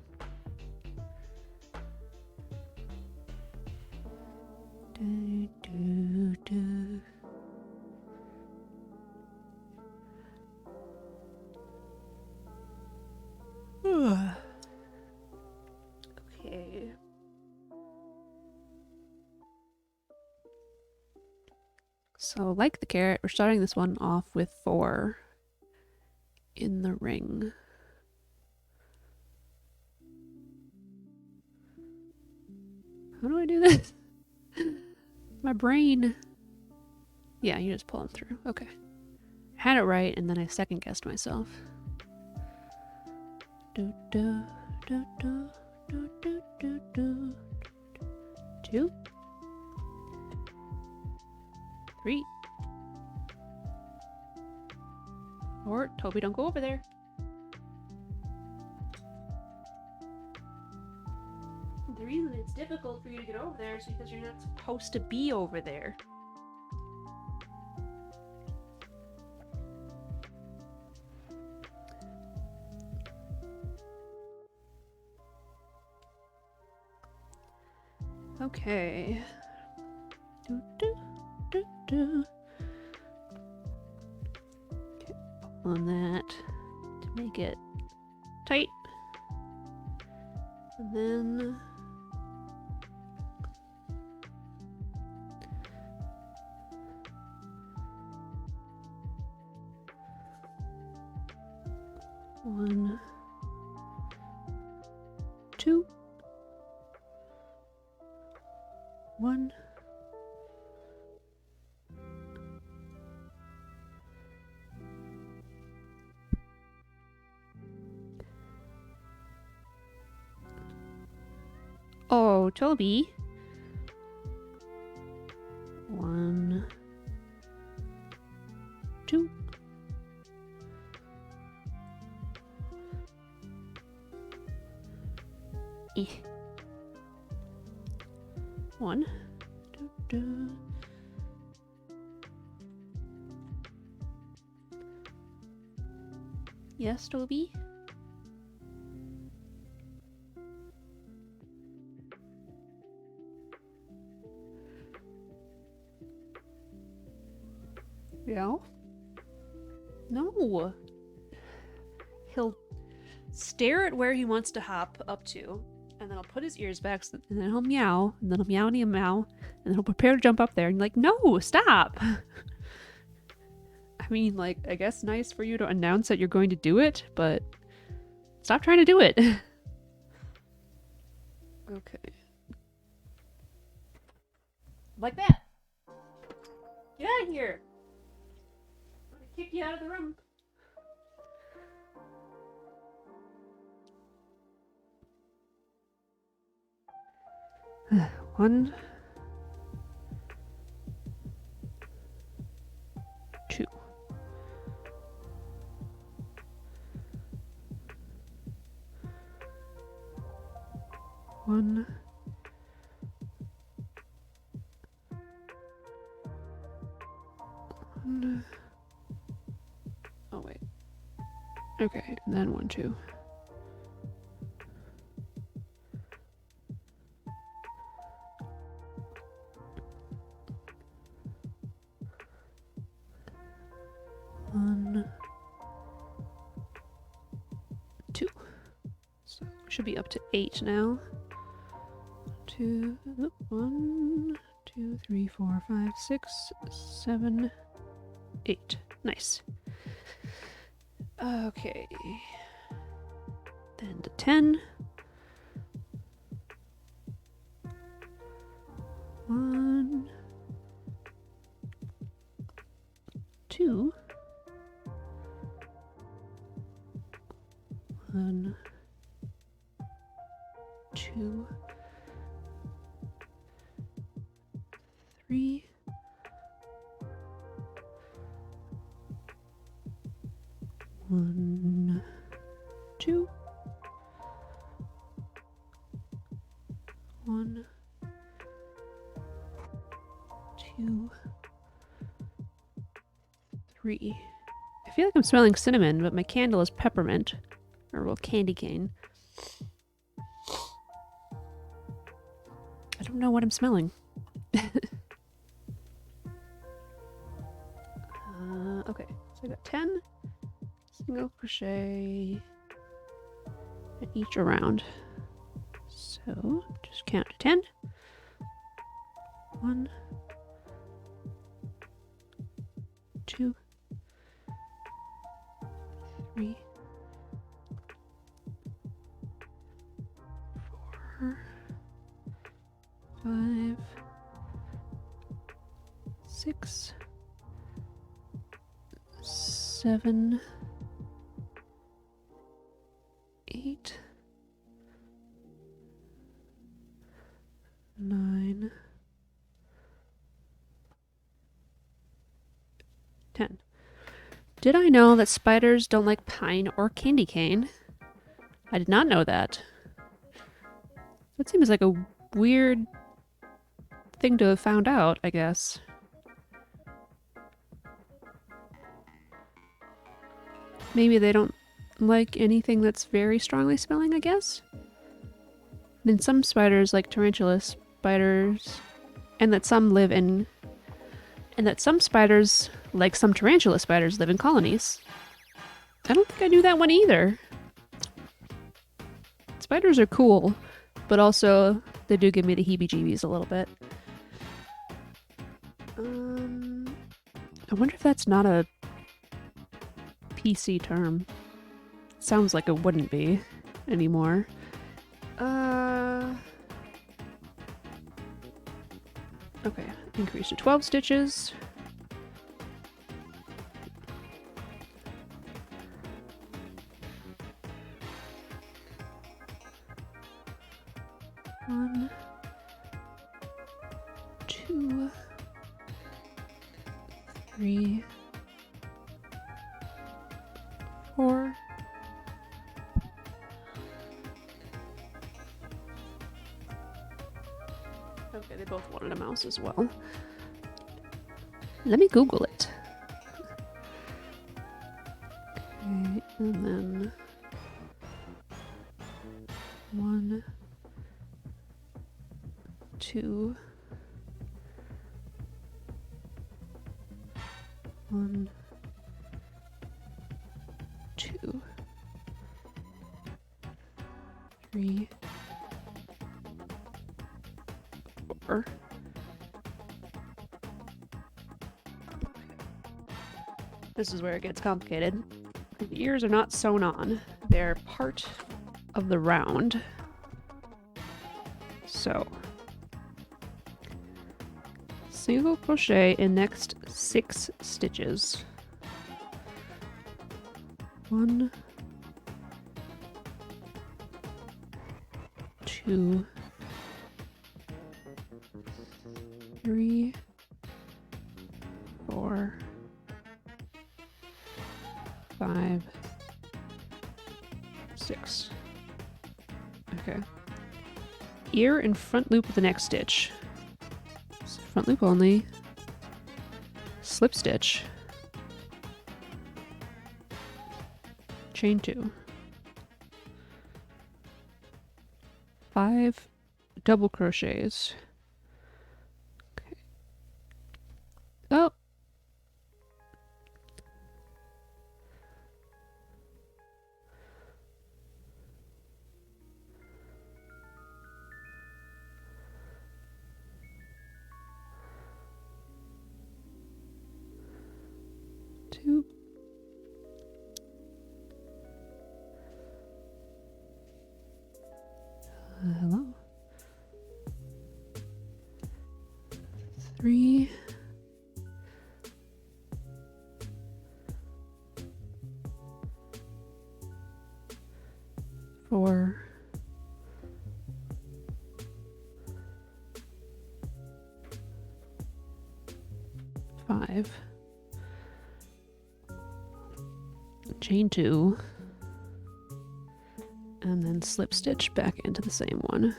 Okay. So, like the carrot, we're starting this one off with 4 in the ring. How do I do this? My brain. Yeah, you just pull them through. Okay. I had it right, and then I second guessed myself. 2. 3. 4. Toby, don't go over there. The reason it's difficult for you to get over there is because you're not supposed to be over there. Okay. Okay, pull on that to make it tight. And then one, 2, 1. Oh, Toby. 1, 2. Eh. 1. Yes, Toby? Yeah? No. He'll stare at where he wants to hop up to, and then I'll put his ears back, and then he'll meow, and then he'll meow and he'll meow, and then he'll prepare to jump up there, and you're like, no, stop! I mean, like, I guess nice for you to announce that you're going to do it, but stop trying to do it. Okay. Like that. Get out of here. I'm gonna kick you out of the room. One. 2. 1. 1. Oh wait. Okay, and then 1, 2. So should be up to 8 now. 2, 1, 2, 3, 4, 5, 6, 7, 8. Nice. Okay. Then to 10. 1, 2. 1, 2, 3, 1, 2, 1, 2, 3. I feel like I'm smelling cinnamon, but my candle is peppermint. Or well, candy cane. I don't know what I'm smelling. Okay, so I got 10 single crochet at each around. So just count to 10. 1, 2, 3, 4, 5, 6, 7, 8, 9, 10. Did I know that spiders don't like pine or candy cane? I did not know that. That seems like a weird thing to have found out, I guess. Maybe they don't like anything that's very strongly smelling, I guess? I mean, some spiders like tarantula spiders, and that some live in... And that some spiders, like some tarantula spiders, live in colonies. I don't think I knew that one either. Spiders are cool, but also they do give me the heebie-jeebies a little bit. I wonder if that's not a PC term. Sounds like it wouldn't be anymore. Okay, increase to 12 stitches. One, two, three, four. Okay, they both wanted a mouse as well. Let me Google it. Okay, and then one, two, one, two, three, four. This is where it gets complicated. The ears are not sewn on. They're part of the round. So, single crochet in next 6 stitches. 1, 2, 3, 4, 5, 6. Okay. Ear and front loop of the next stitch. So front loop only. Slip stitch. Chain 2. 5 double crochets. Okay. Oh! Two. Hello. 3. 4. 5. Chain 2. And then slip stitch back into the same one.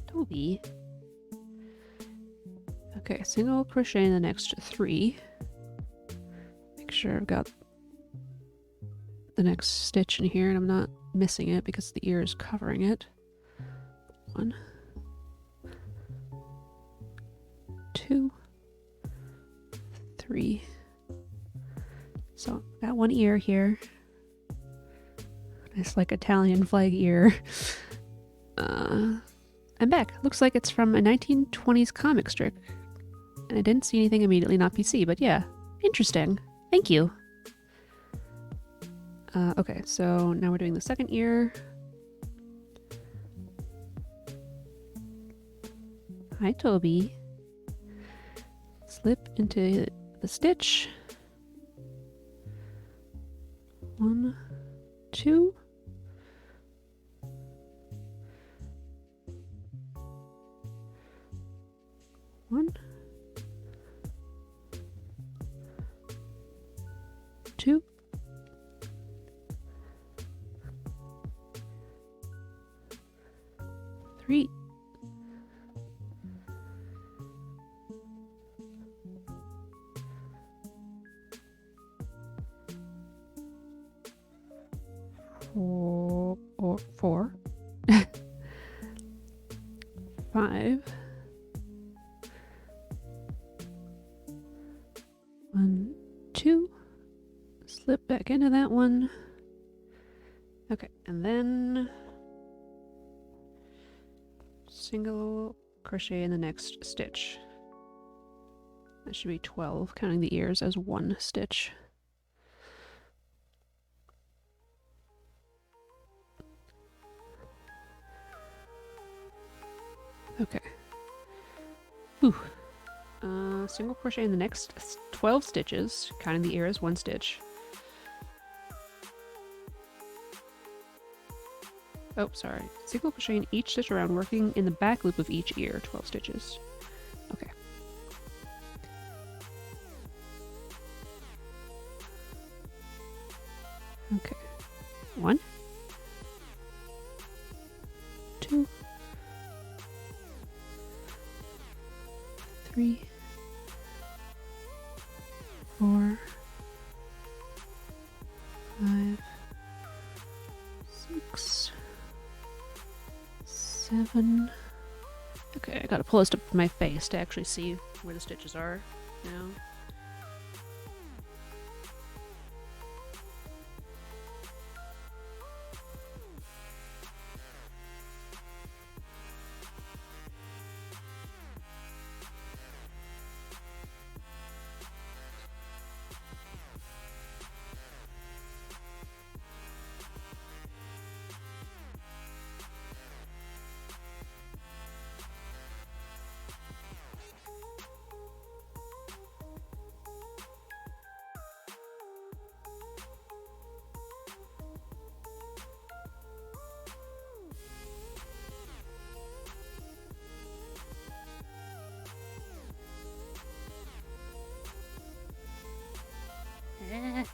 Toby. Okay, single crochet in the next 3. Make sure I've got the next stitch in here and I'm not missing it because the ear is covering it. 1, 2, 3. So got one ear here. Nice like Italian flag ear. I'm back. Looks like it's from a 1920s comic strip. And I didn't see anything immediately not PC, but yeah. Interesting. Thank you. Okay, so now we're doing the second ear. Hi, Toby. Slip into the stitch. 1, 2. 1, 2. 3. 4. 5. 1, 2. Slip back into that one. Okay, and then single crochet in the next stitch. That should be 12, counting the ears as 1 stitch. Okay. Whew. Single crochet in the next 12 stitches, counting the ear as 1 stitch. Oh, sorry. Single crochet in each stitch around, working in the back loop of each ear, 12 stitches. Okay. Okay. 1, 2, 3, 4, 5, 6, 7. Okay, I gotta pull this up to my face to actually see where the stitches are now.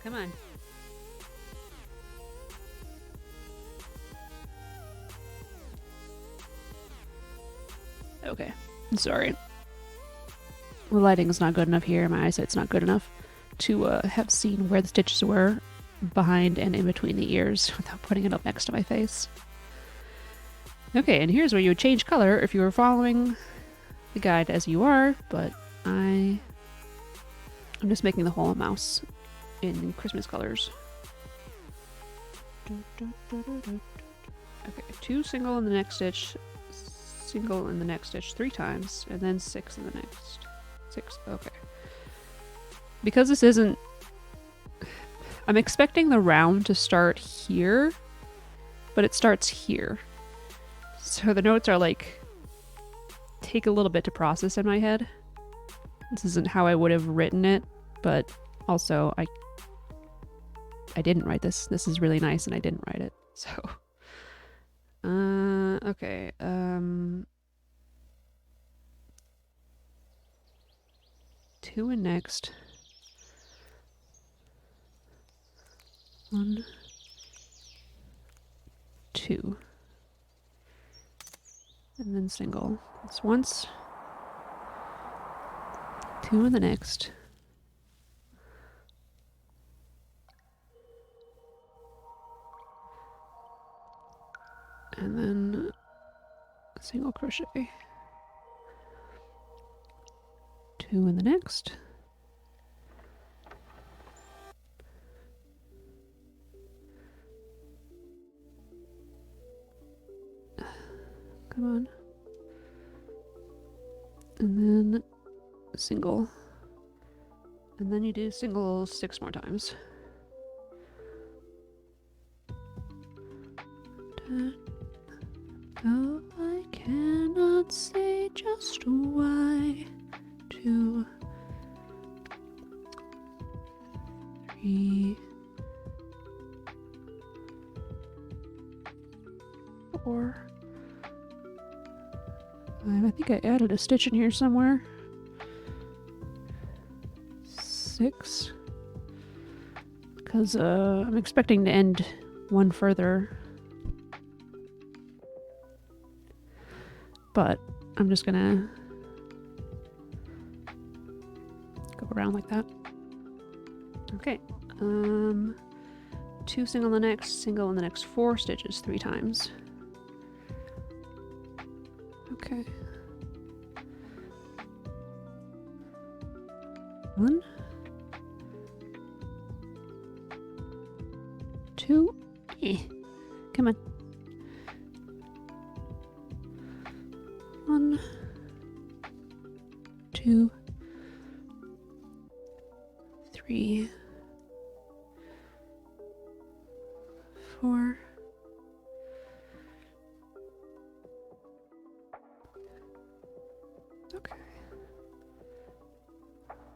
Come on. Okay, I'm sorry. The lighting is not good enough here. My eyesight's not good enough to have seen where the stitches were behind and in between the ears without putting it up next to my face. Okay, and here's where you would change color if you were following the guide as you are, but I'm just making the whole mouse in Christmas colors. Okay, 2 single in the next stitch, single in the next stitch 3 times, and then 6 in the next. 6, okay. Because this isn't... I'm expecting the round to start here, but it starts here. So the notes are like... take a little bit to process in my head. This isn't how I would have written it, but also I didn't write this. This is really nice and I didn't write it. So okay. 2 in next. 1, 2. And then single. It's once. 2 in the next. And then single crochet. 2 in the next. Come on. And then single. And then you do single 6 more times. Oh, I cannot say just why. 2, 3, 4, 5. I think I added a stitch in here somewhere. 6. Because I'm expecting to end one further. But I'm just gonna go around like that. Okay. 2 single in the next, single in the next 4 stitches 3 times. Okay. 1, 2. Come on. 1, 2, 3, 4,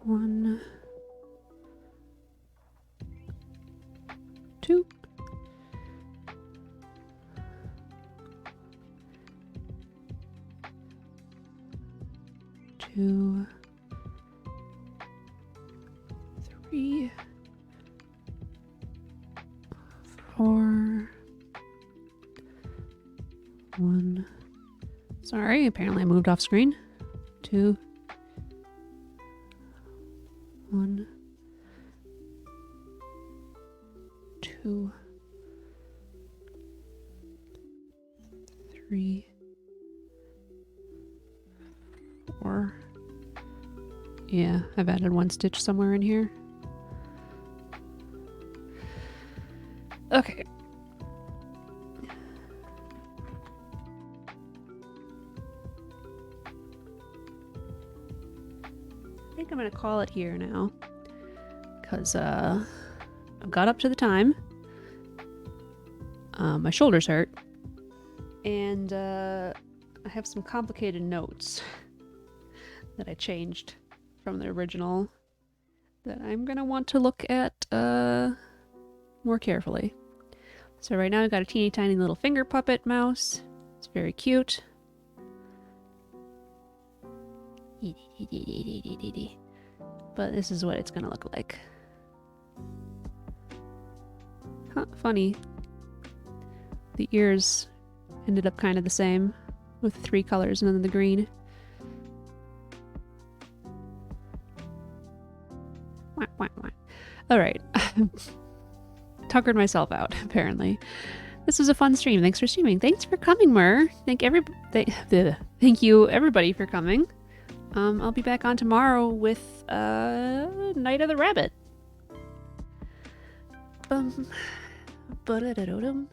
1, 2, 2, 3, 4, 1. Sorry, apparently I moved off screen. 2, 1, 2, 3, 4. Yeah, I've added 1 stitch somewhere in here. Okay. I think I'm gonna call it here now, because I've got up to the time. My shoulders hurt, and I have some complicated notes that I changed from the original that I'm gonna want to look at more carefully. So right now I've got a teeny tiny little finger puppet mouse. It's very cute. But this is what it's gonna look like. Huh, funny. The ears ended up kind of the same, with 3 colors and then the green. Alright. Tuckered myself out, apparently. This was a fun stream. Thanks for streaming. Thanks for coming, Mer. Thank you, everybody, for coming. I'll be back on tomorrow with Night of the Rabbit. Ba-da-da-da-dum.